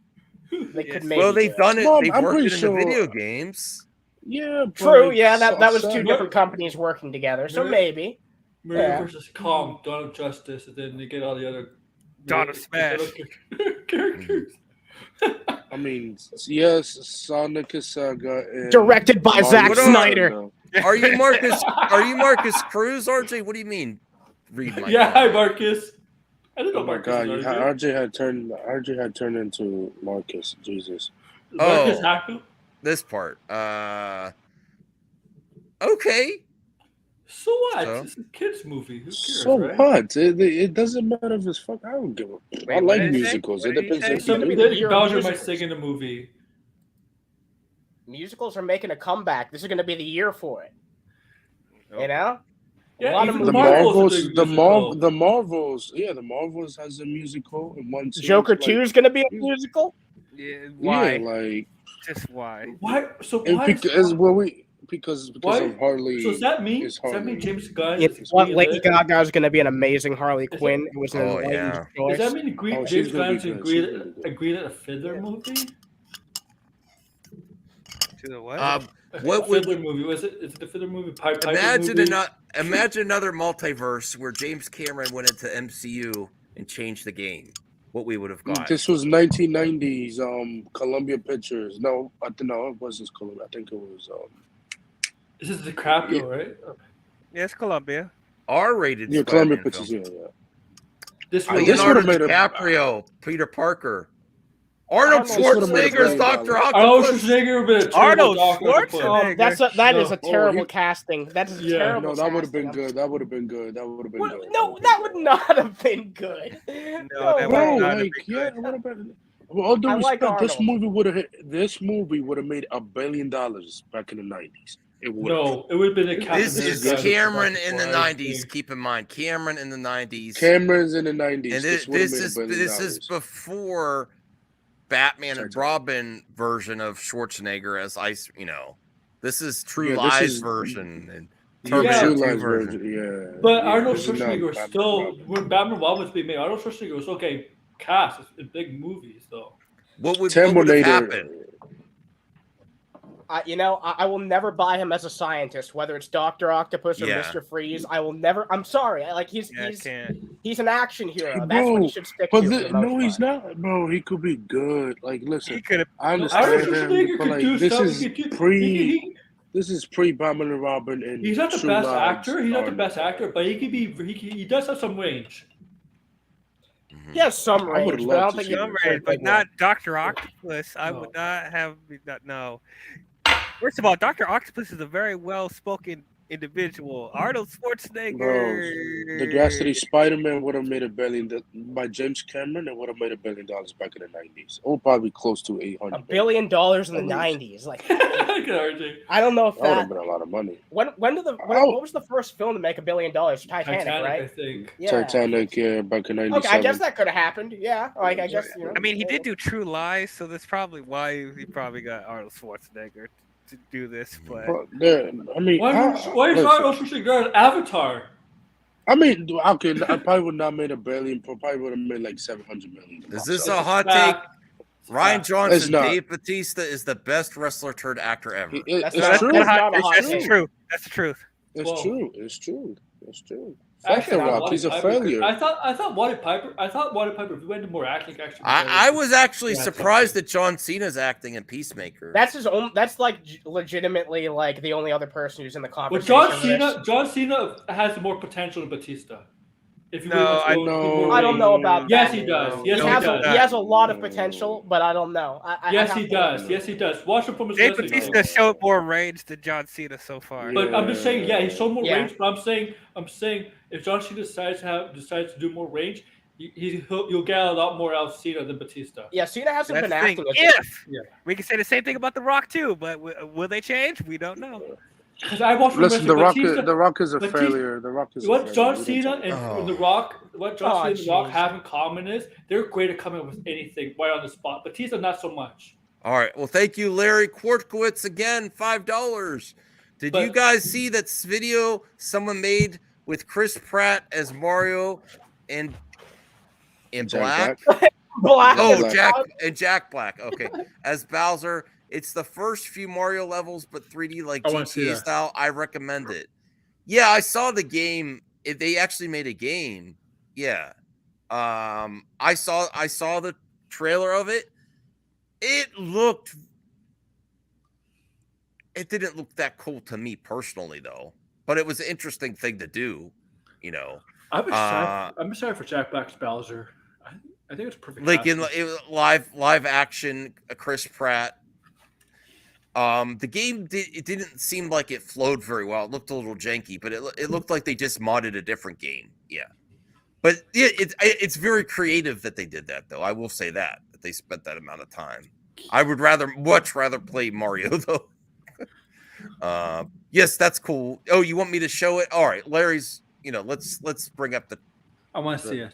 they could maybe. Well, they've done it. Mom, They've I'm worked pretty it in the sure- video games. Yeah, but True. like, Yeah, that was two Sonic- different companies working together, so maybe. Mario Yeah. versus Kong, Dawn of Justice, and then they get all the other Dawn of Smash. characters. I mean, yes, Sonic is Saga. And Directed by Mario Zack What are- Snyder. Are you Marcus Cruz, RJ? What do you mean? Read my Yeah, hi comment? Marcus. I don't know Oh my Marcus. God, is RJ had turned into Marcus. Jesus. Marcus Oh. Hackle? This part. Okay. So what? So? It's a kids movie. Who cares, So right? what? It doesn't matter if it's fuck. I don't give a. I Wait, what like did he say? musicals. What It did he depends. say? on Some- the the year of Bowser might musicals. sing in the movie. Musicals are making a comeback. This is going to be the year for it. You know? Yeah, a lot of even The movies. Marvel's a big musical. The Marvels. Yeah, the Marvels has a musical in one. series, Joker like, 2 is going to be a musical? Yeah, why? Yeah, like Just why? Why? So and why? because Why? of Harley. So does that mean? Is Does that mean Harley. James Gunn? You know is what? really Lady lit? Gaga is going to be an amazing Harley Is Quinn. It was an Oh, enlightened yeah. choice. Does that mean Oh, James she's gonna Gunn be good. agreed She's gonna be good. agreed at a Fiddler movie? To the what? What A would Fiddler movie? Was it? Is it the Fiddler movie? Piper imagine movie? imagine another multiverse where James Cameron went into MCU and changed the game. What we would have got. This was 1990s. Columbia Pictures. No, it wasn't Columbia. I think it was. This is DiCaprio, right? Yes, Columbia. R-rated. Yeah, Columbia Spider-Man Pictures. film. Yeah. This I was guess Leonardo would've made a- DiCaprio, Peter Parker, Arnold This would've made a Schwarzenegger's $1 Doctor billion. Arnold Octopus. Schwarzenegger would have been a terrible Arnold Doctor Octopus. Schwarzenegger. That is a No. terrible he- casting. That is a Yeah. terrible No, that would have been casting. good. That would have been good. That would have been good. No, that would not have been good. No, that Bro, would not have like, been yeah, good. it would have been. With all due I like respect, this Arnold. movie would have made $1 billion back in the 90s. It would. No, it would have been a Captain This is America. Cameron in the That's why I 90s. think. Keep in mind, Cameron in the 90s. Cameron's in the 90s. And this this would've made $1 billion. is before Batman and Sorry. Robin version of Schwarzenegger as Ice. This is True Yeah, this Lies is- version and Yeah, Terminator True 2 Lies version. Yeah. But yeah, Arnold this is not Schwarzenegger was Batman still Robin. when Batman and Robin was being made. Arnold Schwarzenegger was okay cast in big movies though. What would have Terminator. happened? I will never buy him as a scientist, whether it's Dr. Octopus or Yeah. Mr. Freeze. I will never. I'm sorry. Like he's an action hero. That's what he should stick to. For the most part. He's not, bro. He could be good. Like, listen, I Arnold understand Schwarzenegger him, but could like do this stuff. is this is pre Batman and Robin, and he's not the True best Lies actor. He's not the are- best actor, but he does have some range. He has some I would've range, but I loved don't to think see he him. Right, but not Dr. Octopus. I would not have no. First of all, Dr. Octopus is a very well-spoken individual. Arnold Schwarzenegger. Bro, the Ghastly Spider-Man would have made $1 billion by James Cameron. It would have made $1 billion back in the 90s. Or probably close to $800 $1 billion in the 90s. Like, I don't know if that would that have been a lot of money. what was the first film to make $1 billion? Titanic, right? I think. Yeah. Titanic, yeah, back in 97. Okay, I guess that could have happened. Yeah, like I guess. I mean, he did do True Lies, so that's probably why he probably got Arnold Schwarzenegger to do this. But I mean, Why is Arnold Schwarzenegger an Avatar? I mean, okay, I probably would not made $1 billion. Probably would have made like $700 million. Is this a hot take? Ryan Johnson, Dave Bautista is the best wrestler turned actor ever. It's true. That's the truth. That's the truth. It's true. It's true. It's true. Actually, Rock, he's a failure. I thought Waddy Piper. If he went into more acting, actually. I was actually surprised that John Cena's acting in Peacemaker. That's his own. That's like legitimately like the only other person who's in the But conversation. John Cena has more potential than Batista. I don't know about that. Yes, he does. Yes, he has a lot of potential, but I don't know. Yes, he does. Yes, he does. Watch him from his Dave Bautista showed more range than John Cena so far. But I'm just saying, he showed more range. But I'm saying, if John Cena decides to do more range, you'll get a lot more out of Cena than Batista. Yeah, Cena hasn't been acting. We can say the same thing about The Rock too, but will they change? We don't know. Because I watched. Listen, The Rock is a failure. The Rock is. What John Cena and The Rock have in common is they're great at coming up with anything right on the spot. Batista not so much. All right. Well, thank you, Larry Kwartkowitz, again, $5. Did you guys see that video someone made with Chris Pratt as Mario and Black? Jack Black. Okay, as Bowser. It's the first few Mario levels, but 3D like GTA style. I recommend it. Yeah, I saw the game. They actually made a game. Yeah. I saw the trailer of it. It didn't look that cool to me personally, though. But it was an interesting thing to do, you know. I'm excited for Jack Black's Bowser. I think it's perfect. Like in live action, Chris Pratt. The game didn't seem like it flowed very well. It looked a little janky, but it looked like they just modded a different game. Yeah, but it's very creative that they did that, though. I will say that they spent that amount of time. I would much rather play Mario though. Yes, that's cool. Oh, you want me to show it? All right, Larry's. Let's bring up the. I want to see it.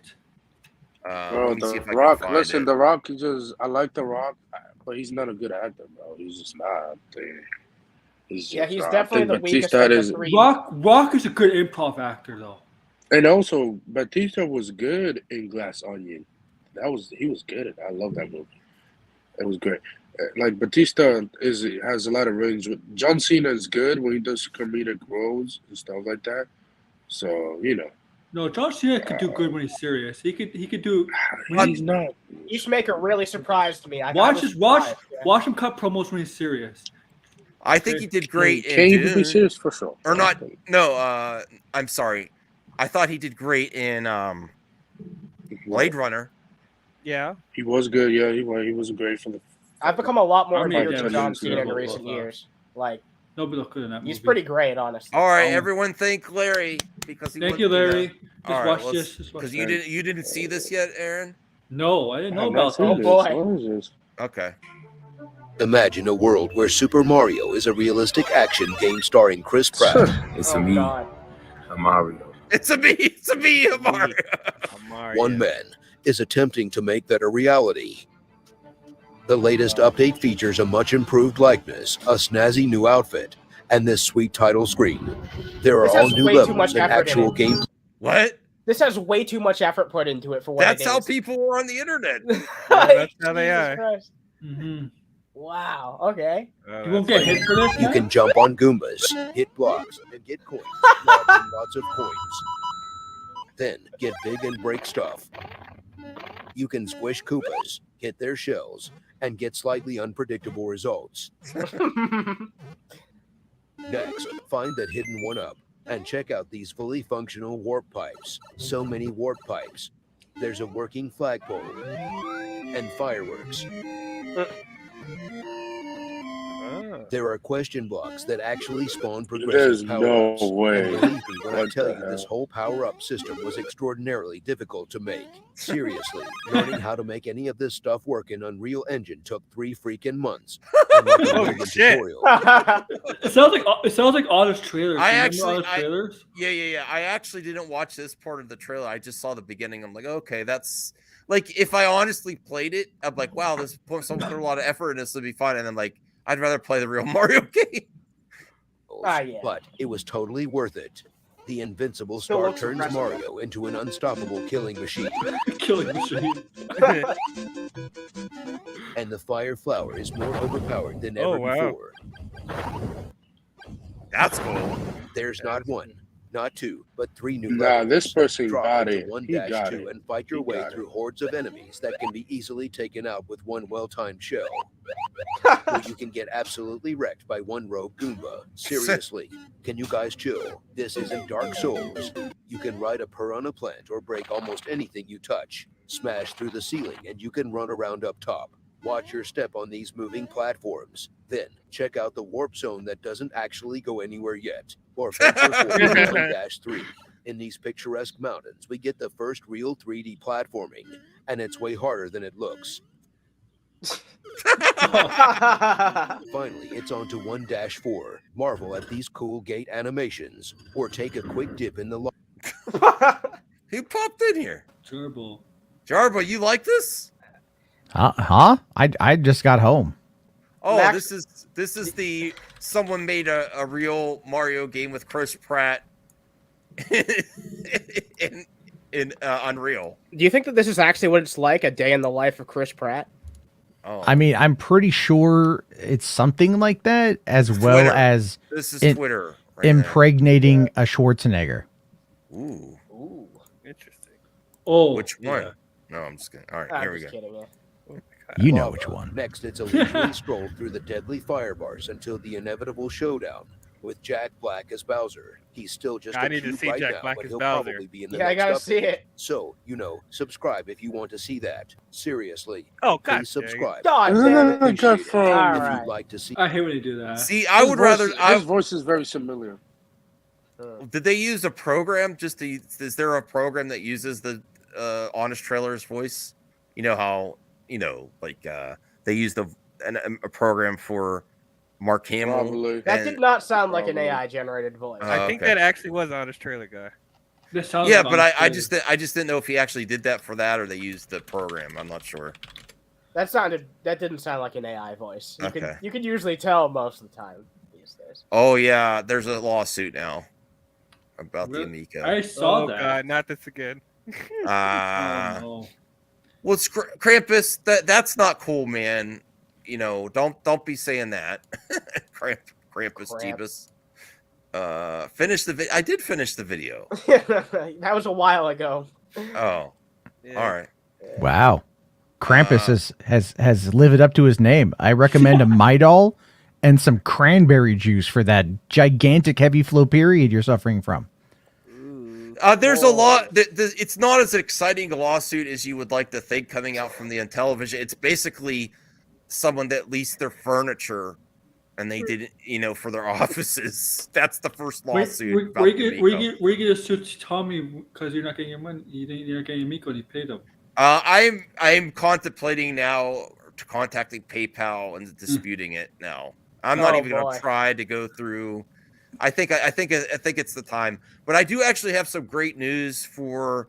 The Rock. Listen, The Rock is just. I like The Rock. But he's not a good actor, bro. He's just not. He's definitely the weakest of the three. Rock is a good improv actor, though. And also, Batista was good in Glass Onion. He was good at that. I love that movie. It was great. Like Batista has a lot of range. John Cena is good when he does comedic roles and stuff like that. So No, John Cena could do good when he's serious. He could do. He's not. Peacemaker really surprised me. Watch him cut promos when he's serious. I think he did great. Can you be serious for sure? Or not? No. I'm sorry. I thought he did great in Blade Runner. Yeah, he was good. Yeah, he was great for the. I've become a lot more endeared to John Cena in recent years. Like. Nobody looked good in that movie. He's pretty great, honestly. All right, everyone, thank Larry because he. Thank you, Larry. Watch this because you didn't see this yet, Aaron. No, I didn't know about this. Oh boy. Okay. Imagine a world where Super Mario is a realistic action game starring Chris Pratt. It's me, Mario. It's a me, Mario. One man is attempting to make that a reality. The latest update features a much improved likeness, a snazzy new outfit, and this sweet title screen. There are all new levels and actual game. What? This has way too much effort put into it for what That's how people are on the internet. that's how they are. Mm-hmm. Wow. Okay. You won't get hit for this. You man? can jump on Goombas, hit blocks, and get coins. Lots and lots of coins. Then get big and break stuff. You can squish Koopas, hit their shells, and get slightly unpredictable results. Next, find that hidden one up and check out these fully functional warp pipes. So many warp pipes. There's a working flagpole and fireworks. There are question blocks that actually spawn There's progressive no power-ups. way. And believe me when I What tell the you this hell? whole power-up system was extraordinarily difficult to make. Seriously, learning how to make any of this stuff work in Unreal Engine took 3 freaking months. And like a Holy million shit. tutorial. It sounds like Honest trailers. I Do you remember actually- Honest trailers. Yeah. I actually didn't watch this part of the trailer. I just saw the beginning. I'm like, okay, that's like if I honestly played it, I'm like, wow, this someone put a lot of effort in this, would be fun. And then like, I'd rather play the real Mario game. Yeah. But it was totally worth it. The invincible Still star looks turns impressive. Mario into an unstoppable killing machine, Killing machine. and the fire flower is more overpowered than Oh, ever wow. before. That's cool. There's not one, not two, but 3 new Nah, levels. this person Drop got into it. 1-2 He got it. and fight your He way got through it. hordes of enemies that can be easily taken out with one well-timed shell. Or you can get absolutely wrecked by one rogue Goomba. Seriously, can you guys chill? This isn't Dark Souls. You can ride a piranha plant or break almost anything you touch. Smash through the ceiling and you can run around up top. Watch your step on these moving platforms. Then check out the warp zone that doesn't actually go anywhere yet. Or venture forward to 1-3. In these picturesque mountains, we get the first real 3D platforming, and it's way harder than it looks. Finally, it's on to 1-4. Marvel at these cool gate animations, or take a quick dip in the Who popped in here? Terrible. Jarbo, you like this? Huh? I just got home. Oh, Max- this is the someone made a real Mario game with Chris Pratt in Unreal. Do you think that this is actually what it's like, a day in the life of Chris Pratt? Oh, I mean, I'm pretty sure it's something like that, as well Twitter. as this is it- Twitter. Right impregnating a Schwarzenegger. now. Ooh, Ooh. Interesting. Oh, which one? yeah. No, I'm just kidding. All right, I'm here we just go. kidding. Yeah. You know lava. which one. Next, it's a leisurely stroll through the deadly fire bars until the inevitable showdown with Jack Black as Bowser. He's still just I a need to cube see right Jack now, Black but as he'll Bowser. probably be in the Yeah, I next gotta update. see it. So, subscribe if you want to see that. Seriously, Oh, God. please subscribe. God damn it. I got Appreciate it. from. All If right. you'd like to see I hate when they do that. See, I would rather. His voice is very similar. Did they use a program? Is there a program that uses the Honest Trailer's voice? You know how they used a program for Mark Hamill. Probably. That and- did not sound like an Probably. AI generated voice. I think okay. that actually was Honest Trailer guy. This sounds Yeah, like but I Honest Trailers. just didn't know if he actually did that for that or they used the program. I'm not sure. That didn't sound like an AI voice. Okay. You could usually tell most of the time these days. Oh yeah, there's a lawsuit now about the Really? Amico. I saw Oh, that. God, not this again. Oh, no. Well, it's Krampus. That's not cool, man. Don't be saying that. Krampus, Cramp. Jeebus. Finish the I did finish the video. That was a while ago. Oh, Yeah. all right. Wow. Krampus has lived up to his name. I recommend a Midol and some cranberry juice for that gigantic heavy flow period you're suffering from. There's a lot. It's not as exciting a lawsuit as you would like to think coming out from the Intellivision. It's basically someone that leased their furniture and they didn't, for their offices. That's the first lawsuit. about the Amico. Where you get a suit to Tommy because you're not getting your money? You're not getting your Miko and you paid them. I'm contemplating now contacting PayPal and disputing it now. I'm not Oh, even going boy. to try to go through. I think it's the time. But I do actually have some great news for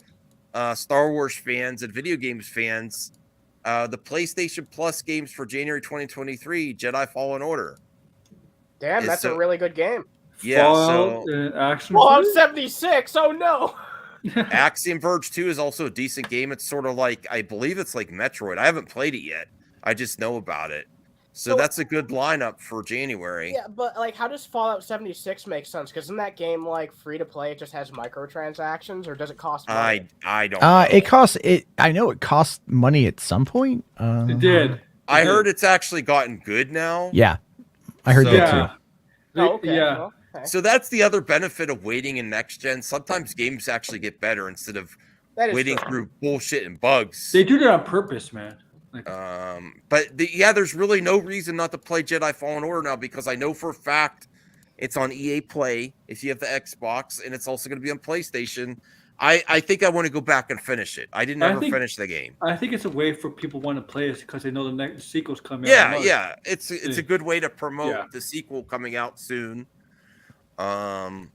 Star Wars fans and video games fans. The PlayStation Plus games for January 2023, Jedi Fallen Order. Damn, It's that's a- a really good game. Yeah, Fallout, so Action. Fallout 76. Oh no. Axiom Verge 2 is also a decent game. It's sort of like, I believe it's like Metroid. I haven't played it yet. I just know about it. So that's a good lineup for January. Yeah, but like, how does Fallout 76 make sense? Because in that game, like, free to play, it just has microtransactions, or does it cost money? I don't know. It costs it. I know it costs money at some point. It did. I heard it's actually gotten good now. Yeah, I heard that Yeah. too. Oh, okay. Yeah. Well, okay. So that's the other benefit of waiting in next gen. Sometimes games actually get better instead of That is waiting true. through bullshit and bugs. They do that on purpose, man. Like, But there's really no reason not to play Jedi Fallen Order now, because I know for a fact it's on EA Play if you have the Xbox, and it's also going to be on PlayStation. I think I want to go back and finish it. I didn't ever finish the game. I think it's a way for people want to play it because they know the next sequel's coming Yeah, out. yeah. It's a good way to promote Yeah. the sequel coming out soon. No,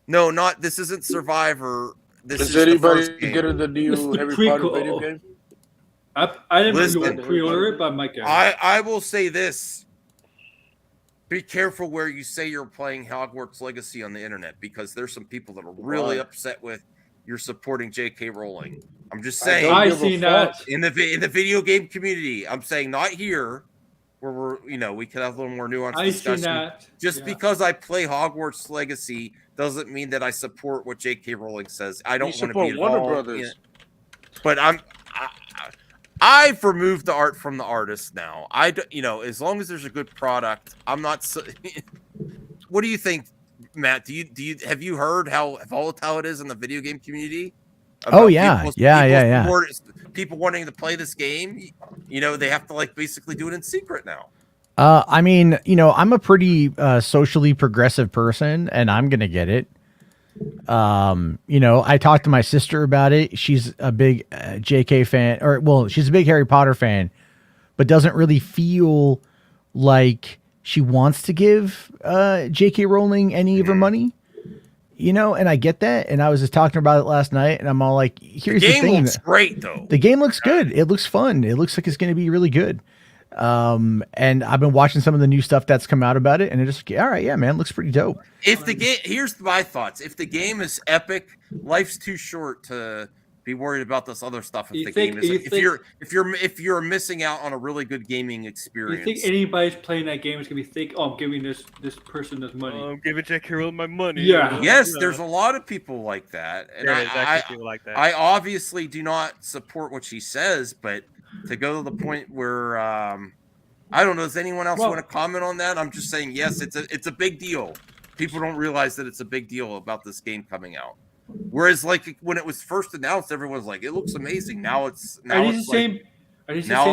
not this isn't Survivor. This Is is the anybody first game. getting the It's new the Harry prequel. Potter video game? I didn't Listen. pre-order it, but I might get it. I will say this. Be careful where you say you're playing Hogwarts Legacy on the internet, because there's some people that are really Why? upset with you're supporting J.K. Rowling. I'm just I saying don't I give a seen that. fuck. in the video game community. I'm saying not here, where we could have a little more nuanced I discussion. seen that. Just Yeah. because I play Hogwarts Legacy doesn't mean that I support what J.K. Rowling says. I don't You want to be support Warner involved in Brothers. it. But I've removed the art from the artist now. As long as there's a good product, I'm not. What do you think, Matt? Have you heard how volatile it is in the video game community? Oh, yeah. Yeah. People wanting to play this game, they have to basically do it in secret now. I mean, I'm a pretty socially progressive person, and I'm gonna get it. I talked to my sister about it. She's a big JK fan, she's a big Harry Potter fan, but doesn't really feel like she wants to give JK Rowling any of her money. And I get that. And I was just talking about it last night, and I'm all like, here's the game thing. Looks great though. The game looks good. It looks fun. It looks like it's going to be really good. And I've been watching some of the new stuff that's come out about it, and it's just, all right, yeah, man, looks pretty dope. Here's my thoughts. If the game is epic, life's too short to be worried about this other stuff. If you're missing out on a really good gaming experience. You think anybody's playing that game is gonna be I'm giving this person this money? I'm giving J.K. Rowling my money. Yeah. Yes, there's a lot of people like that, and There is actually people like that. I obviously do not support what she says, but to go to the point where I don't know, does anyone else want to comment on that? I'm just saying, yes, it's a big deal. People don't realize that it's a big deal about this game coming out. Whereas, when it was first announced, everyone was like, "It looks amazing." Are these the same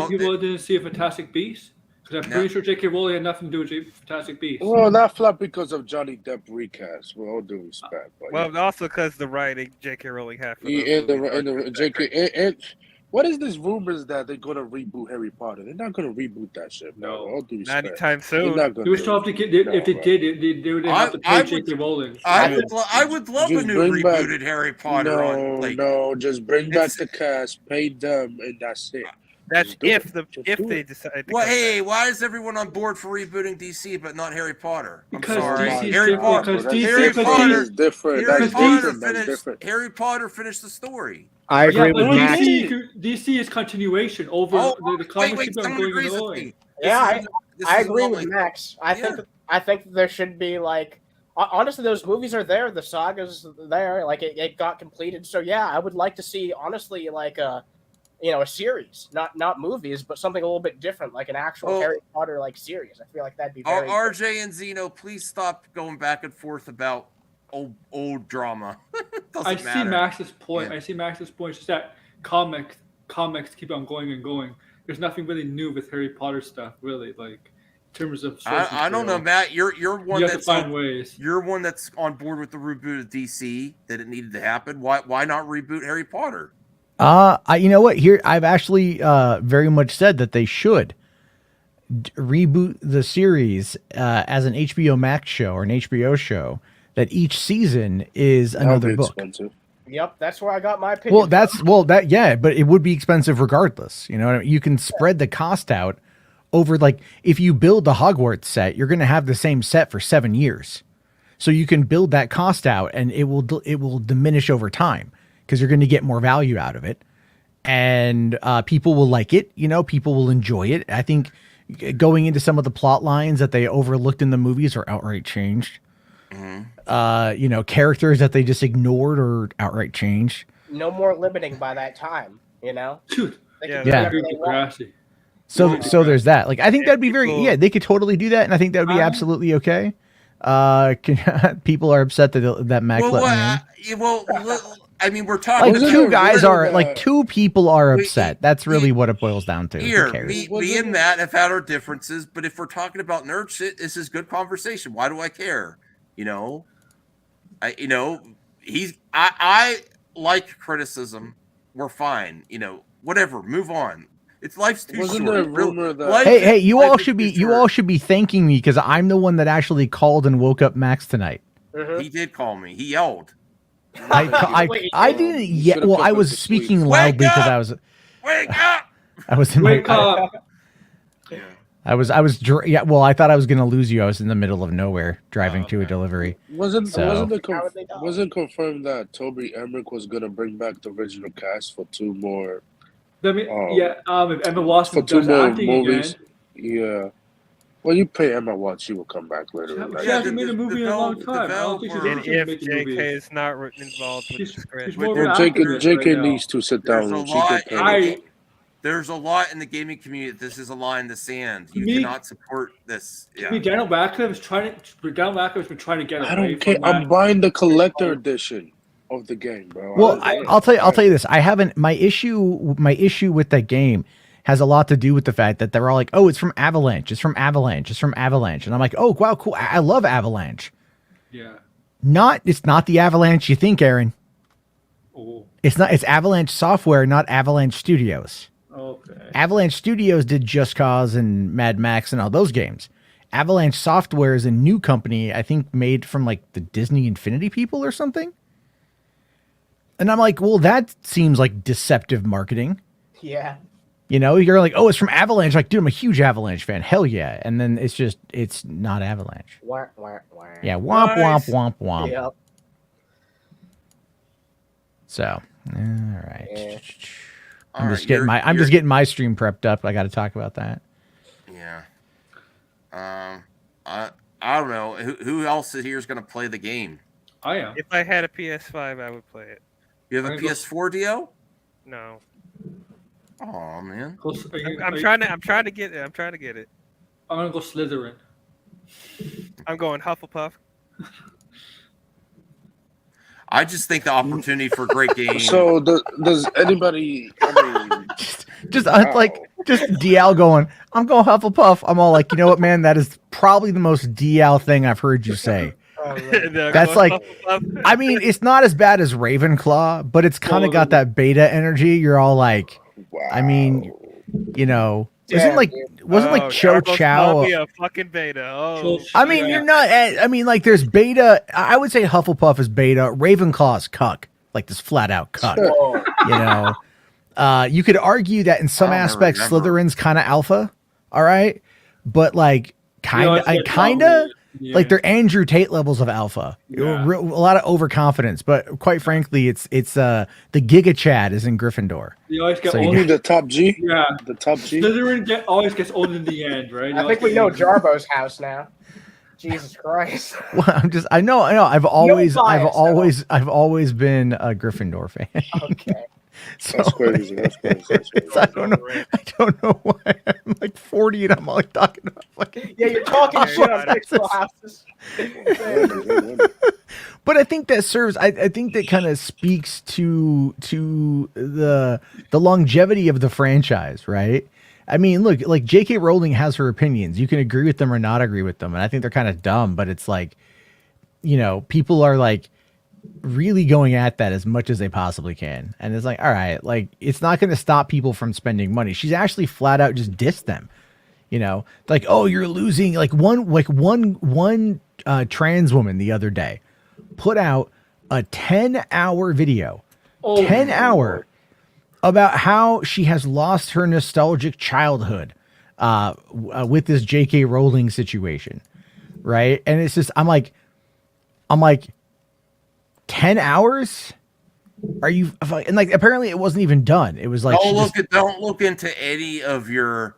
people that didn't see a Fantastic Beast? Because I'm pretty sure J.K. Rowling had nothing to do with Fantastic Beast. Well, not flop because of Johnny Depp recast. With all due respect. But also because the writing J.K. Rowling had for the J.K. And what is this rumors that they're gonna reboot Harry Potter? They're not gonna reboot that shit. No, all due not respect. anytime soon. They would still have to get. If they did, they would have to pay J.K. Rowling. I would love a new rebooted Harry Potter. No, just bring back the cast, pay them, and that's it. That's if they decide. Hey, why is everyone on board for rebooting DC but not Harry Potter? Because DC is different. That's different. Harry Potter finished the story. I agree with Max. DC is continuation over the comics someone agrees with me. Yeah, I agree with Max. I think there should be honestly, those movies are there. The saga's there. It got completed. So yeah, I would like to see honestly a series, not movies, but something a little bit different, like an actual Harry Potter series. I feel like that'd be very RJ and Zeno, please stop going back and forth about old drama. I see Max's point. I see Max's point. It's just that comics keep on going and going. There's nothing really new with Harry Potter stuff, really. In terms of I don't know, Matt. You're one you have that's to find ways. You're one that's on board with the reboot of DC that it needed to happen. Why not reboot Harry Potter? You know what? Here, I've actually very much said that they should reboot the series as an HBO Max show or an HBO show. That each season is another book. Expensive. Yep, that's where I got my opinion. But it would be expensive regardless. You know what I mean? You can spread the cost out over if you build the Hogwarts set, you're going to have the same set for 7 years. So you can build that cost out, and it will diminish over time because you're going to get more value out of it, and people will like it. People will enjoy it. I think going into some of the plot lines that they overlooked in the movies or outright changed. Characters that they just ignored or outright changed. No more limiting by that time, you know? Dude, They Yeah, can do yeah. whatever they want. Degrassi. So there's that. Like, I think Yeah, that'd be very, people- yeah, they could totally do that. And I think that would be absolutely okay. People are upset that Mac Well, let me in. I mean, we're talking Like Wasn't two there guys really are like that- two people are Wait, upset. That's really what it boils down to. Who Here, cares? me and Matt have had our differences, but if we're talking about nerd shit, this is good conversation. Why do I care? I like criticism. We're fine. Whatever. Move on. It's life's too Wasn't short. there a rumor that- Life Hey, is- you life all is should too be short. thanking me because I'm the one that actually called and woke up Max tonight. Mhm. He did call me. He yelled. I didn't You yet. should've Well, put I him was to sleep. speaking Wake loudly because up! Wake up! I was in Wake my up. Yeah. I was yeah. Well, I thought I was gonna lose you. I was in the middle of nowhere driving to a delivery. Wasn't So- wasn't confirmed that Toby Emmerich was gonna bring back the original cast for two more If Emma Watson for two does more acting movies? again, Yeah. Well, you pay Emma Watson, she will come back later. in she life. hasn't made a movie in a long the time. I don't think she's developer- interested in If making JK movies. is not involved with the She's script. more of Well, an JK, activist JK right now. needs to sit down There's a and she lot. can pay. There's a lot in the gaming community. This is a line in the sand. You Me- cannot support this. I Yeah. mean, Daniel Radcliffe is Daniel Radcliffe's been trying to get away I don't care. from I'm that. buying the collector edition of the game, bro. Well, I'll tell you this. I haven't. My issue with that game has a lot to do with the fact that they're all like, "Oh, it's from Avalanche. It's from Avalanche. It's from Avalanche," and I'm like, "Oh, wow, cool. I love Avalanche." Yeah. It's not the Avalanche you think, Aaron. Oh, It's not. It's Avalanche Software, not Avalanche Studios. okay. Avalanche Studios did Just Cause and Mad Max and all those games. Avalanche Software is a new company, I think, made from like the Disney Infinity people or something. And I'm like, well, that seems like deceptive marketing. Yeah. You're like, oh, it's from Avalanche. Like, dude, I'm a huge Avalanche fan. Hell yeah. And then it's not Avalanche. Wah, wah, wah. Yeah, womp, Nice. womp, womp, womp. Yep. So, all right. Yeah. I'm just getting my stream prepped up. I got to talk about that. Yeah. I don't know who else here is going to play the game. I am. If I had a PS5, I would play it. You have a PS4 deal? No, Oh man. I'm trying to get it. I'm trying to get it. I'm gonna go Slytherin. I'm going Hufflepuff. I just think the opportunity for a great game. So does anybody? I mean, Just DL going, I'm going Hufflepuff. I'm all like, you know what, man? That is probably the most DL thing I've heard you say. Oh, man. That's like, I mean, it's not as bad as Ravenclaw, but it's kind of got that beta energy. You're all like, wow. I mean, wasn't Damn, like Cho Chow. Be a fucking beta. Oh, I mean, you're not. I mean, like, there's beta. I would say Hufflepuff is beta. Ravenclaw is cuck, like this flat out cuck. Whoa. You could argue that in some I don't aspects, remember. Slytherin's kind of alpha. All right, but like, like they're Andrew Tate levels of alpha. Yeah. A lot of overconfidence, but quite frankly, it's the Giga Chad is in Gryffindor. You always get So you owned. Only the top G. Yeah. The top G. Slytherin always gets owned in the end, right? I think we know Jarbo's house now. Jesus Christ. Well, I know. I've always been a Gryffindor fan. Okay. So, That's crazy. That's crazy. so I don't know why I'm like 40 and I'm like talking about fucking. Yeah, you're talking Yeah, shit yeah, on fictional houses. But I think that serves. I think that kind of speaks to the longevity of the franchise, right? I mean, look, like J.K. Rowling has her opinions. You can agree with them or not agree with them, and I think they're kind of dumb. But it's like, people are like really going at that as much as they possibly can, and it's like, all right, like it's not going to stop people from spending money. She's actually flat out just dissed them. Like, oh, you're losing. Like one trans woman the other day put out a 10-hour video, 10-hour, about how she has lost her nostalgic childhood with this J.K. Rowling situation, right? And it's just, I'm like, 10 hours? Are you? And like, apparently it wasn't even done. It was like, Don't look into any of your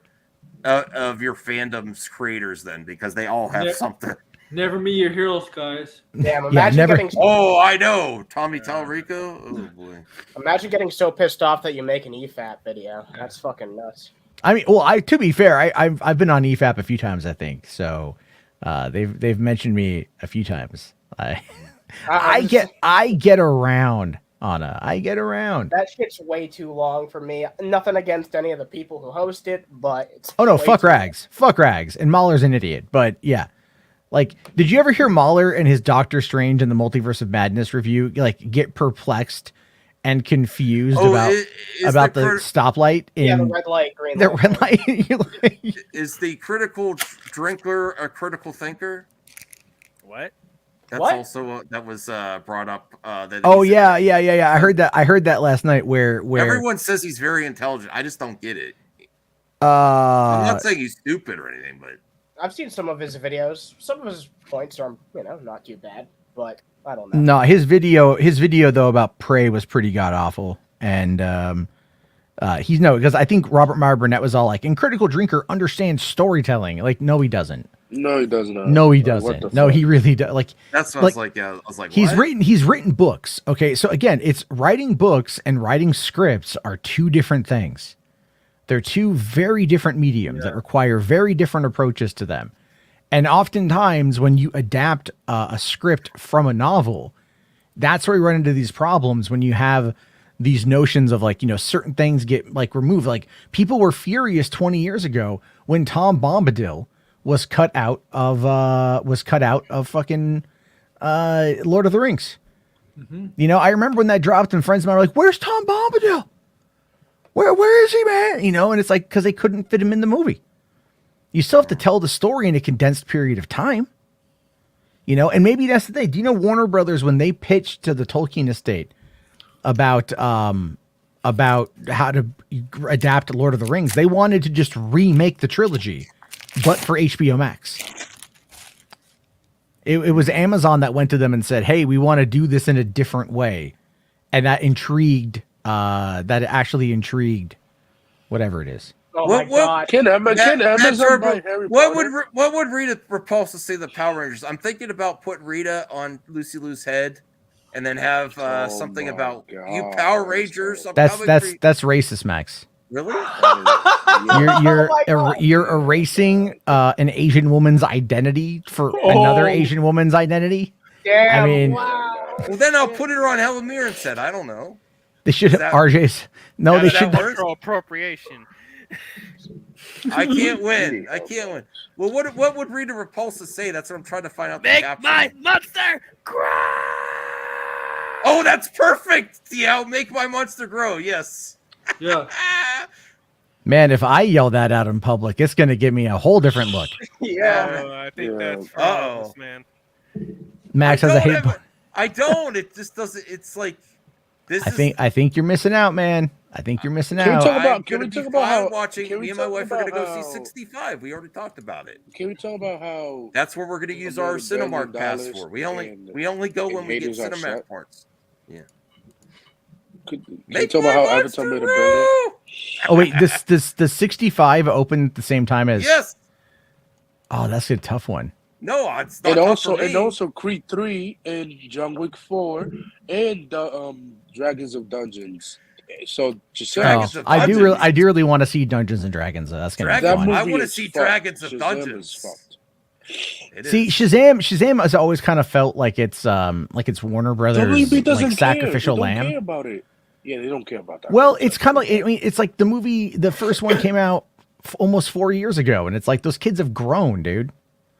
of your fandom's creators then, because they all have Yeah. something. Never meet your heroes, guys. Damn, Yeah, imagine never- getting Oh, I know. Tommy Talrico. Oh boy. imagine getting so pissed off that you make an EFAP video. That's fucking nuts. I mean, well, to be fair, I've been on EFAP a few times, I think. So they've mentioned me a few times. I get around, Anna. I get around. That shit's way too long for me. Nothing against any of the people who host it, but it's Oh no, way fuck too Rags. Fuck Rags. And Mahler's an idiot. But yeah. Like, did you ever hear Mahler and his Doctor Strange and the Multiverse of Madness review like get perplexed and confused about the stoplight in the red light, green the light. red light? You're like, Is the critical drinker a critical thinker? What? That's What? also that was brought up. That oh he's- yeah. I heard that last night. Where everyone says he's very intelligent. I just don't get it. I'm not saying he's stupid or anything, but I've seen some of his videos. Some of his points are, not too bad, but I don't know. no, his video though about Prey was pretty god awful, and he's no, because I think Robert Meyer Burnett was all like, "In Critical Drinker understands storytelling." Like, no, he doesn't. No, he does not. No, he Like, what doesn't. the No, fuck? he really does. Like, that's what like, I was like. Yeah, I was like, he's what? written books. Okay, so again, it's writing books and writing scripts are two different things. They're two very different mediums that require very different approaches to them. And oftentimes, when you adapt a script from a novel, that's where you run into these problems when you have these notions of like, certain things get like removed. Like, people were furious 20 years ago when Tom Bombadil was cut out of fucking Lord of the Rings. Mm-hmm. I remember when that dropped and friends of mine were like, "Where's Tom Bombadil? Where is he, man?" And it's like, because they couldn't fit him in the movie. You still have to tell the story in a condensed period of time. And maybe that's the thing. Do you know Warner Brothers, when they pitched to the Tolkien estate about how to adapt Lord of the Rings, they wanted to just remake the trilogy, but for HBO Max. It was Amazon that went to them and said, "Hey, we want to do this in a different way," and that actually intrigued whatever it is. Oh my god! Can Amazon buy Harry Potter? What would Rita Repulsa say the Power Rangers? I'm thinking about putting Rita on Lucy Lou's head, and then have something about you Power Rangers. That's racist, Max. Really? You're erasing an Asian woman's identity for another Asian woman's identity. Damn! I mean, wow. Well, then I'll put her on Helen Mirren said. I don't know. They should have RJ's. No, they should. Cultural appropriation. I can't win. Well, what would Rita Repulsa say? That's what I'm trying to find out. Make my monster grow. Oh, that's perfect. Yeah, make my monster grow. Yes. Yeah. Man, if I yell that out in public, it's going to give me a whole different look. Yeah. I think that's for all of us, man. Max has a hate. I don't. It just doesn't. It's like this. I think you're missing out, man. I think you're missing Can we out. talk about? Can we talk about how watching? Me and my wife are going to go see 65. We already talked about it. Can we talk about how? That's where we're going to use our Cinemark pass for. We only go when we get Cinemark parts. Yeah. Can you talk about how Avatar made $1 billion? Oh wait, the 65 opened at the same time as. Yes. Oh, that's a tough one. No, it's not. And also Creed 3 and John Wick 4 and Dragons of Dungeons. So just I do really want to see Dungeons and Dragons. That's gonna be fun. I want to see Dragons of Dungeons. See, Shazam has always kind of felt like it's Warner Brothers like sacrificial lamb. They don't care about it. Yeah, they don't care about that. Well, it's kind of like, I mean, it's like the movie. The first one came out almost 4 years ago, and it's like those kids have grown, dude.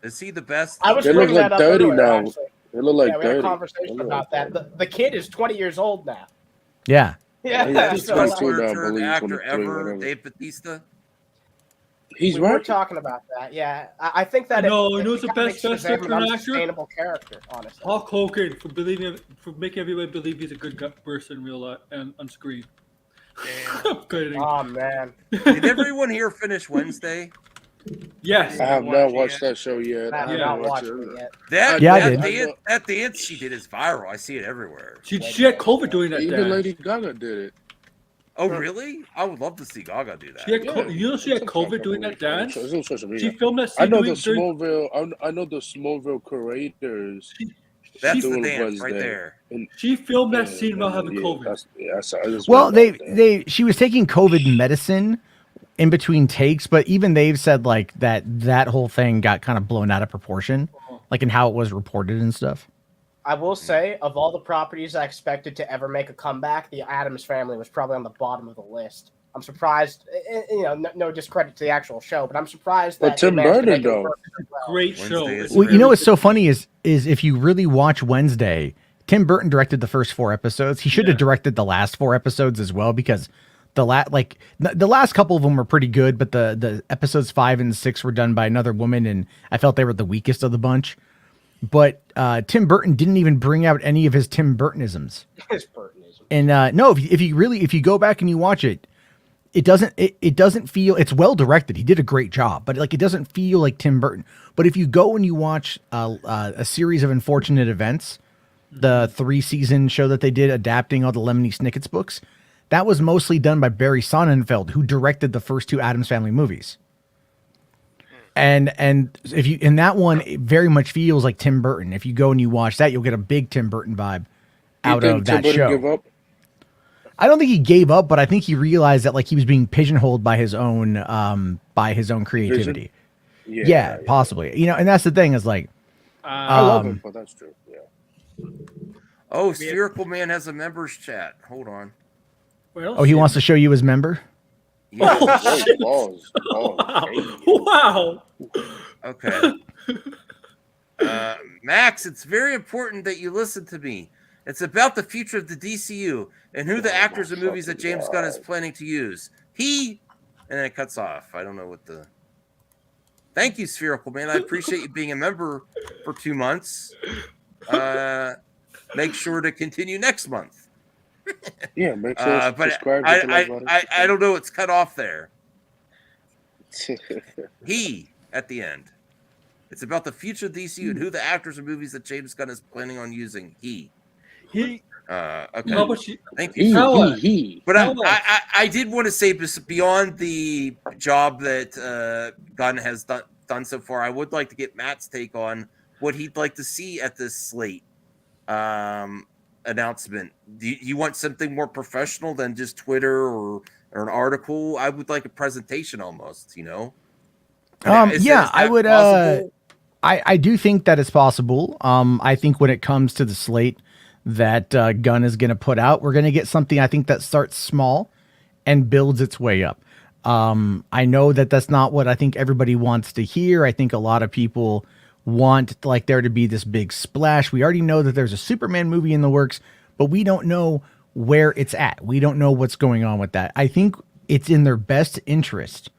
Is he the best? I was They look bringing like that up 30 earlier, now. actually. They look like yeah, we had 30. a conversation about that. The kid is 20 years old now. Yeah. Yeah. He's So, best like, actor 23, ever, whatever. Dave Bautista. He's we right. were talking about that. Yeah, I think that who's the kinda best makes Shazam an actor? unsustainable character, honestly. Hulk Hogan for making everybody believe he's a good person in real life and on screen. I'm kidding. Oh man. Did everyone here finish Wednesday? Yes. I have not watched that show yet. I have not watched it yet. That dance she did is viral. I see it everywhere. She had COVID doing that Even dance. Lady Gaga did it. Oh, really? I would love to see Gaga do that. She had you know she had It's COVID on doing that dance. It's on social media. She filmed that I scene know the during. Smallville. I know the Smallville creators. That's the doing dance right Wednesday. there. And, She filmed that scene while having COVID. Well, she was taking COVID medicine in between takes, but even they've said like that whole thing got kind of blown out of proportion, like in how it was reported and stuff. I will say, of all the properties I expected to ever make a comeback, the Addams Family was probably on the bottom of the list. I'm surprised, you know, no discredit to the actual show, but I'm surprised that Tim Burton, though, great show. Well, you know what's so funny is if you really watch Wednesday, Tim Burton directed the first 4 episodes. He should have directed the last 4 episodes as well, because the last couple of them were pretty good, but the episodes 5 and 6 were done by another woman, and I felt they were the weakest of the bunch. But Tim Burton didn't even bring out any of his Tim Burtonisms. His Burtonism. And no, if you go back and you watch it, it doesn't feel, it's well directed. He did a great job, but like it doesn't feel like Tim Burton. But if you go and you watch a series of unfortunate events, the 3-season show that they did adapting all the Lemony Snicket's books, that was mostly done by Barry Sonnenfeld, who directed the first 2 Addams Family movies. And if you, in that one, it very much feels like Tim Burton. If you go and you watch that, you'll get a big Tim Burton vibe out of that show. Give up? I don't think he gave up, but I think he realized that like he was being pigeonholed by his own creativity. Yeah, possibly. You know, and that's the thing is like, I love him, but that's true. Yeah. Oh, Spherical Man has a members chat. Hold on. Oh, he wants to show you his member? Yeah. Oh, shit. Balls. Wow. Okay. Max, it's very important that you listen to me. It's about the future of the DCU and who the actors and movies that James Gunn is planning to use. And then it cuts off. I don't know what the... Thank you, Spherical Man. I appreciate you being a member for 2 months. Make sure to continue next month. Yeah, make sure but subscribe. I don't know. It's cut off there. He at the end. It's about the future of DCU and who the actors and movies that James Gunn is planning on using. He. Okay. Thank He. you. But I did want to say, beyond the job that Gunn has done so far, I would like to get Matt's take on what he'd like to see at this slate announcement. Do you want something more professional than just Twitter or an article? I would like a presentation almost, you know? I would. I do think that it's possible. I think when it comes to the slate that Gunn is going to put out, we're going to get something I think that starts small and builds its way up. I know that that's not what I think everybody wants to hear. I think a lot of people want like there to be this big splash. We already know that there's a Superman movie in the works, but we don't know where it's at. We don't know what's going on with that. I think it's in their best interest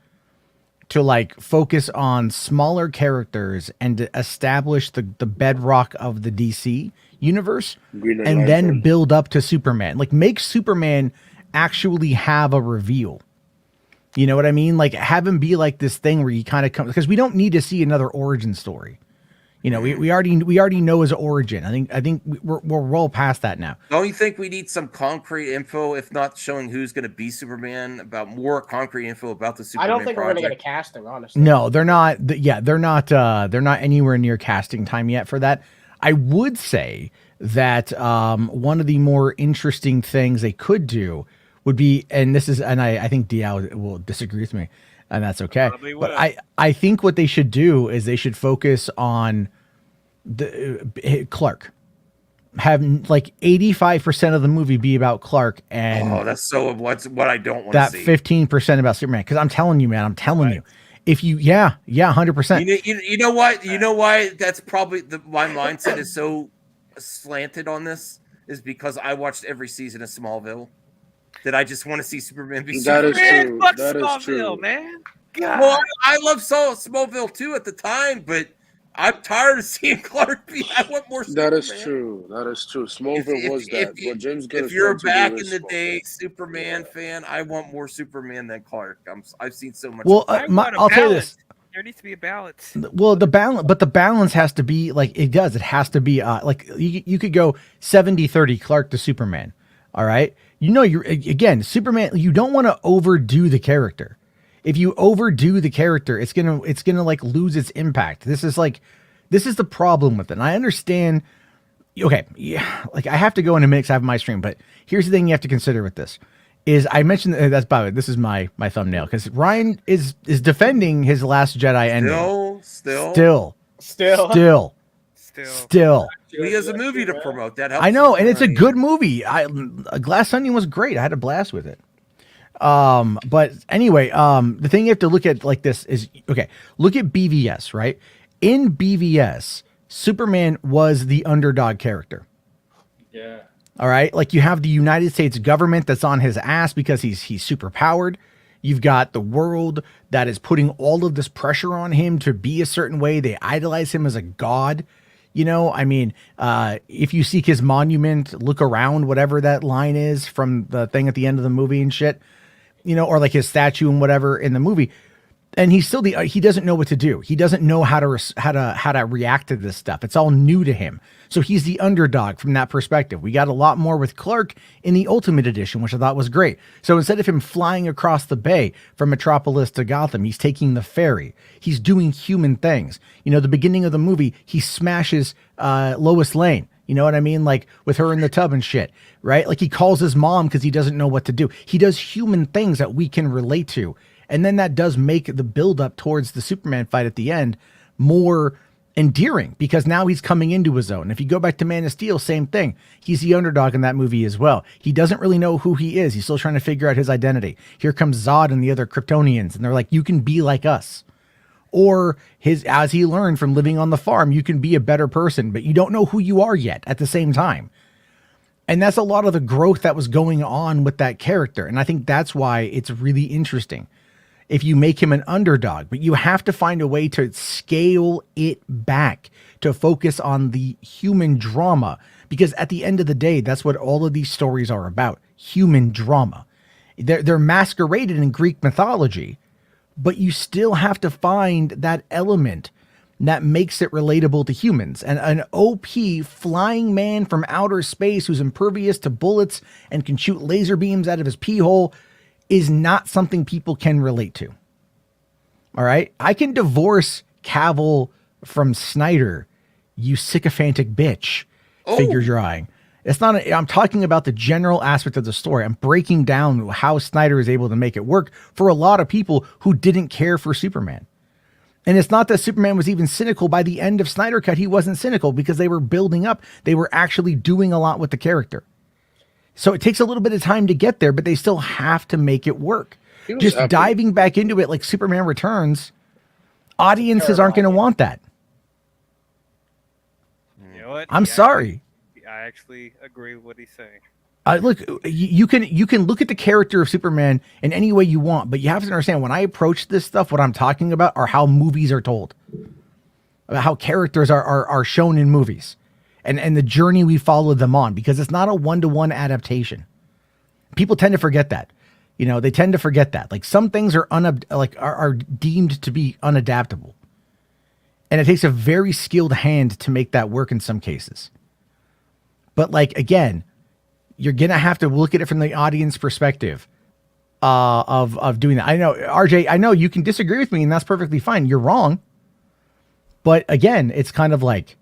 to like focus on smaller characters and to establish the bedrock of the DC universe and then build up to Superman. Like make Superman actually have a reveal. You know what I mean? Like have him be like this thing where you kind of come, because we don't need to see another origin story. You know, we already know his origin. I think we're well past that now. Don't you think we need some concrete info, if not showing who's going to be Superman, about more concrete info about the Superman? I don't think project? we're going to get a casting, honestly. No, they're not. They're not anywhere near casting time yet for that. I would say that one of the more interesting things they could do would be, and I think Diao will disagree with me, and that's okay. But I think what they should do is they should focus on the Clark. Have like 85% of the movie be about Clark, and that's so what I don't want to see. That 15% about Superman. Because I'm telling you, man, you. If you 100%. You know what? You know why that's probably my mindset is so slanted on this is because I watched every season of Smallville. That I just want to see Superman be Superman. That is true, man. God. Well, I love Smallville too at the time, but I'm tired of seeing Clark be. I want more Superman. That is true. Smallville was that. What James Gunn if you're back in the day Superman fan, I want more Superman than Clark. I've seen so much. Well, I'll tell you this. There needs to be a balance. Well, the balance has to be like it does. It has to be like you could go 70-30 Clark to Superman. All right. You know, you're again, Superman, you don't want to overdo the character. If you overdo the character, it's gonna like lose its impact. This is the problem with it. And I understand. Okay, yeah, like I have to go in a minute 'cause I have my stream, but here's the thing you have to consider with this. Is I mentioned that's by the way, this is my thumbnail because Ryan is defending his Last Jedi ending. Still. He has a movie to promote. That helps. I know, and it's a good movie. Glass Onion was great. I had a blast with it. But anyway, the thing you have to look at like this is okay. Look at BVS, right? In BVS, Superman was the underdog character. Yeah. All right, like you have the United States government that's on his ass because he's super powered. You've got the world that is putting all of this pressure on him to be a certain way. They idolize him as a god. You know, I mean, if you seek his monument, look around, whatever that line is from the thing at the end of the movie and shit, you know, or like his statue and whatever in the movie. And he's still he doesn't know what to do. He doesn't know how to react to this stuff. It's all new to him. So he's the underdog from that perspective. We got a lot more with Clark in the Ultimate Edition, which I thought was great. So instead of him flying across the bay from Metropolis to Gotham, he's taking the ferry. He's doing human things. You know, the beginning of the movie, he smashes Lois Lane. You know what I mean? Like with her in the tub and shit, right? Like he calls his mom because he doesn't know what to do. He does human things that we can relate to. And then that does make the build up towards the Superman fight at the end more endearing because now he's coming into his own. If you go back to Man of Steel, same thing. He's the underdog in that movie as well. He doesn't really know who he is. He's still trying to figure out his identity. Here comes Zod and the other Kryptonians, and they're like, you can be like us. Or as he learned from living on the farm, you can be a better person, but you don't know who you are yet at the same time. And that's a lot of the growth that was going on with that character. And I think that's why it's really interesting. If you make him an underdog, but you have to find a way to scale it back to focus on the human drama, because at the end of the day, that's what all of these stories are about, human drama. They're masqueraded in Greek mythology, but you still have to find that element that makes it relatable to humans. And an OP flying man from outer space who's impervious to bullets and can shoot laser beams out of his pee hole is not something people can relate to. All right. I can divorce Cavill from Snyder, you sycophantic bitch, figure drawing. It's not, I'm talking about the general aspect of the story. I'm breaking down how Snyder is able to make it work for a lot of people who didn't care for Superman. And it's not that Superman was even cynical. By the end of Snyder Cut, he wasn't cynical because they were building up. They were actually doing a lot with the character. So it takes a little bit of time to get there, but they still have to make it work. Just diving back into it like Superman Returns, audiences aren't going to want that. You know what? I'm sorry. I actually agree with what he's saying. Look, you can look at the character of Superman in any way you want, but you have to understand when I approach this stuff, what I'm talking about are how movies are told, about how characters are shown in movies. And the journey we follow them on, because it's not a one-to-one adaptation. People tend to forget that. You know, they tend to forget that. Like some things are deemed to be unadaptable. And it takes a very skilled hand to make that work in some cases. But like, again, you're going to have to look at it from the audience perspective of doing that. I know, RJ, I know you can disagree with me and that's perfectly fine. You're wrong. But again, it's kind of like,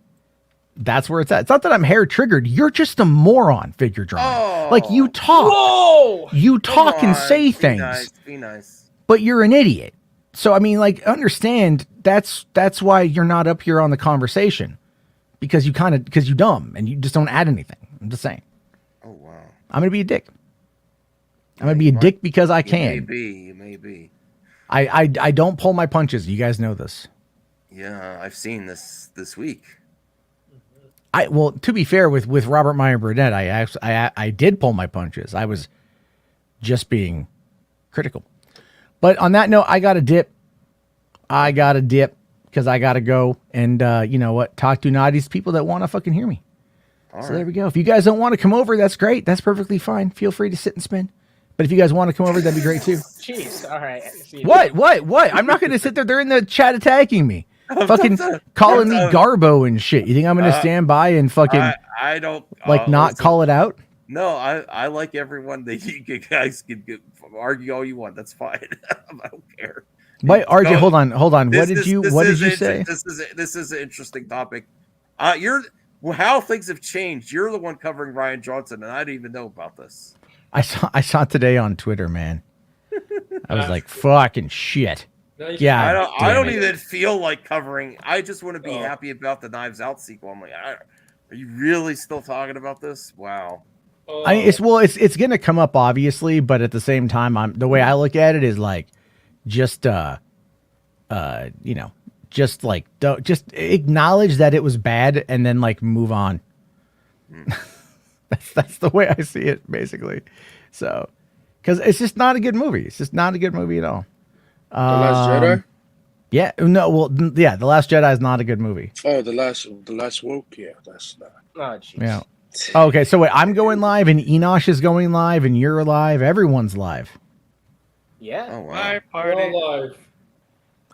that's where it's at. It's not that I'm hair triggered. You're just a moron, figure drawing. Oh, like you talk. Whoa! You talk and say things. Be nice. But you're an idiot. So I mean, like, understand that's why you're not up here on the conversation. Because you dumb and you just don't add anything. I'm just saying. Oh wow. I'm gonna be a dick. I'm gonna be a dick because I can. You may be. I don't pull my punches. You guys know this. Yeah, I've seen this week. Well, to be fair with Robert Meyer Burnett, I did pull my punches. I was just being critical. But on that note, I got to dip because I got to go and you know what? Talk to naughty people that want to fucking hear me. So there we go. If you guys don't want to come over, that's great. That's perfectly fine. Feel free to sit and spin. But if you guys want to come over, that'd be great too. Jeez. All right. What? I'm not going to sit there. They're in the chat attacking me. Fucking calling me Garbo and shit. You think I'm gonna stand by and fucking I don't not call it out? No, I like everyone. You guys can argue all you want. That's fine. I don't care. Wait, RJ, Go- hold on. What This did is- you this What did is you inter- say? This is an interesting topic. You're how things have changed. You're the one covering Ryan Johnson, and I didn't even know about this. I saw today on Twitter, man. I was like, fucking shit. Yeah, I don't even feel like covering. I just want to be Oh. happy about the Knives Out sequel. I'm like, are you really still talking about this? Wow. It's gonna come up obviously, but at the same time, the way I look at it is like, just just like just acknowledge that it was bad and then like move on. That's the way I see it basically. So, because it's just not a good movie. It's just not a good movie at all. The Last Jedi. Yeah, no, well, yeah, The Last Jedi is not a good movie. Oh, the last woke. Yeah, that's not. Oh, jeez. Yeah. Okay, so wait, I'm going live, and Enosh is going live, and you're live. Everyone's live. Yeah. Oh wow. My We're party. all live.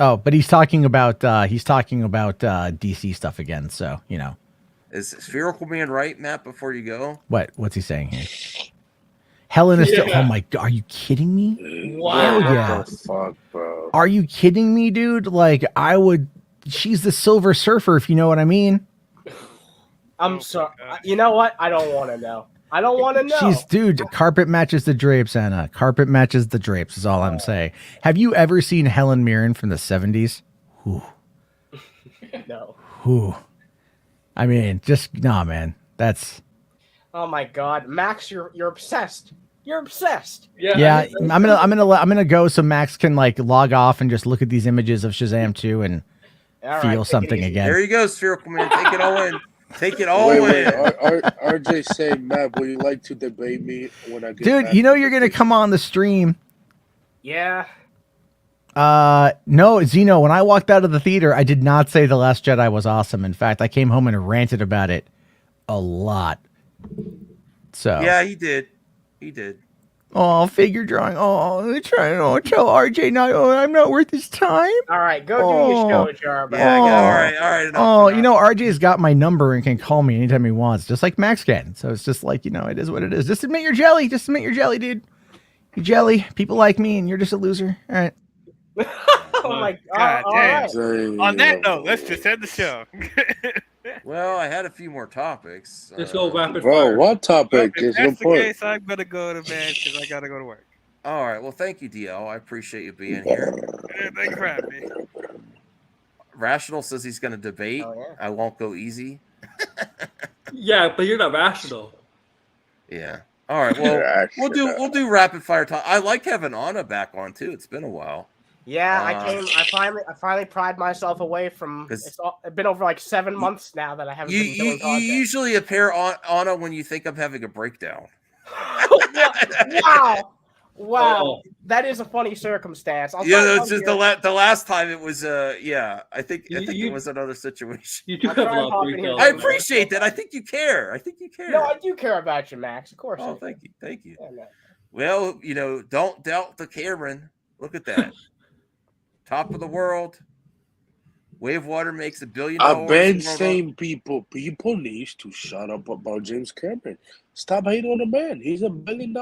Oh, but he's talking about DC stuff again. So Is Spherical Man right, Matt? Before you go, what's he saying here? Helen is still. Yeah. Oh my god, are you kidding me? Wow. What Yeah. the fuck, bro? Are you kidding me, dude? Like I would. She's the Silver Surfer, if you know what I mean. I'm sorry. You know what? I don't want to know. I don't want to know. She's dude. Carpet matches the drapes, Anna. Carpet matches the drapes is all I'm saying. Have you ever seen Helen Mirren from the 70s? No. Whew. I mean, just nah, man. That's Oh my God, Max, you're obsessed. You're obsessed. yeah. I'm gonna go so Max can like log off and just look at these images of Shazam 2 and All right, feel take it something easy. again. there you go, Spherical Man. Take it all in. Take it all Wait. in. RJ say, Matt, would you like to debate me when I get Dude, back? you know you're gonna come on the stream. Yeah. No, Zeno, when I walked out of the theater, I did not say The Last Jedi was awesome. In fact, I came home and ranted about it a lot. So Yeah, he did. He did. oh, figure drawing. Oh, they're trying to tell RJ not. Oh, I'm not worth his time. All right, go do your show, Jarba. Yeah. Oh. All right. enough, Oh, enough. RJ's got my number and can call me anytime he wants, just like Max can. So it's just like, it is what it is. Just admit you're jelly. Just admit you're jelly, dude. You're jelly. People like me, and you're just a loser. All right. Oh my God God. All damn. right. On that note, let's just end the show. Well, I had a few more topics. Let's go rapid Bro, fire. what topic If is your that's the point? case, I'm gonna go to bed because I gotta go to work. All right. Well, thank you, DL. I appreciate you being here. Yeah, thanks for having me. Rational says he's going to debate. Oh, yeah. I won't go easy. Yeah, but you're not rational. Yeah. All right. Well, we'll do rapid fire talk. I like having Anna back on too. It's been a while. Yeah, Uh, I finally pried myself away from. It's been over like 7 months now that I haven't been You doing content. usually appear on Anna when you think I'm having a breakdown. Wow, Oh. that is a funny circumstance. I'll Yeah, try it's just the last time it was I think You- it was another situation. You do I'll have a try and lot pop of in here. breakdowns. I appreciate that. I think you care. No, I do care about you, Max. Of course. Oh, I do. thank you. Yeah, no. Well, don't doubt the Cameron. Look at that. Top of the world. Wave Water makes $1 billion. I've been in Rhode saying people needs to shut up about James Cameron. Stop hating on the man. He's $1 billion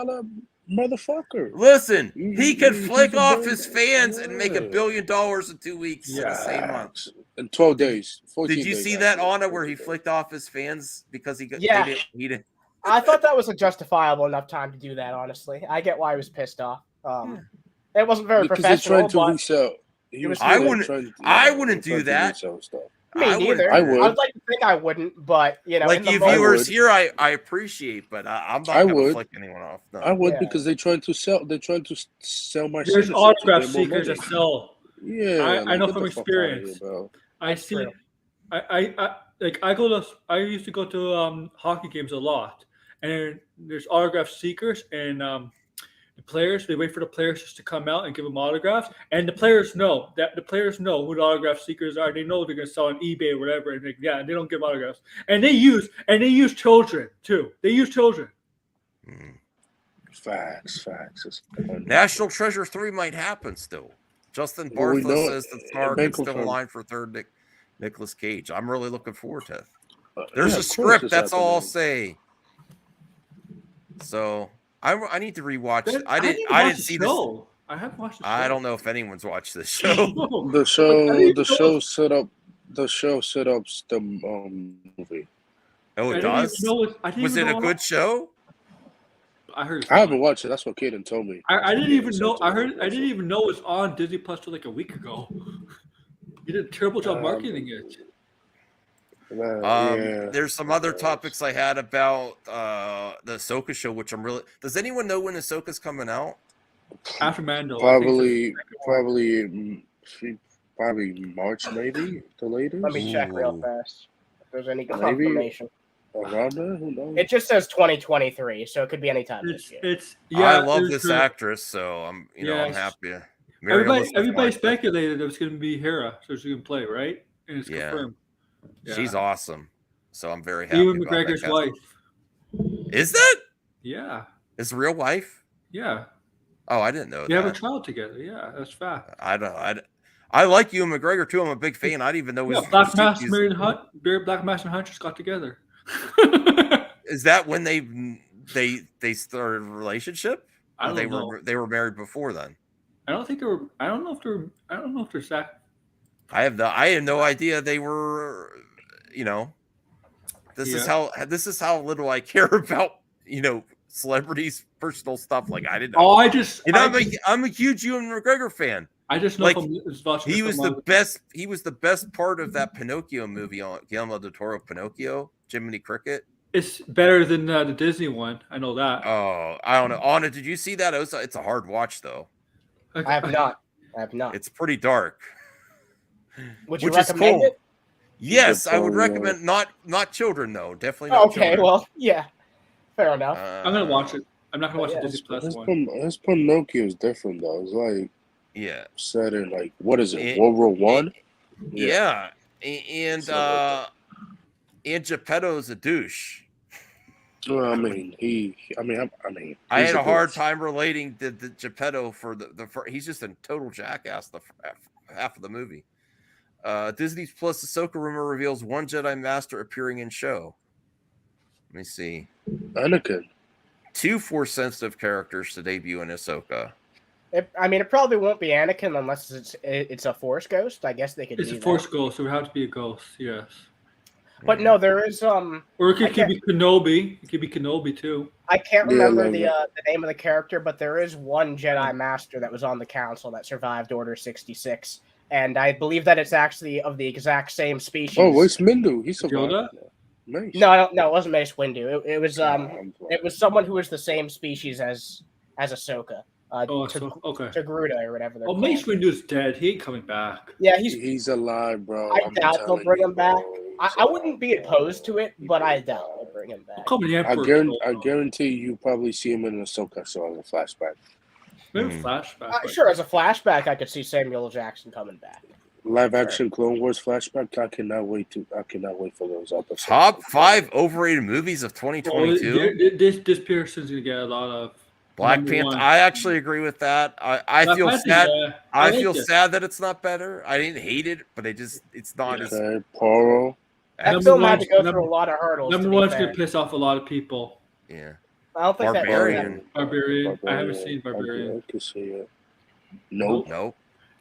motherfucker. Listen, he can He's flick a off billion- his fans and make $1 Yeah. billion in 2 weeks in the same month. In 12 days. 14 Did you days, see that, actually. Anna, where he flicked off his fans because he got Yeah. he didn't I thought that was a justifiable enough time to do that. Honestly, I get why he was pissed off. It wasn't very Because they're professional. trying to But resell. He was I trying wouldn't- to- I wouldn't they're do trying to that. resell stuff. me I wouldn't neither. I would. I'd like to think I wouldn't, but in like the you moment- viewers would. here, I appreciate, but I'm not I gonna would. flick anyone off. No. I would Yeah. because they're trying to sell. They're trying to sell my. There's signature to autograph get more seekers that money. sell. Yeah, I know get from the fuck outta here, experience. bro. I That's see. true. I used to go to hockey games a lot, and there's autograph seekers and the players. They wait for the players just to come out and give them autographs, and the players know who the autograph seekers are. They know they're gonna sell on eBay or whatever, and they don't give autographs. And they use children too. They use children. Facts. It's National Treasure 3 might happen still. Justin Well, we Bartha know says it. the star Been can still confirmed. align for third Nicolas Cage. I'm really looking forward to it. Yeah, There's a of course script. it's That's all I'll happening. say. So I need to rewatch. Then I need didn't to watch the see this. show. I haven't watched the show. I don't know if anyone's watched this show. The show set up the movie. Oh, I it didn't even does. know Was it a good show? I heard. I haven't watched it. That's what Kaden told me. I didn't even know. I didn't even know it was on Disney Plus till like a week ago. You did a terrible job marketing it. Yeah. There's some other topics I had about the Ahsoka show, which I'm really. Does anyone know when Ahsoka's coming out? After Mando, Probably March, maybe the latest. Let me check real fast if there's any Maybe. confirmation. Around there, who knows? It just says 2023, so it could be any time this year. I love this actress, so I'm I'm happy. Everybody speculated it was going to be Hera, so she's going to play, right? And it's confirmed. Yeah. She's awesome, so I'm very happy. Ewan McGregor's wife. Is that? Yeah. His real wife? Yeah. Oh, I didn't know They that. have a child together. Yeah, that's fact. I like Ewan McGregor too. I'm a big fan. I didn't even know Black Mass and Black Mass and Huntress got together. Is that when they started a relationship? I don't know. They were married before then. I don't think they were. I don't know if they're that. I had no idea they were. This is how little I care about celebrities' personal stuff. Like I didn't know. I'm a huge Ewan McGregor fan. I just know he was the best. He was the best part of that Pinocchio movie on Guillermo del Toro Pinocchio, Jiminy Cricket. It's better than the Disney one. I know that. Oh, I don't know. Anna, did you see that? It's a hard watch though. I have not. It's pretty dark. Would you recommend it? Yes, I would recommend. Not children though. Definitely not. Okay, children. Well, yeah, fair enough. I'm gonna watch it. I'm not gonna watch the Disney Plus one. His Pinocchio is different though. It's like set in like what is it? World War I? Yeah, and Geppetto's a douche. Well, I had a hard time relating to the Geppetto for the he's just a total jackass the half of the movie. Disney Plus Ahsoka rumor reveals one Jedi Master appearing in show. Let me see. Anakin. 2 Force-sensitive characters to debut in Ahsoka. It probably won't be Anakin unless it's a Force ghost. I guess they could. It's a Force ghost, so it would have to be a ghost. Yes. But no, there is Or it could be Kenobi. It could be Kenobi too. I can't remember the name of the character, but there is one Jedi Master that was on the Council that survived Order 66, and I believe that it's actually of the exact same species. Oh, it's Windu. He survived. Yoda? Nice. No, it wasn't Mace Windu. It was someone who was the same species as Ahsoka. Togruta or whatever. Oh, Mace Windu's dead. He ain't coming back. Yeah, he's alive, bro. I doubt they'll bring him back. I wouldn't be opposed to it, but I doubt they'll bring him back. I guarantee you probably see him in an Ahsoka show as a flashback. Maybe flashback. Sure, as a flashback, I could see Samuel Jackson coming back. Live action Clone Wars flashback. I cannot wait for those episodes. Top 5 overrated movies of 2022. This Pearson's gonna get a lot of Black Panther. I actually agree with that. I feel sad. I feel sad that it's not better. I didn't hate it, but it's not as. Poro. That film had to go through a lot of hurdles. Number one's gonna piss off a lot of people. Yeah. I don't think Barbarian. Barbarian. I haven't seen Barbarian. I can see it. Nope.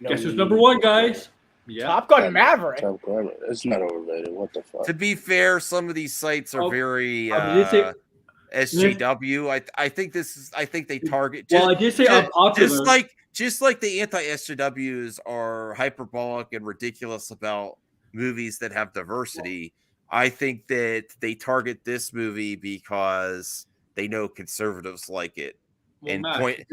Guess who's number one, guys? Yeah. Top Gun Maverick. Top Gun. It's not overrated. What the fuck? To be fair, some of these sites are very SJW. I think they target. I did say unpopular. Just like the anti-SJWs are hyperbolic and ridiculous about movies that have diversity. I think that they target this movie because they know conservatives like it, point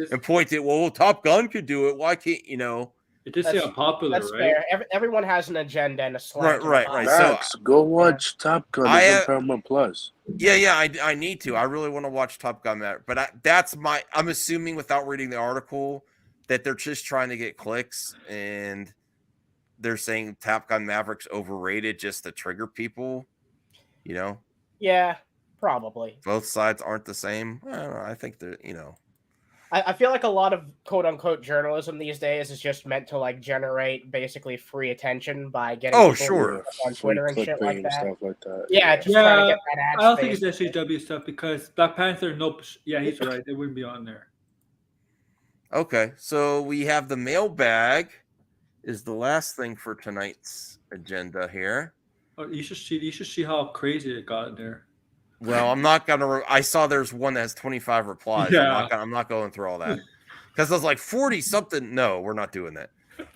it. Well, Top Gun could do it. Why can't It did say unpopular, that's right? Fair. Everyone has an agenda and a slant. Right. Max, so go watch Top Gun. It's Paramount Plus. Yeah. I need to. I really want to watch Top Gun Maverick, but I'm assuming without reading the article that they're just trying to get clicks and they're saying Top Gun Maverick's overrated just to trigger people. Yeah, probably. Both sides aren't the same. I don't know. I think they're. I feel like a lot of quote unquote journalism these days is just meant to like generate basically free attention by getting people sure. on Twitter and shit like that. Stuff like that. Yeah, just trying to get that ad I don't space. think it's SJW stuff because Black Panther. Nope. Yeah, he's right. They wouldn't be on there. Okay, so we have the mailbag is the last thing for tonight's agenda here. Oh, you should see how crazy it got in there. Well, I'm not gonna. I saw there's one that has 25 replies. Yeah. I'm not going through all that because I was like 40 something. No, we're not doing that.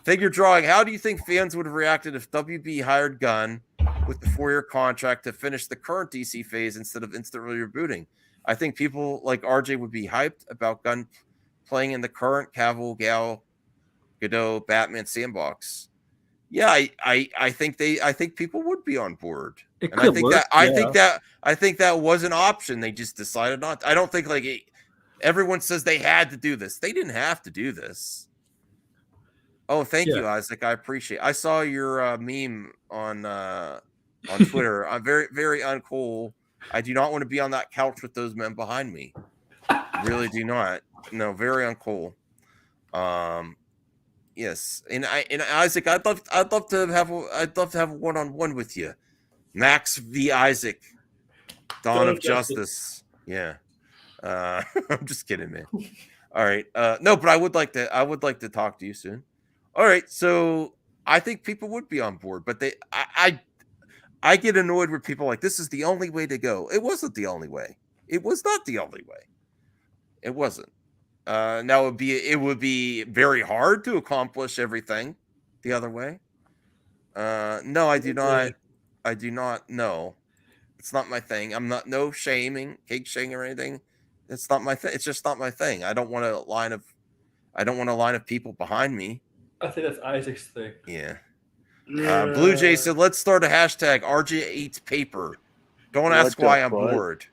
Figure drawing. How do you think fans would have reacted if WB hired Gunn with the 4-year contract to finish the current DC phase instead of instantly rebooting? I think people like RJ would be hyped about Gunn playing in the current Cavill, Gal Gadot, Batman sandbox. Yeah, I think people would be on board. It And could work. I think that was an option. They just decided not. I don't think everyone says they had to do this. They didn't have to do this. Oh, thank you, Isaac. I appreciate. I saw your meme on Twitter. I'm very, very uncool. I do not want to be on that couch with those men behind me. Really do not. No, very uncool. Yes, and Isaac, I'd love to have a one-on-one with you. Max v. Isaac, Dawn of Justice. Yeah. I'm just kidding, man. All right. No, but I would like to talk to you soon. All right. So I think people would be on board, but I get annoyed with people like, this is the only way to go. It wasn't the only way. It was not the only way. It wasn't. Now it would be very hard to accomplish everything the other way. No, I do not. I do not. No, it's not my thing. I'm not cake shaming or anything. It's not my thing. It's just not my thing. I don't want a line of people behind me. I think that's Isaac's thing. Yeah. Blue Jay said, let's start a hashtag RJ eats paper. Don't ask why I'm bored.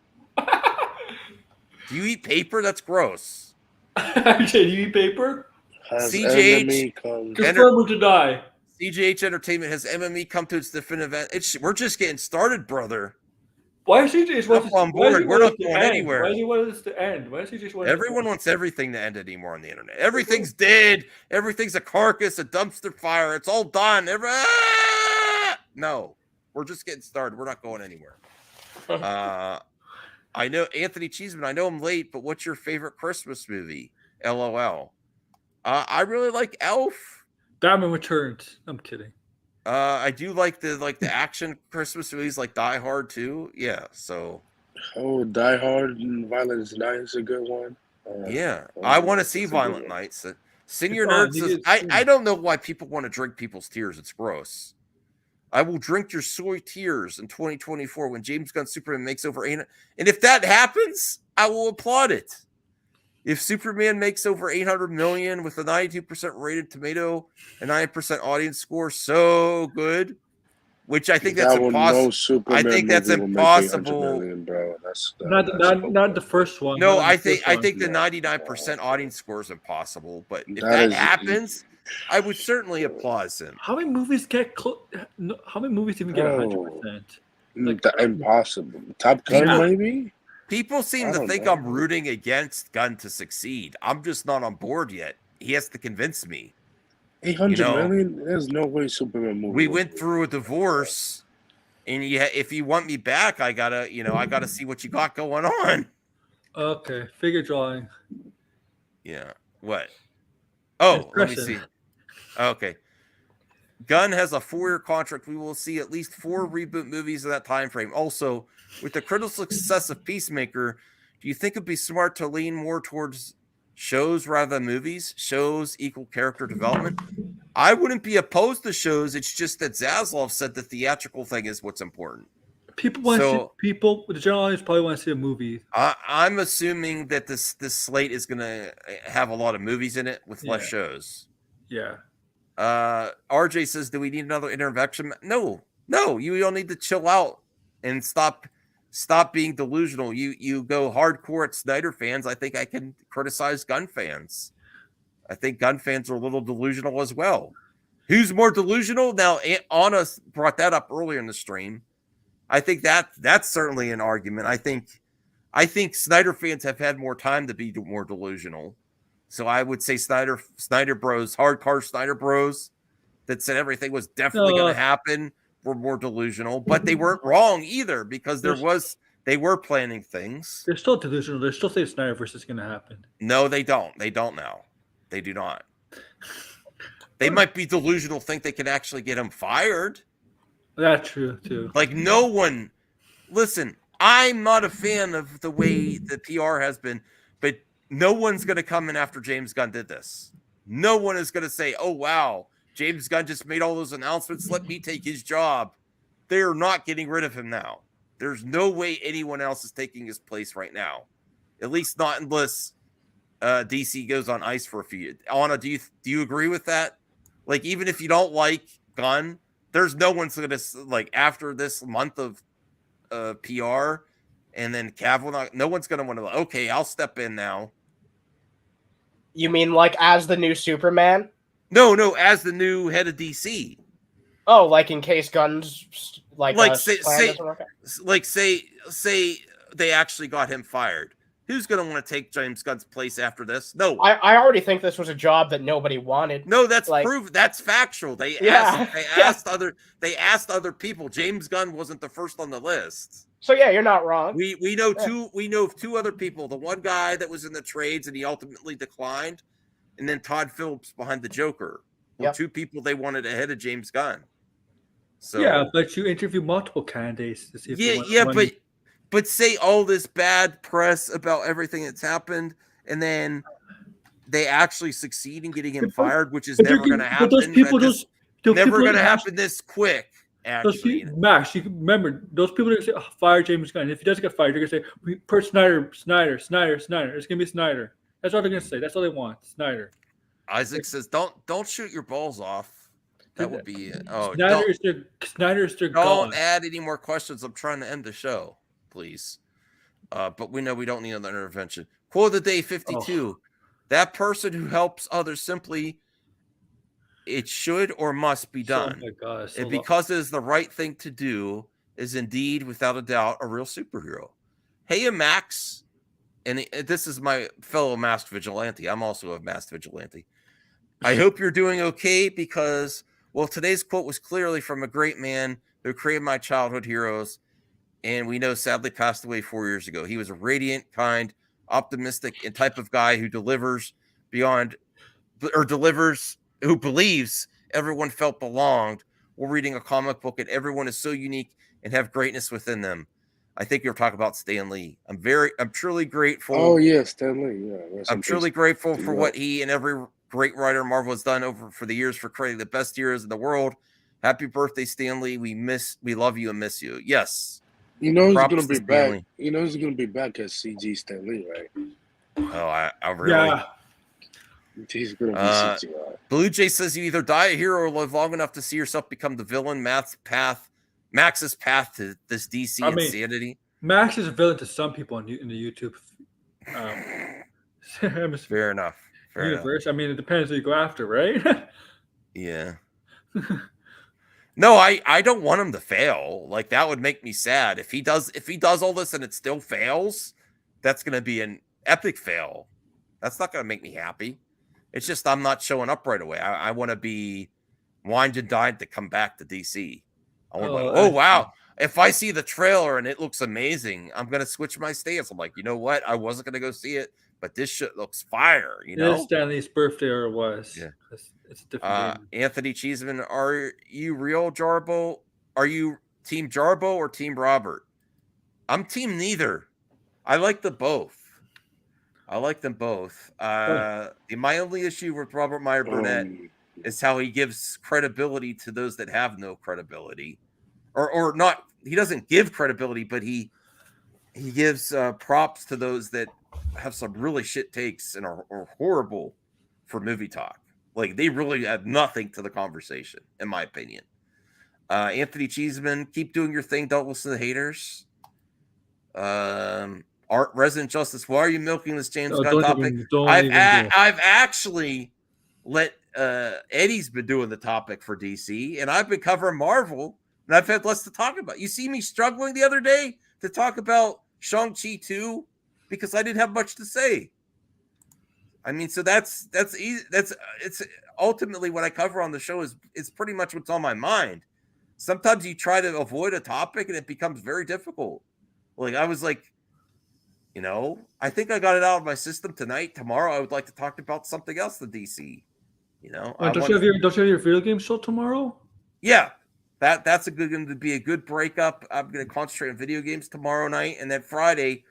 Do you eat paper? That's gross. Actually, do you eat paper? CJH confirm or deny. CJH Entertainment has MME come to its definitive end. We're just getting started, brother. Why is CJH on board? We're not going anywhere. Why does he want us to end? Why does he just want? Everyone wants everything to end anymore on the internet. Everything's dead. Everything's a carcass, a dumpster fire. It's all done. No, we're just getting started. We're not going anywhere. I know Anthony Cheeseman. I know I'm late, but what's your favorite Christmas movie? LOL. I really like Elf. Batman Returns. I'm kidding. I do like the action Christmas movies like Die Hard too. Yeah. So. Oh, Die Hard and Violent Night is a good one. Yeah, I want to see Violent Nights. Senior Nerd says, I don't know why people want to drink people's tears. It's gross. I will drink your soy tears in 2024 when James Gunn Superman makes over 800. And if that happens, I will applaud it. If Superman makes over 800 million with a 92% rated tomato and 9% audience score, so good. Which I think that's impossible. I think that's impossible. Million, bro. That's not the first one. No, I think the 99% audience score is impossible. But if that happens, I would certainly applaud him. How many movies get how many movies even get 100%? Like impossible. Top Gun, maybe. People seem to think I'm rooting against Gunn to succeed. I'm just not on board yet. He has to convince me. 800 million? There's no way Superman movie. We went through a divorce, and if you want me back, I gotta see what you got going on. Okay, figure drawing. Yeah. What? Oh, let me see. Okay. Gunn has a 4-year contract. We will see at least 4 reboot movies in that time frame. Also, with the critical success of Peacemaker, do you think it'd be smart to lean more towards shows rather than movies? Shows equal character development. I wouldn't be opposed to shows. It's just that Zaslav said the theatrical thing is what's important. People want to see people. The general audience probably want to see a movie. I'm assuming that this slate is going to have a lot of movies in it with less shows. Yeah. RJ says, "Do we need another intervention?" No. You don't need to chill out and stop being delusional. You go hardcore at Snyder fans. I think I can criticize Gunn fans. I think Gunn fans are a little delusional as well. Who's more delusional? Now, Anna brought that up earlier in the stream. I think that's certainly an argument. I think Snyder fans have had more time to be more delusional. So I would say Snyder Bros, hardcore Snyder Bros, that said everything was definitely going to happen, were more delusional. But they weren't wrong either, because they were planning things. They're still delusional. They're still saying Snyderverse is going to happen. No, they don't. They don't now. They do not. They might be delusional, think they can actually get him fired. That's true too. Like, no one. Listen, I'm not a fan of the way the PR has been, but no one's going to come in after James Gunn did this. No one is going to say, "Oh wow, James Gunn just made all those announcements. Let me take his job." They are not getting rid of him now. There's no way anyone else is taking his place right now. At least not unless DC goes on ice for a few years. Anna, do you agree with that? Like, even if you don't like Gunn, there's no one's going to, like, after this month of PR and then Cavill, no one's going to want to, okay, I'll step in now. You mean like as the new Superman? No, as the new head of DC. Oh, like in case Gunn's say they actually got him fired. Who's going to want to take James Gunn's place after this? No. I already think this was a job that nobody wanted. No, that's proof. That's factual. They asked other people. James Gunn wasn't the first on the list. So yeah, you're not wrong. We know two other people. The one guy that was in the trades and he ultimately declined, and then Todd Phillips behind the Joker. Were two people they wanted ahead of James Gunn. So yeah, but you interview multiple candidates to see if but say all this bad press about everything that's happened, and then they actually succeed in getting him fired, which is never going to happen. Never going to happen this quick. Actually, Max, you can remember those people are going to say, fire James Gunn. And if he doesn't get fired, they're going to say, per Snyder. It's going to be Snyder. That's all they're going to say. That's all they want, Snyder. Isaac says, don't shoot your balls off. That would be it. Oh, Snyder is their Don't add any more questions. I'm trying to end the show, please. But we know we don't need another intervention. Quote of the day 52. That person who helps others simply, it should or must be done. Oh my gosh, and because it is the right thing to do, is indeed, without a doubt, a real superhero. Hey, Max, and this is my fellow masked vigilante. I'm also a masked vigilante. I hope you're doing okay because, well, today's quote was clearly from a great man who created my childhood heroes, and we know sadly passed away 4 years ago. He was a radiant, kind, optimistic, and type of guy who who believes everyone felt belonged while reading a comic book, and everyone is so unique and have greatness within them. I think you're talking about Stan Lee. I'm truly grateful. Oh yeah, Stan Lee. Yeah, I'm truly grateful for what he and every great writer Marvel has done for the years for creating the best heroes in the world. Happy birthday, Stan Lee. We love you and miss you. Yes. You know he's gonna be back. You know he's gonna be back as CG Stan Lee, right? Oh, I really. Yeah. He's gonna be CGI. Blue Jay says you either die a hero or live long enough to see yourself become the villain. Max's path to this DC insanity. Max is a villain to some people in the YouTube. Fair enough. Universe. I mean, it depends who you go after, right? Yeah. No, I don't want him to fail. Like, that would make me sad. If he does all this and it still fails, that's going to be an epic fail. That's not going to make me happy. It's just I'm not showing up right away. I want to be wined and dined to come back to DC. I want wow. If I see the trailer and it looks amazing, I'm going to switch my stance. I'm like, you know what? I wasn't going to go see it, but this shit looks fire. You know, it is Stanley's birthday, or it was. Yeah. It's a different game. Anthony Cheeseman, are you real Jarbo? Are you Team Jarbo or Team Robert? I'm Team neither. I like them both. My only issue with Robert Meyer Burnett is how he gives credibility to those that have no credibility, or not. He doesn't give credibility, but he gives props to those that have some really shit takes and are horrible for movie talk. Like, they really add nothing to the conversation, in my opinion. Anthony Cheeseman, keep doing your thing. Don't listen to the haters. Art Resident Justice, why are you milking this James Gunn topic? I've actually let Eddie's been doing the topic for DC, and I've been covering Marvel, and I've had less to talk about. You see me struggling the other day to talk about Shang-Chi 2 because I didn't have much to say. I mean, so that's easy. It's ultimately what I cover on the show is pretty much what's on my mind. Sometimes you try to avoid a topic and it becomes very difficult. Like I was like, I think I got it out of my system tonight. Tomorrow, I would like to talk about something else than DC. Don't you have your video game show tomorrow? Yeah, that's going to be a good breakup. I'm going to concentrate on video games tomorrow night, and then Friday,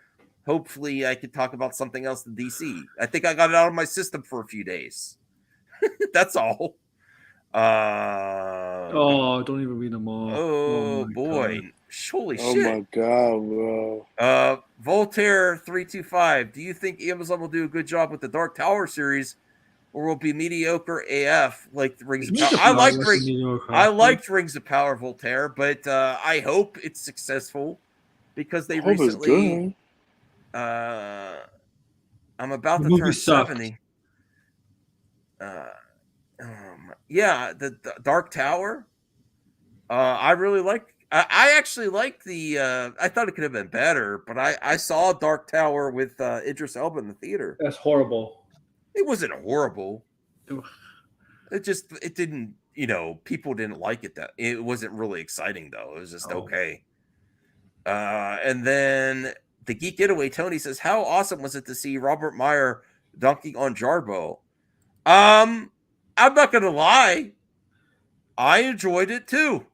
hopefully, I could talk about something else than DC. I think I got it out of my system for a few days. That's all. Don't even read them all. Oh boy. God. Holy Oh shit. my god, bro. Voltaire 325. Do you think Amazon will do a good job with the Dark Tower series, or will it be mediocre AF like Rings of Power? I liked Rings of Power, Voltaire, but I hope it's successful because they recently. I'm about to turn 70. Yeah, the Dark Tower. I really like. I actually liked the. I thought it could have been better, but I saw Dark Tower with Idris Elba in the theater. That's horrible. It wasn't horrible. It didn't. People didn't like it. That it wasn't really exciting though. It was just okay. And then the Geek Getaway Tony says, "How awesome was it to see Robert Meyer dunking on Jarbo?" I'm not gonna lie. I enjoyed it too.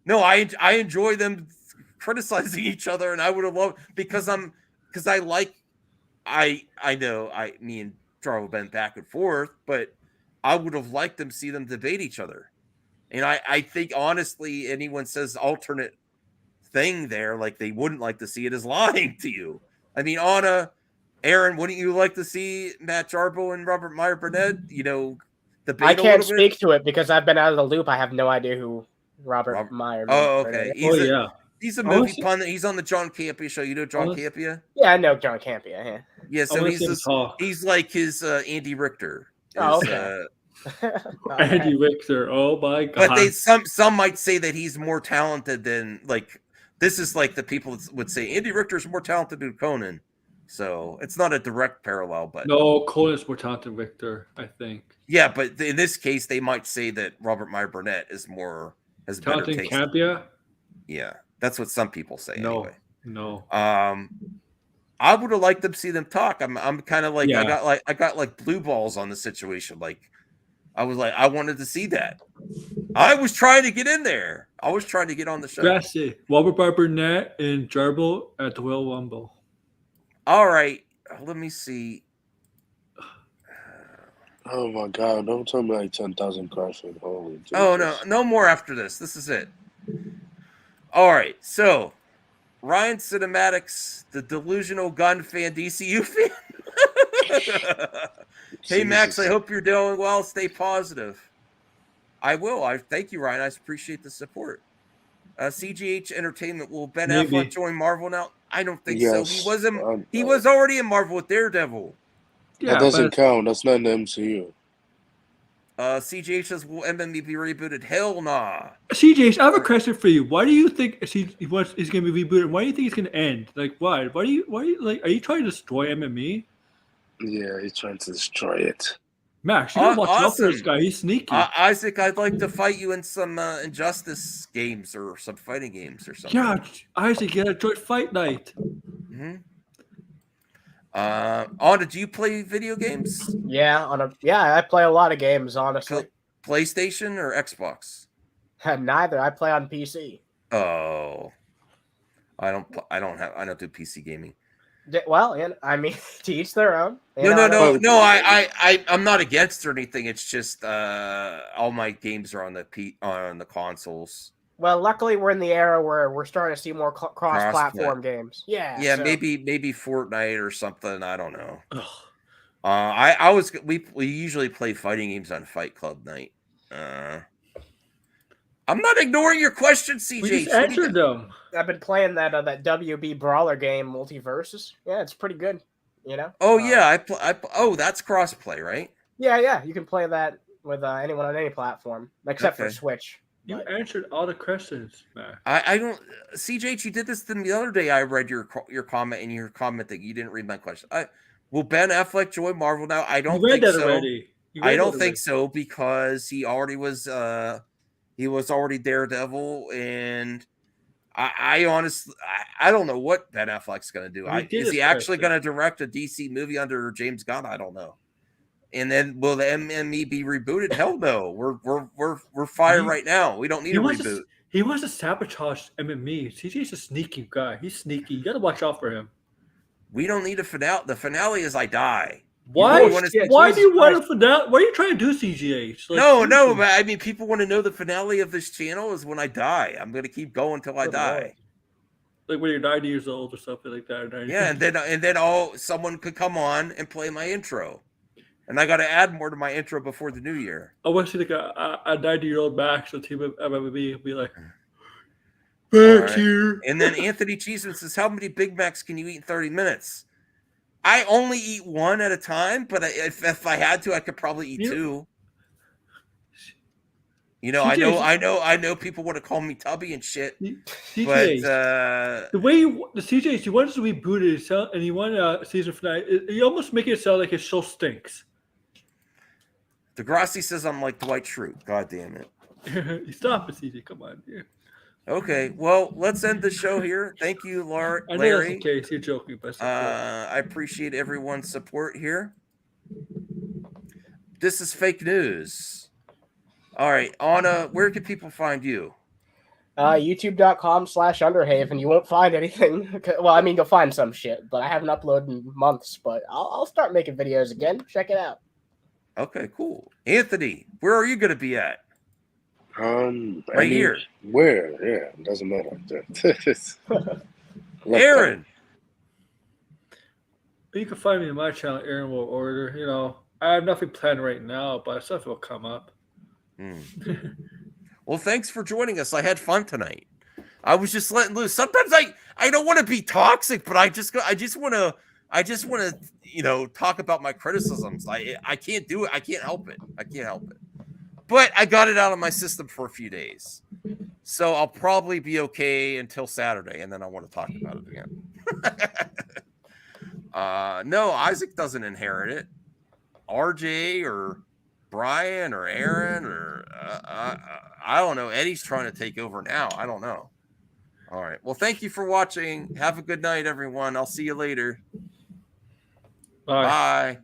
No, I enjoy them criticizing each other, and I would have loved because me and Jarbo have been back and forth, but I would have liked them see them debate each other. And I think honestly, anyone says alternate thing there, like they wouldn't like to see it, is lying to you. I mean, Anna, Aaron, wouldn't you like to see Matt Jarbo and Robert Meyer Burnett, debate? I can't speak to it because I've been out of the loop. I have no idea who Robert Meyer. Oh, okay. He's a movie pundit. He's on the John Campea show. You know John Campea? Yeah, I know John Campea. Yeah, so he's like his Andy Richter. Okay. Andy Richter. Oh my god. But some might say that he's more talented than this is like the people would say Andy Richter is more talented than Conan. So it's not a direct parallel, but no, Conan's more talented than Richter, I think. Yeah, but in this case, they might say that Robert Meyer Burnett has better taste. Campea? Yeah, that's what some people say. Anyway. No. I would have liked them see them talk. I'm kind of like I got like blue balls on the situation. Like I was like I wanted to see that. I was trying to get in there. I was trying to get on the show. Jesse, Robert Burnett and Jarbo at the Royal Rumble. All right, let me see. Oh my god! Don't tell me like 10,000 crashing. Holy Jesus. Oh no more after this. This is it. All right, so Ryan Cinematics, the delusional Gunn fan, DCU fan. Hey Max, I hope you're doing well. Stay positive. I will. I thank you, Ryan. I appreciate the support. CGH Entertainment, will Ben Affleck join Marvel now? I don't think so. He was already in Marvel with Daredevil. Yeah, that doesn't count. That's not in the MCU. CGH says, will MMA be rebooted? Hell nah. CGH, I have a question for you. Why do you think he's going to be rebooted? Why do you think it's going to end? Like, why? Why do you like? Are you trying to destroy MMA? Yeah, he's trying to destroy it. Max, you gotta watch out for this guy. He's sneaky. Isaac, I'd like to fight you in some Injustice games or some fighting games or something. Yeah, Isaac, you gotta join Fight Night. Mm-hmm. Anna, do you play video games? Yeah, I play a lot of games, honestly. PlayStation or Xbox? Neither. I play on PC. Oh, I don't do PC gaming. Well, I mean, to each their own. No. I'm not against or anything. It's just all my games are on the consoles. Well, luckily we're in the era where we're starting to see more cross-platform games. Yeah. Yeah, so. maybe Fortnite or something. I don't know. We usually play fighting games on Fight Club night. I'm not ignoring your question, CJ. We just answered them. I've been playing that WB Brawler game, Multiverses. Yeah, it's pretty good. Oh yeah, that's crossplay, right? Yeah. You can play that with anyone on any platform except for Switch. You answered all the questions, man. I don't. CJ, you did this to me the other day. I read your comment and your comment that you didn't read my question. Will Ben Affleck join Marvel now? I don't You read think that so. already. You I read don't that think already. so because he was already Daredevil, and I honestly I don't know what Ben Affleck's going to do. Well, he did Is his he actually credits. going to direct a DC movie under James Gunn? I don't know. And then will the MME be rebooted? Hell no. We're fired right now. We don't need a reboot. He wants to sabotage MME. CJ's a sneaky guy. He's sneaky. You got to watch out for him. We don't need a finale. The finale is I die. Why? Really Why do you want a finale? What are you trying to do, CGH? Like, no, but I mean, people want to know the finale of this channel is when I die. I'm going to keep going until I die. Like when you're 90 years old or something like that. Yeah, and then someone could come on and play my intro, and I got to add more to my intro before the new year. I want to see like a 90-year-old Max on team of MME be like, back here. And then Anthony Cheeseman says, "How many Big Macs can you eat in 30 minutes?" I only eat one at a time, but if I had to, I could probably eat two. You know, I know people want to call me Tubby and shit. CJ, but the way the CJ, you wanted to reboot it, and you want a season finale, you almost make it sound like his show stinks. Degrassi says I'm like Dwight Schrute. God damn it! Stop it, CJ. Come on. Yeah. Okay, well, let's end the show here. Thank you, Larry. I know that's the case. You're joking, but I appreciate everyone's support here. This is fake news. All right, Anna, where can people find you? YouTube.com/Underhaven. You won't find anything. Well, I mean, you'll find some shit, but I haven't uploaded in months. But I'll start making videos again. Check it out. Okay, cool. Anthony, where are you going to be at? Right here. Where? Yeah, it doesn't matter. Aaron. You can find me in my channel, Aaron Will Order. You know, I have nothing planned right now, but stuff will come up. Well, thanks for joining us. I had fun tonight. I was just letting loose. Sometimes I don't want to be toxic, but I just want to talk about my criticisms. I can't do it. I can't help it. But I got it out of my system for a few days. So I'll probably be okay until Saturday, and then I want to talk about it again. No, Isaac doesn't inherit it. RJ or Brian or Aaron or I don't know. Eddie's trying to take over now. I don't know. All right. Well, thank you for watching. Have a good night, everyone. I'll see you later. Bye. Bye.